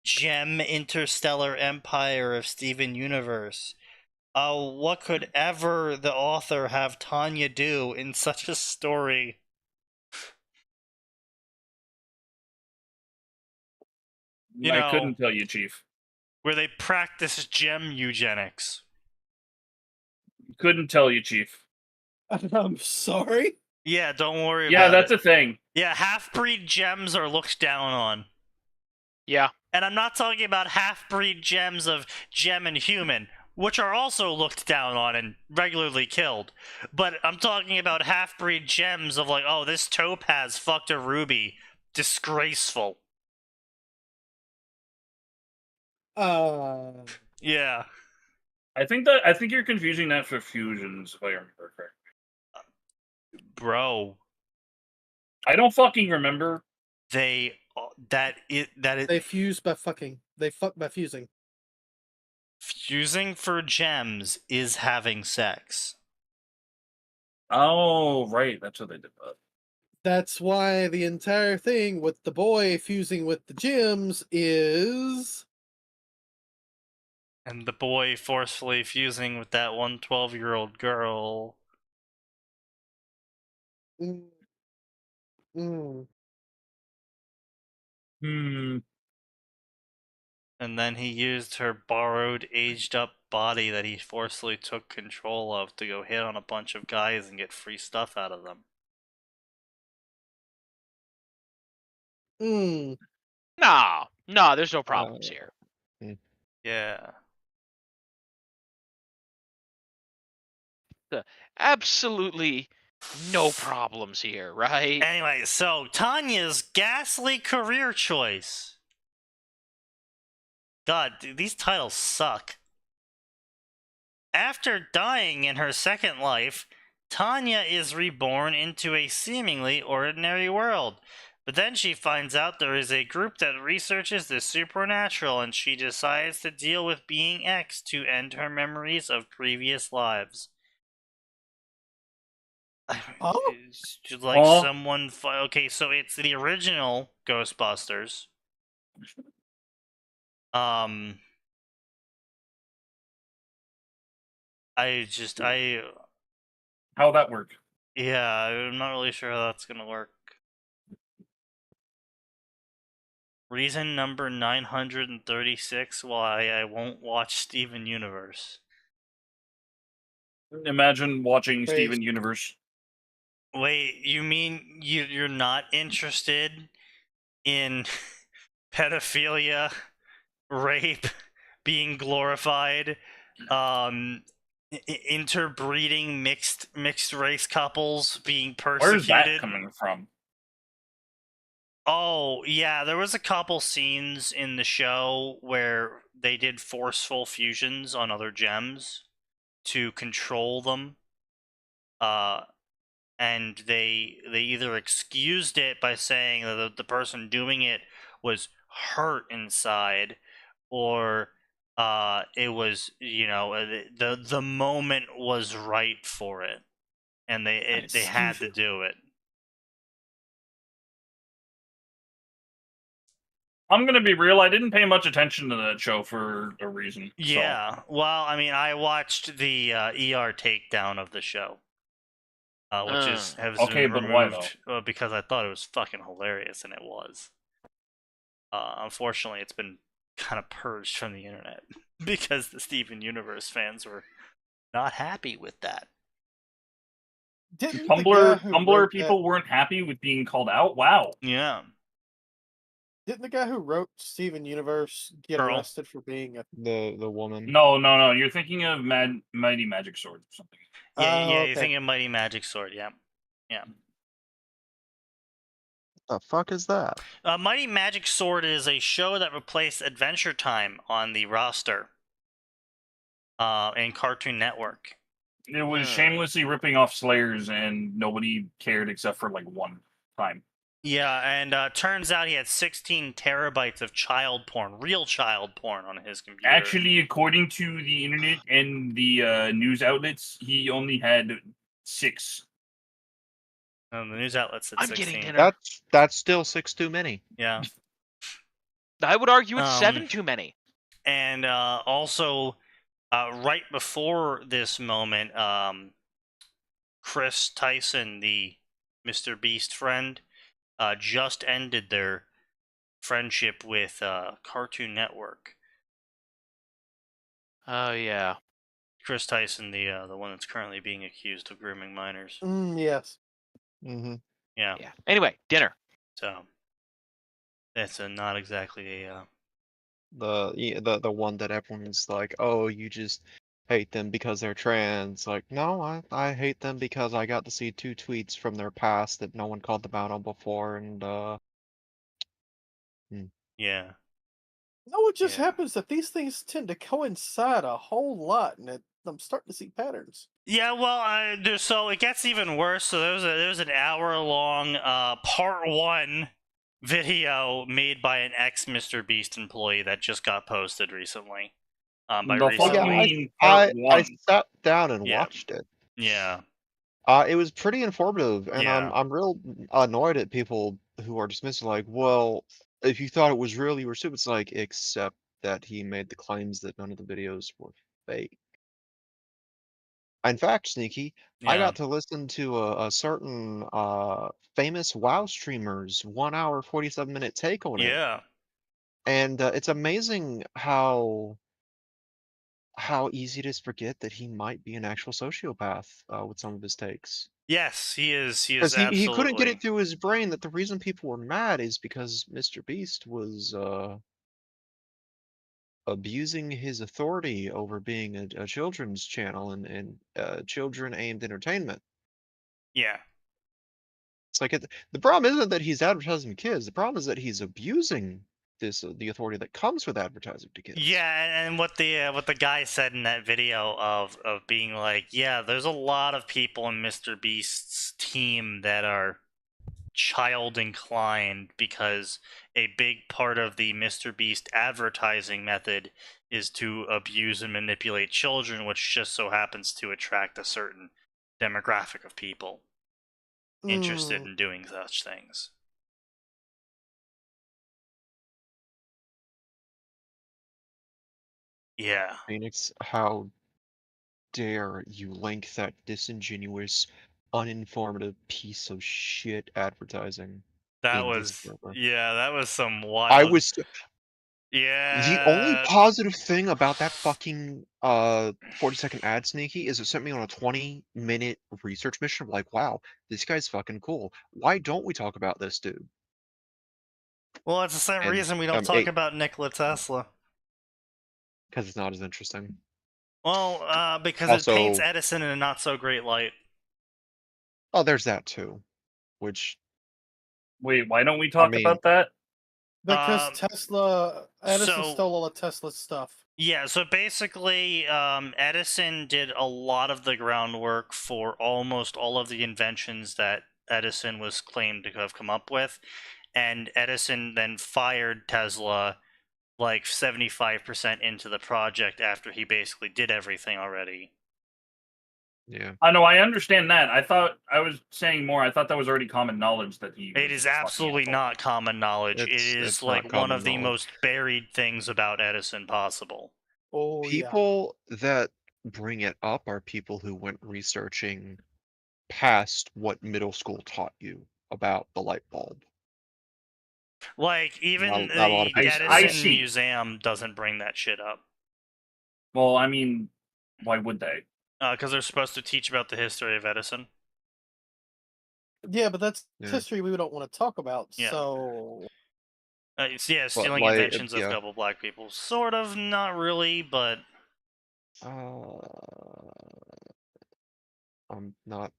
gem interstellar empire of Steven Universe. What could ever the author have Tanya do in such a story? I couldn't tell you, Chief. Where they practice gem eugenics. Couldn't tell you, Chief. I'm sorry. Yeah, don't worry Yeah, about that's it. a thing. Yeah, half-breed gems are looked down on. Yeah. And I'm not talking about half-breed gems of gem and human, which are also looked down on and regularly killed. But I'm talking about half-breed gems of like, oh, this topaz fucked a ruby. Disgraceful. Yeah. I think you're confusing that for fusions, if I remember correctly. Bro. I don't fucking remember. They fuse by fucking. They fuck by fusing. Fusing for gems is having sex. Oh, right. That's what they did. That's why the entire thing with the boy fusing with the gems is. And the boy forcefully fusing with that 12-year-old girl. And then he used her borrowed, aged-up body that he forcefully took control of to go hit on a bunch of guys and get free stuff out of them. No, there's no problems here. Yeah. Absolutely no problems here, right? Anyway, so Tanya's ghastly career choice. God, dude, these titles suck. After dying in her second life, Tanya is reborn into a seemingly ordinary world. But then she finds out there is a group that researches the supernatural, and she decides to deal with being X to end her memories of previous lives. Someone... Okay, so it's the original Ghostbusters. How'd that work? Yeah, I'm not really sure how that's gonna work. Reason number 936 why I won't watch Steven Universe. Imagine watching Steven Universe. Wait, you mean you're not interested in pedophilia, rape, being glorified, interbreeding mixed race couples being persecuted? Where's that coming from? Oh, yeah, there was a couple scenes in the show where they did forceful fusions on other gems to control them. And they either excused it by saying that the person doing it was hurt inside, or it was, the moment was right for it, and they had to do it. I'm gonna be real, I didn't pay much attention to that show for a reason. Yeah, well, I mean, I watched the ER takedown of the show. which has Okay, been but why, though? removed because I thought it was fucking hilarious, and it was. Unfortunately, it's been kind of purged from the internet because the Steven Universe fans were not happy with that. Didn't the guy who Tumblr wrote people weren't happy with being called out? Wow. Yeah. Didn't the guy who wrote Steven Universe get Pearl. arrested for being a? The woman. No. You're thinking of Mighty Magic Sword or something. Yeah, Oh, you're okay. thinking Mighty Magic Sword, yeah. The fuck is that? Mighty Magic Sword is a show that replaced Adventure Time on the roster in Cartoon Network. It was shamelessly ripping off Slayers, and nobody cared except for like one time. Yeah, and turns out he had 16 terabytes of child porn, real child porn, on his computer. Actually, according to the internet and the news outlets, he only had 6. The news outlet said I'm 16. getting dinner. That's still 6 too many. Yeah. I would argue it's 7 too many. And also, right before this moment, Chris Tyson, the Mr. Beast friend, just ended their friendship with Cartoon Network. Oh yeah. Chris Tyson, the one that's currently being accused of grooming minors. Yes. Mm-hmm. Yeah. Yeah. Anyway, dinner. So that's not exactly a. The one that everyone's like, oh, you just hate them because they're trans. Like, no, I hate them because I got to see 2 tweets from their past that no one called them out on before, and Yeah. No, it just Yeah. happens that these things tend to coincide a whole lot, and I'm starting to see patterns. Yeah, well, so it gets even worse. So there was an hour-long part 1 video made by an ex-Mr. Beast employee that just got posted recently. By The recently. fucking part I 1. sat down and Yeah. watched it. Yeah. It was pretty informative, and Yeah. I'm real annoyed at people who are dismissing, like, well, if you thought it was real, you were stupid. It's like, except that he made the claims that none of the videos were fake. In fact, Sneaky, I Yeah. got to listen to a certain famous WoW streamer's 1 hour 47-minute take on it, Yeah. and it's amazing how easy it is to forget that he might be an actual sociopath with some of his takes. Yes, he is. He is Because absolutely. he couldn't get it through his brain that the reason people were mad is because Mr. Beast was abusing his authority over being a children's channel and children-aimed entertainment. Yeah. It's like the problem isn't that he's advertising to kids. The problem is that he's abusing the authority that comes with advertising to kids. Yeah, and what the guy said in that video of being like, yeah, there's a lot of people in Mr. Beast's team that are child inclined because a big part of the Mr. Beast advertising method is to abuse and manipulate children, which just so happens to attract a certain demographic of people interested in doing such things. Yeah. Phoenix, how dare you link that disingenuous, uninformative piece of shit advertising? That in this was server? that was some wild. I was Yeah. the only positive thing about that fucking 40-second ad, Sneaky, is it sent me on a 20-minute research mission. I'm like, wow, this guy's fucking cool. Why don't we talk about this dude? Well, it's the same And, reason we don't talk about Nikola Tesla. Because it's not as interesting. Well, because Also, it paints Edison in a not so great light. Oh, there's that too. Which Wait, why don't we talk mean- about that? Because Edison so- stole all of Tesla's stuff. Yeah, so basically, Edison did a lot of the groundwork for almost all of the inventions that Edison was claimed to have come up with, and Edison then fired Tesla like 75% into the project after he basically did everything already. yeah. I know, I understand that. I thought I was saying more. I thought that was already common knowledge that he. It is absolutely not common knowledge. It is It's like not one common of the knowledge. most buried things about Edison possible. Oh, yeah. People that bring it up are people who went researching past what middle school taught you about the light bulb. Like, even Not a lot of the people- I Edison see. Museum doesn't bring that shit up. Well, I mean, why would they? Because they're supposed to teach about the history of Edison. Yeah, but that's Yeah. history we don't want to talk about. Yeah. So Yeah, stealing like, inventions of yeah. double black people. Sort of, not really, but... I'm not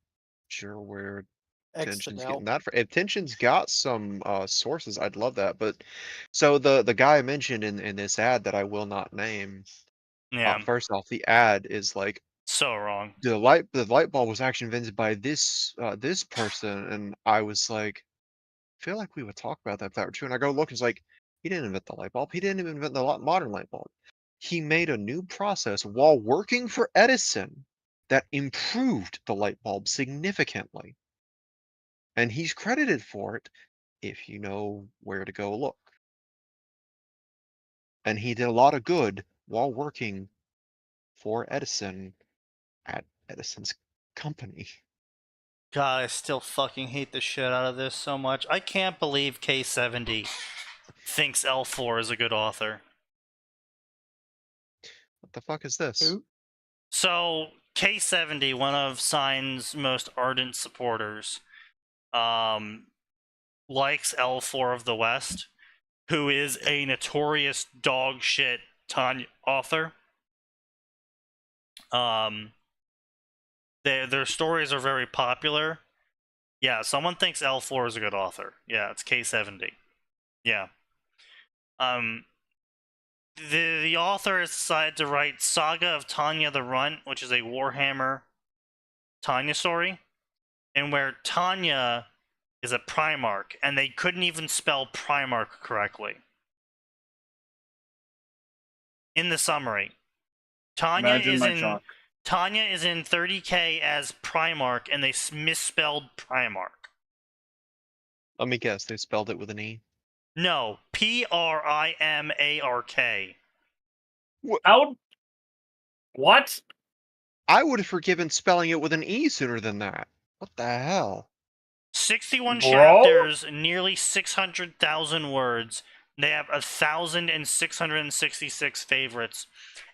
sure where X Tension's them getting out. that for. If Tension's got some sources, I'd love that. But so the guy I mentioned in this ad that I will not name. Yeah, First off, the ad is like so wrong. the light bulb was actually invented by this person, and I was like, I feel like we would talk about that if that were true. And I go look, it's like he didn't invent the light bulb. He didn't even invent the modern light bulb. He made a new process while working for Edison that improved the light bulb significantly. And he's credited for it if you know where to go look. And he did a lot of good while working for Edison at Edison's company. God, I still fucking hate the shit out of this so much. I can't believe K70 thinks L4 is a good author. What the fuck is this? Who? So, K70, one of Sign's most ardent supporters, likes L4 of the West, who is a notorious dog shit author. Their stories are very popular. Yeah, someone thinks L4 is a good author. Yeah, it's K70. Yeah. The author has decided to write Saga of Tanya the Runt, which is a Warhammer Tanya story, and where Tanya is a Primarch, and they couldn't even spell Primarch correctly. In the summary, Tanya Imagine is my in shock. Tanya is in 30K as Primarch, and they misspelled Primarch. Let me guess, they spelled it with an E. No, Primark. How? What? I would have forgiven spelling it with an E sooner than that. What the hell? 61 Bro? chapters, nearly 600,000 words. They have 1,666 favorites,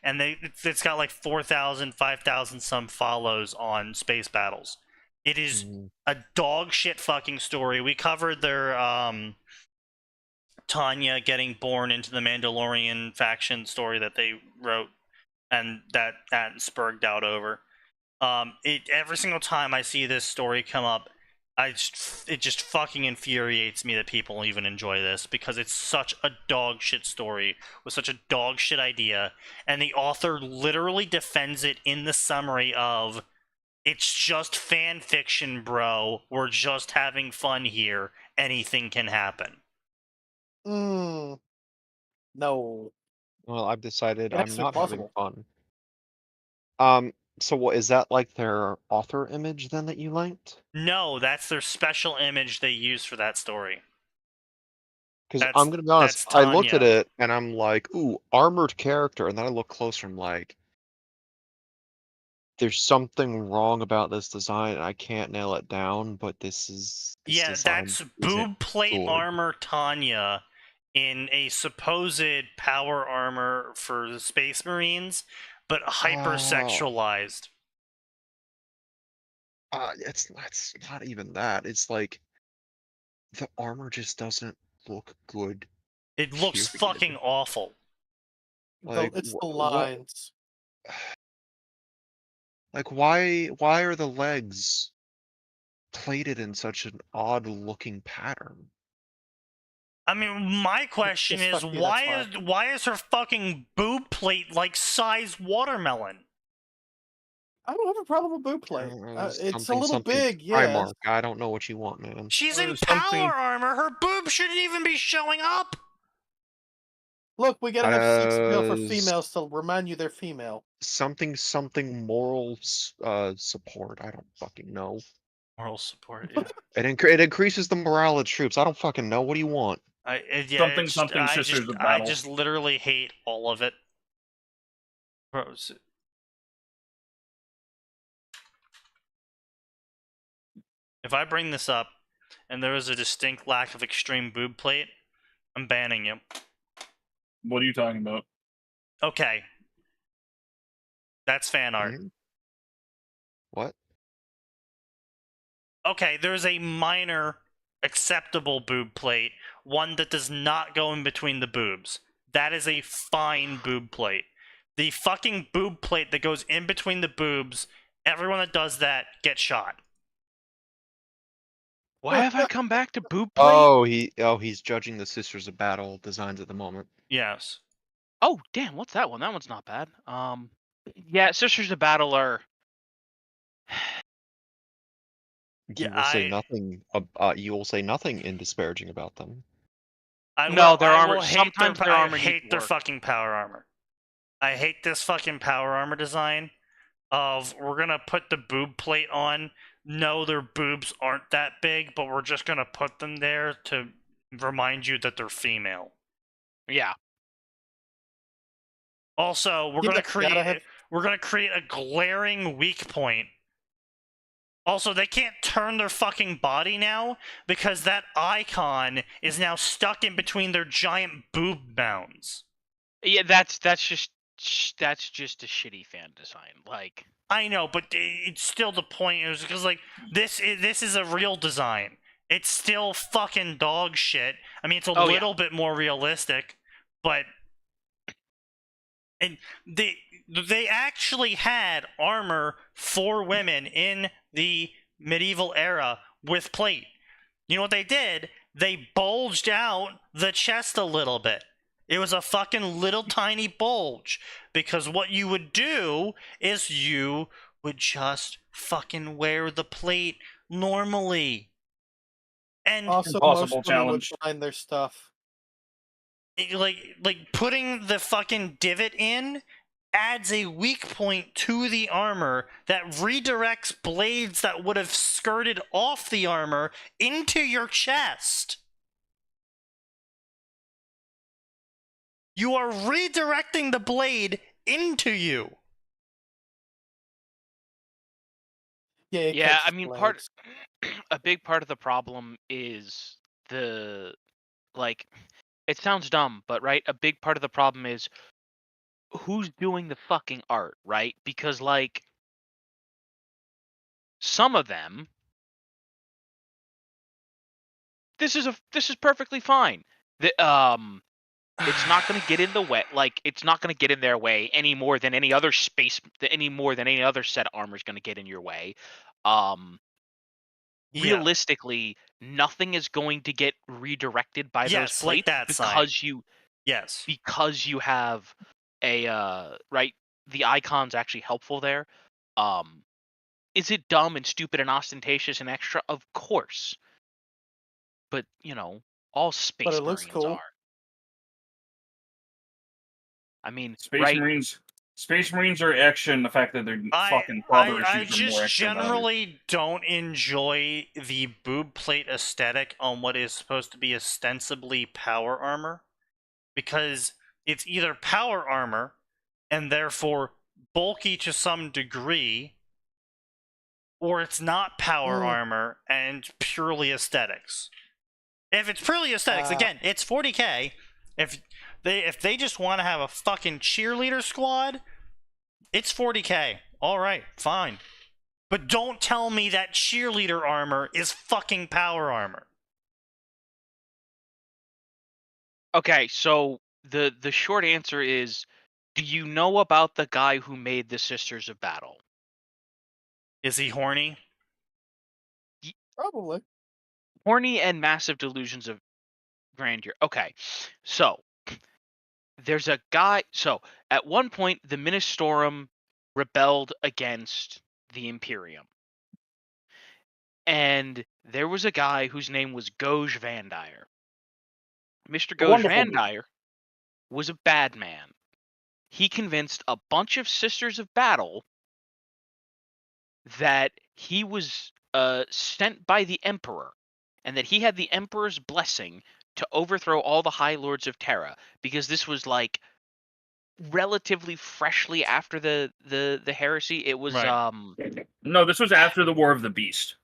and it's got like 4,000, 5,000 some follows on Space Battles. It is a dog shit fucking story. We covered their Tanya getting born into the Mandalorian faction story that they wrote, and that spurged out over. Every single time I see this story come up, it just fucking infuriates me that people even enjoy this, because it's such a dog shit story with such a dog shit idea, and the author literally defends it in the summary of, it's just fan fiction, bro. We're just having fun here. Anything can happen. No. Well, I've decided That's I'm not having impossible. fun. So what is that, like their author image then that you liked? No, that's their special image they use for that story. Because I'm gonna be honest, that's I looked at Tanya. it and I'm like, ooh, armored character, and then I look closer and I'm like, there's something wrong about this design and I can't nail it down, but this Yeah, design that's isn't boob plate good. armor Tanya in a supposed power armor for the Space Marines, but hypersexualized. It's not even that. It's like the armor just doesn't look good. It looks Period. fucking awful. Like, It's the what? lines. Like, why are the legs plated in such an odd looking pattern? I mean, my question Just is, fuck you, that's why is her fucking boob plate like size watermelon? I don't have a problem with boob plate. It's a little big, yeah. Primark. I don't know what you want, man. She's in Something- power armor. Her boob shouldn't even be showing up. Look, we gotta have sex appeal for As- females to remind you they're female. Something moral support. I don't fucking know. Moral support. Yeah. It increases the morale of troops. I don't fucking know. What do you want? Something Sisters of I Battle. just literally hate all of it. Bro, If I bring this up and there is a distinct lack of extreme boob plate, I'm banning you. What are you talking about? Okay. That's fan art. Mhm. What? Okay, there's a minor acceptable boob plate, one that does not go in between the boobs. That is a fine boob plate. The fucking boob plate that goes in between the boobs, everyone that does that gets shot. Why have I come back to boob plate? He's judging the Sisters of Battle designs at the moment. Yes. Oh, damn, what's that one? That one's not bad. Yeah, Sisters of Battle are. You Yeah, will say nothing. You will say nothing in disparaging about them. No, their I armor- will hate sometimes their armor I needs hate their work. fucking power armor. I hate this fucking power armor design of we're gonna put the boob plate on. No, their boobs aren't that big, but we're just gonna put them there to remind you that they're female. Yeah. Also, we're Yeah, gonna create gotta have- we're gonna create a glaring weak point. Also, they can't turn their fucking body now because that icon is now stuck in between their giant boob mounds. Yeah, that's just a shitty fan design. Like, I know, but it's still the point. It was because like this is a real design. It's still fucking dog shit. I mean, it's a little bit more realistic, but and they actually had armor for women in the medieval era with plate. You know what they did? They bulged out the chest a little bit. It was a fucking little tiny bulge. Because what you would do is you would just fucking wear the plate normally. And Also, Impossible most women would challenge. find their stuff. like putting the fucking divot in adds a weak point to the armor that redirects blades that would have skirted off the armor into your chest. You are redirecting the blade into you. Yeah, it yeah, I catches mean, legs. a big part of the problem is the like. It sounds dumb, but right, a big part of the problem is who's doing the fucking art, right? Because like some of them, this is perfectly fine. It's not going to get in the way. Like, it's not going to get in their way any more than any other any other set of armor is going to get in your way. Realistically, nothing is going to get redirected by those plates like that because sign. because you have a right. The icon's actually helpful there. Is it dumb and stupid and ostentatious and extra? Of course, but all Space But it looks Marines cool. are. I mean, Space Marines are extra in the fact that their fucking father I issues are more just extra about it. generally don't enjoy the boob plate aesthetic on what is supposed to be ostensibly power armor, because it's either power armor and therefore bulky to some degree, or it's not power armor and purely aesthetics. If it's purely aesthetics, again, it's 40k. If they just want to have a fucking cheerleader squad, it's 40k. All right, fine. But don't tell me that cheerleader armor is fucking power armor. Okay, so the short answer is, do you know about the guy who made the Sisters of Battle? Is he horny? Probably. Horny and massive delusions of grandeur. Okay, so there's a guy. So at one point, the Ministorum rebelled against the Imperium, and there was a guy whose name was Goj Vandire. Mr. Goj Vandire was a bad man. He convinced a bunch of Sisters of Battle that he was sent by the Emperor, and that he had the Emperor's blessing to overthrow all the High Lords of Terra, because this was like relatively freshly after the heresy. It was Right. No, this was after the War of the Beast.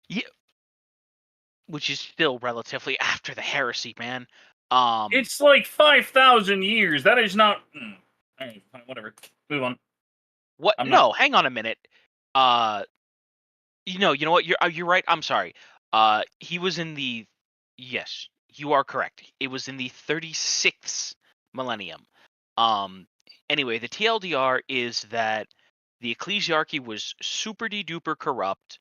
Yeah, which is still relatively after the heresy, man. It's like 5,000 years. That is not. Whatever. Move on. What? I'm No, hang on a minute. You know what? You're right. I'm sorry. He was in the. Yes, you are correct. It was in the 36th millennium. Anyway, the TLDR is that the ecclesiarchy was super duper corrupt,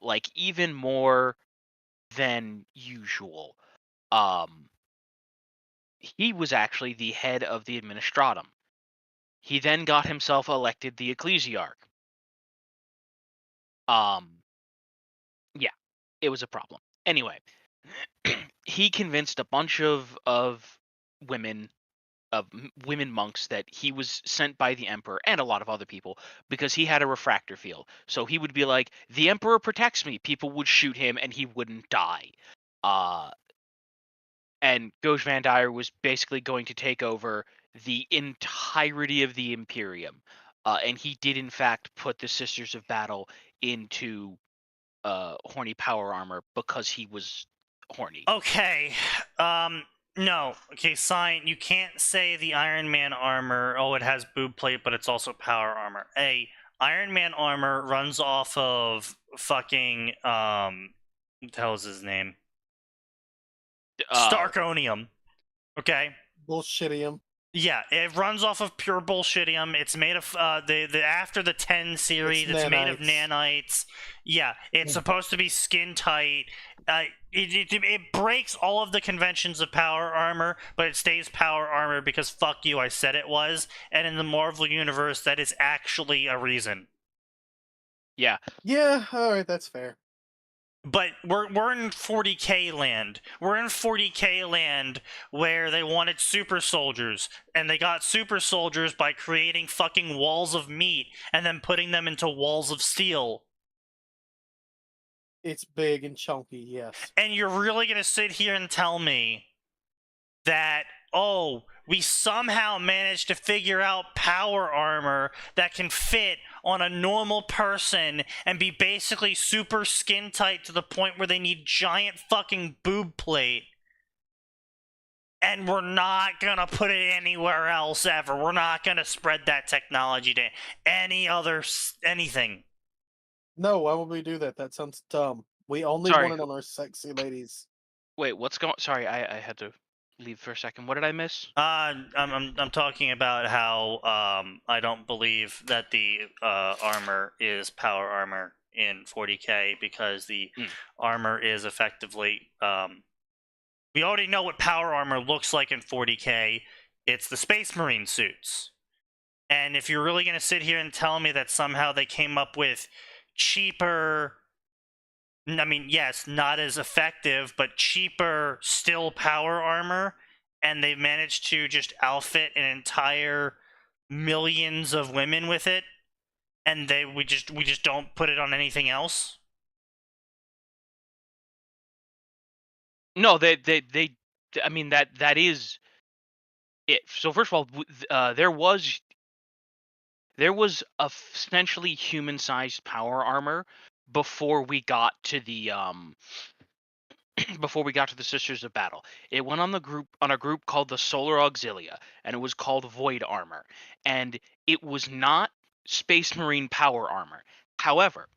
like even more than usual. He was actually the head of the administratum. He then got himself elected the ecclesiarch. Yeah, it was a problem. Anyway, he convinced a bunch of women women monks that he was sent by the emperor and a lot of other people because he had a refractor field. So he would be like, the emperor protects me. People would shoot him and he wouldn't die. And Goj Van Dyer was basically going to take over the entirety of the Imperium. And he did in fact put the Sisters of Battle into horny power armor because he was horny. Okay. No. Okay, Sign, you can't say the Iron Man armor, it has boob plate, but it's also power armor. Iron Man armor runs off of fucking, what the hell is his name? Starkonium. Okay? Bullshitium. Yeah, it runs off of pure bullshitium. It's made of the after the 10 series. It's made of nanites. Yeah, it's supposed to be skin tight. It breaks all of the conventions of power armor, but it stays power armor because fuck you, I said it was. And in the Marvel universe, that is actually a reason. Yeah. Yeah. All right, that's fair. But we're in 40k land. We're in 40k land where they wanted super soldiers, and they got super soldiers by creating fucking walls of meat and then putting them into walls of steel. It's big and chunky, yes. And you're really gonna sit here and tell me that, we somehow managed to figure out power armor that can fit on a normal person and be basically super skin tight to the point where they need giant fucking boob plate, and we're not gonna put it anywhere else ever. We're not gonna spread that technology to anything. No, why would we do that? That sounds dumb. We only want it on our sexy ladies. Wait, what's going? Sorry, I had to leave for a second. What did I miss? I'm talking about how I don't believe that the armor is power armor in 40k because the armor is effectively we already know what power armor looks like in 40k. It's the Space Marine suits. And if you're really going to sit here and tell me that somehow they came up with cheaper, I mean, yes, not as effective, but cheaper still power armor, and they've managed to just outfit an entire millions of women with it, and we just don't put it on anything else. No, they I mean that is it. So first of all, there was essentially human-sized power armor before we got to the before we got to the Sisters of Battle. It went on a group called the Solar Auxilia, and it was called Void Armor, and it was not Space Marine power armor. However,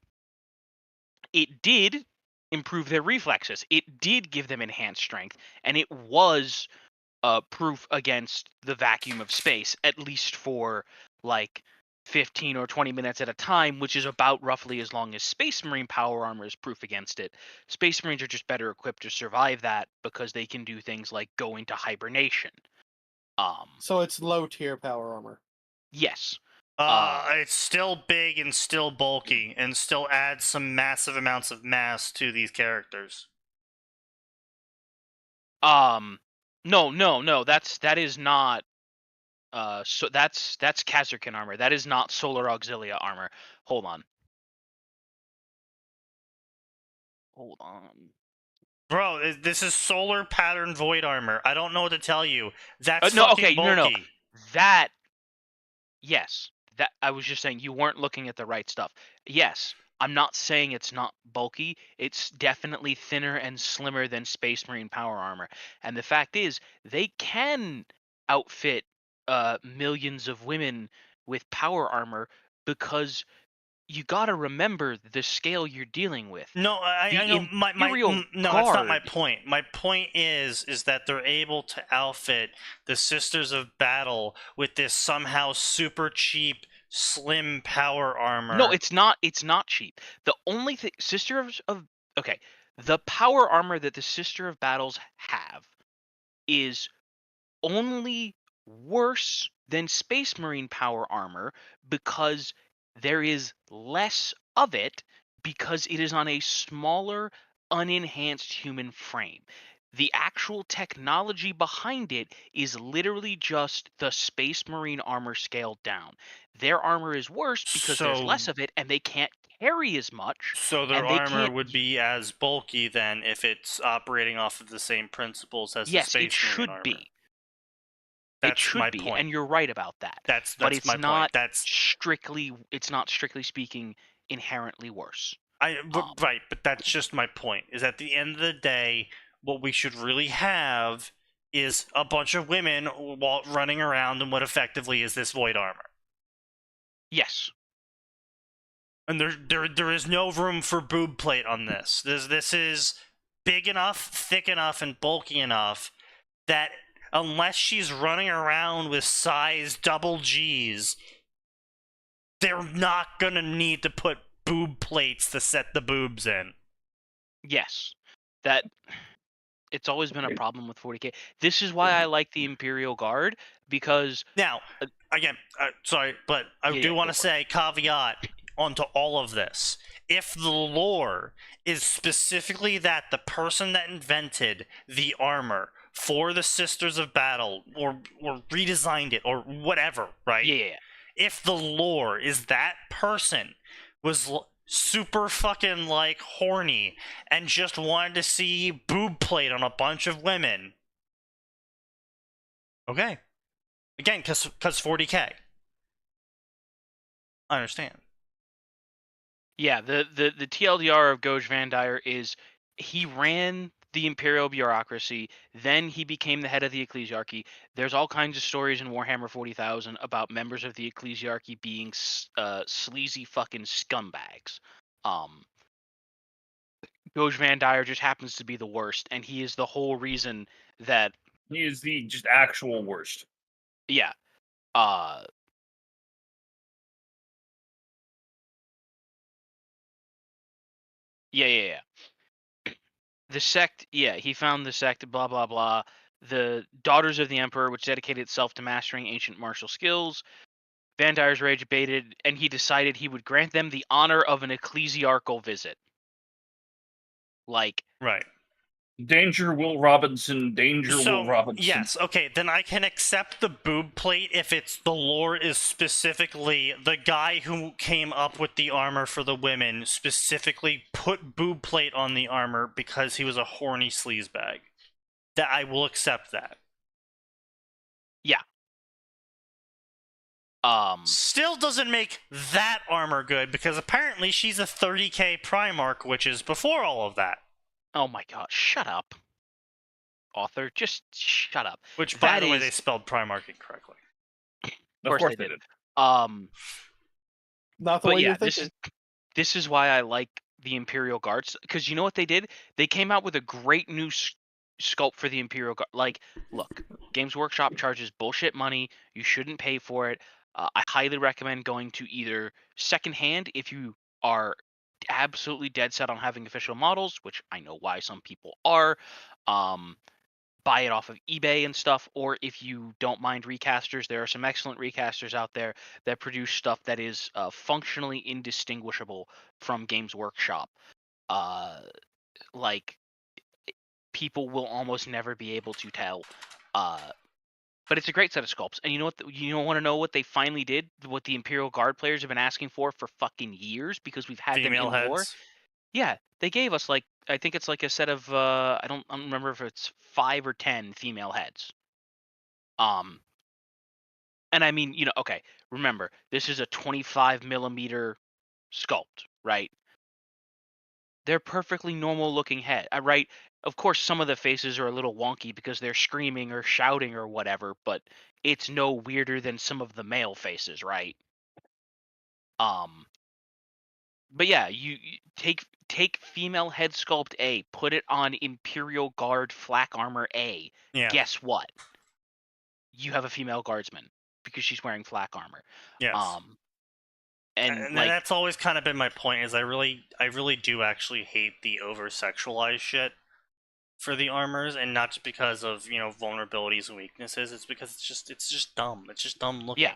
it did improve their reflexes. It did give them enhanced strength, and it was proof against the vacuum of space, at least for like 15 or 20 minutes at a time, which is about roughly as long as Space Marine power armor is proof against it. Space Marines are just better equipped to survive that because they can do things like go into hibernation. So it's low tier power armor. Yes. It's still big and still bulky and still adds some massive amounts of mass to these characters. No. That is not. So that's Kazarkin armor. That is not Solar Auxilia armor. Hold on. Bro, this is solar pattern void armor. I don't know what to tell you. That's no. fucking Okay, bulky. no. That. Yes. That I was just saying you weren't looking at the right stuff. Yes, I'm not saying it's not bulky. It's definitely thinner and slimmer than Space Marine power armor. And the fact is, they can outfit millions of women with power armor because you got to remember the scale you're dealing with. No, I know. Imperial No, that's not my Guard- point. My point is that they're able to outfit the Sisters of Battle with this somehow super cheap, slim power armor. No, it's not. It's not cheap. The only thing, okay, the power armor that the Sister of Battles have is only worse than Space Marine power armor because there is less of it because it is on a smaller, unenhanced human frame. The actual technology behind it is literally just the Space Marine armor scaled down. Their armor is worse because there's less of it and they can't carry as much. So their and they armor can't would be as bulky then if it's operating off of the same principles as Yes, the Space it should Marine armor. be. That's It should my be, point. and you're right about that. That's but it's my not point. That's it's not strictly speaking inherently worse. right, but that's just my point. Is at the end of the day, what we should really have is a bunch of women running around in what effectively is this void armor. Yes. And there is no room for boob plate on this. This is big enough, thick enough, and bulky enough that unless she's running around with size double G's, they're not gonna need to put boob plates to set the boobs in. Yes. That it's always been a problem with 40K. This is why I like the Imperial Guard because Now, again, sorry, but I do want to say caveat onto all of this. If the lore is specifically that the person that invented the armor for the Sisters of Battle or redesigned it or whatever, right? Yeah. If the lore is that person was super fucking like horny and just wanted to see boob plate on a bunch of women, okay. Again, because 40K. I understand. Yeah, the TLDR of Goj Van Dyer is he ran the imperial bureaucracy, then he became the head of the ecclesiarchy. There's all kinds of stories in Warhammer 40,000 about members of the ecclesiarchy being sleazy fucking scumbags. Goj Van Dyer just happens to be the worst, and he is the whole reason that he is the just actual worst. Yeah. Yeah. The sect, he found the sect, blah, blah, blah. The Daughters of the Emperor, which dedicated itself to mastering ancient martial skills. Van Dyer's rage abated, and he decided he would grant them the honor of an ecclesiarchal visit. Like, right. Danger Will Robinson, Will Robinson. Yes, okay, then I can accept the boob plate if it's the lore is specifically the guy who came up with the armor for the women specifically put boob plate on the armor because he was a horny sleazebag. That I will accept that. Yeah. Still doesn't make that armor good because apparently she's a 30K Primarch, which is before all of that. Oh my god, shut up. Author, just shut up. Which, by the way, they spelled Primarch incorrectly. Of course they did. Not the way you're thinking. This is why I like the Imperial Guards, because you know what they did? They came out with a great new sculpt for the Imperial Guard. Like, look, Games Workshop charges bullshit money. You shouldn't pay for it. I highly recommend going to either secondhand if you are absolutely dead set on having official models, which I know why some people are. Buy it off of eBay and stuff, or if you don't mind recasters, there are some excellent recasters out there that produce stuff that is functionally indistinguishable from Games Workshop. Like, people will almost never be able to tell. But it's a great set of sculpts. And you know what? You want to know what they finally did? What the Imperial Guard players have been asking for fucking years because we've had female them in heads. lore. Yeah, they gave us like I think it's like a set of I don't remember if it's 5 or 10 female heads. And I mean, okay, remember, this is a 25 millimeter sculpt, right? They're perfectly normal looking head, right? Of course, some of the faces are a little wonky because they're screaming or shouting or whatever, but it's no weirder than some of the male faces, right? But yeah, you take female head sculpt A, put it on Imperial Guard flak armor A. Yeah. Guess what? You have a female guardsman because she's wearing flak armor. Yes. And like that's always kind of been my point. Is I really do actually hate the over sexualized shit for the armors, and not just because of vulnerabilities and weaknesses. It's because it's just dumb. It's just dumb looking. Yeah.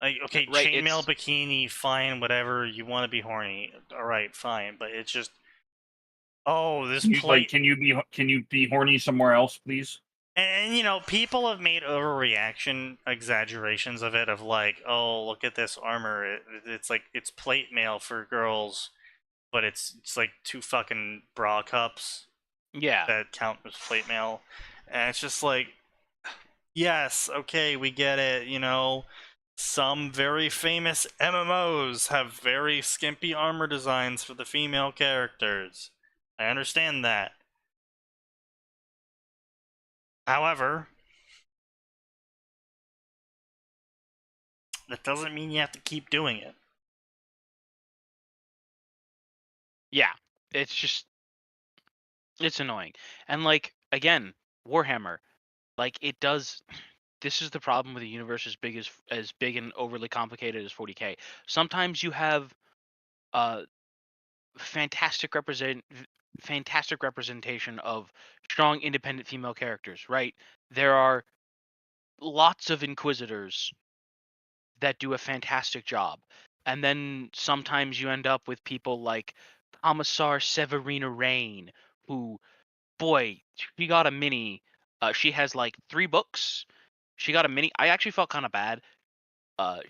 Like, okay, Right, chainmail bikini, fine, whatever. You want to be horny, all right, fine. But it's just, this plate. Can you be horny somewhere else, please? And people have made overreaction exaggerations of it, of like, oh, look at this armor. It's like it's plate mail for girls, but it's like 2 fucking bra cups. Yeah. That count as plate mail, and it's just like, yes, okay, we get it. Some very famous MMOs have very skimpy armor designs for the female characters. I understand that. However, that doesn't mean you have to keep doing it. Yeah, it's annoying. And like, again, Warhammer, like it does. This is the problem with a universe as big and overly complicated as 40K. Sometimes you have fantastic representation of strong independent female characters, right? There are lots of Inquisitors that do a fantastic job. And then sometimes you end up with people like Commissar Severina Rain, who, boy, she got a mini. She has like 3 books. She got a mini. I actually felt kind of bad.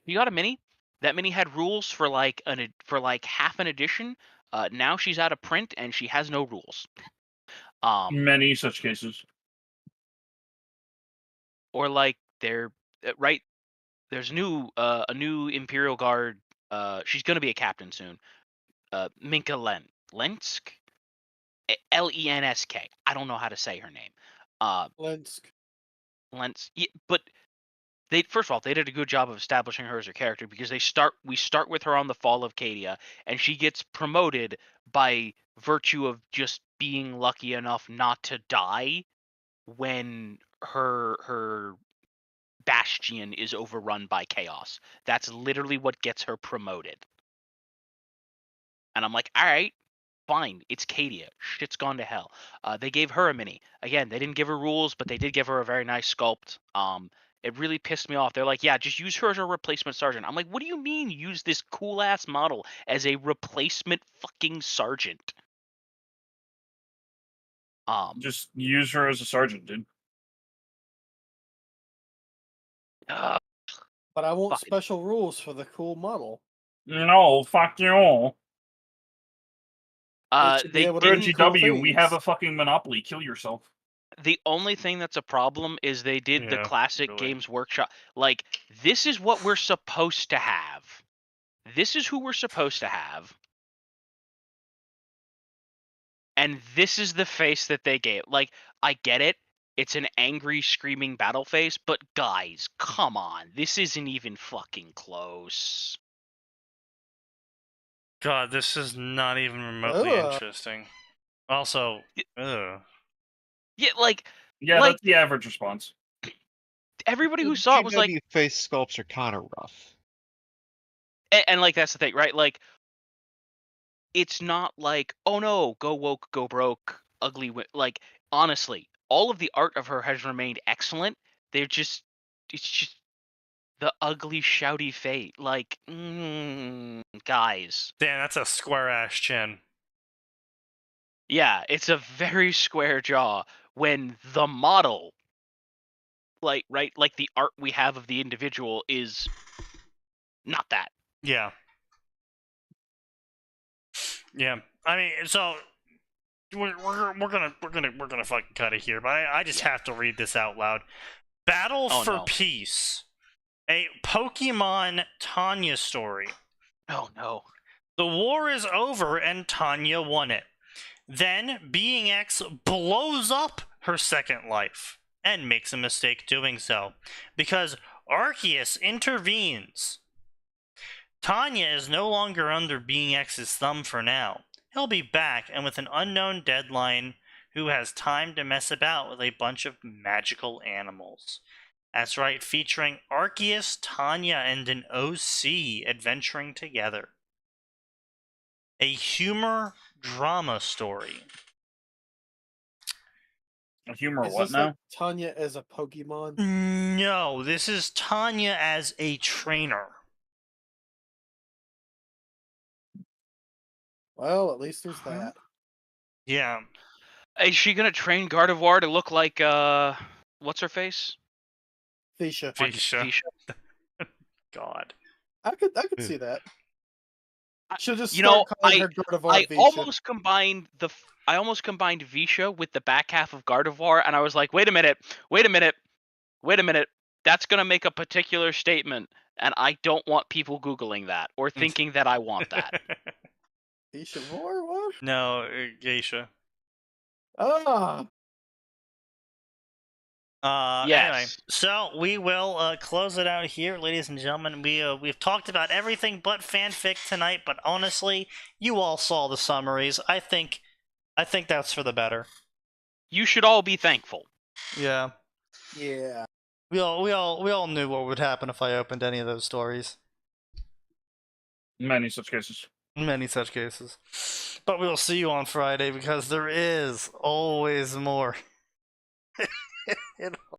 She got a mini. That mini had rules for like half an edition. Now she's out of print and she has no rules. Many such cases. Or like they're right. There's a new Imperial Guard. She's gonna be a captain soon. Minka Lensk, Lensk. I don't know how to say her name. Lensk. Yeah, but they, first of all, they did a good job of establishing her as a character, because we start with her on the fall of Cadia, and she gets promoted by virtue of just being lucky enough not to die when her bastion is overrun by chaos. That's literally what gets her promoted. And I'm like, all right, fine, it's Cadia. Shit's gone to hell. They gave her a mini. Again, they didn't give her rules, but they did give her a very nice sculpt. It really pissed me off. They're like, yeah, just use her as a replacement sergeant. I'm like, what do you mean use this cool-ass model as a replacement fucking sergeant? Just use her as a sergeant, dude. But I want special rules for the cool model. No, fuck you. They GW, we have a fucking monopoly. Kill yourself. The only thing that's a problem is they did the classic Games Workshop. Like, this is what we're supposed to have. This is who we're supposed to have. And this is the face that they gave. Like, I get it. It's an angry, screaming battle face, but guys, come on. This isn't even fucking close. God, this is not even remotely interesting. Also, Yeah, like... Yeah, like, that's the average response. Everybody who saw it was like... face sculpts are kind of rough. And like, that's the thing, right? Like, it's not like, oh no, go woke, go broke, ugly. Like, honestly, all of the art of her has remained excellent. It's just the ugly, shouty face. Like, guys. Damn, that's a square-ass chin. Yeah, it's a very square jaw, when the model, like, right, like the art we have of the individual is not that. Yeah. Yeah. I mean, so we're gonna fucking cut it here, but I just have to read this out loud. Battle for Peace, a Pokemon Tanya story. Oh no. The war is over and Tanya won it. Then Being X blows up her second life and makes a mistake doing so because Arceus intervenes. Tanya is no longer under Being X's thumb for now. He'll be back and with an unknown deadline who has time to mess about with a bunch of magical animals. That's right, featuring Arceus, Tanya, and an OC adventuring together. A humor drama story. A humor Is what this now? like Tanya as a Pokemon? No, this is Tanya as a trainer. Well, at least there's that. Yeah. Is she gonna train Gardevoir to look like what's her face? Fisha. Visha. God. I could see that. She'll just You start know, calling her Gardevoir I Visha. almost combined Visha with the back half of Gardevoir, and I was like, wait a minute. That's gonna make a particular statement, and I don't want people Googling that or thinking that I want that. Visha Vor? What? No, Geisha. Ah! Anyway, Yes. so we will close it out here, ladies and gentlemen. We've talked about everything but fanfic tonight, but honestly, you all saw the summaries. I think that's for the better. You should all be thankful. Yeah. Yeah. We all knew what would happen if I opened any of those stories. Many such cases. Many such cases. But we'll see you on Friday because there is always more.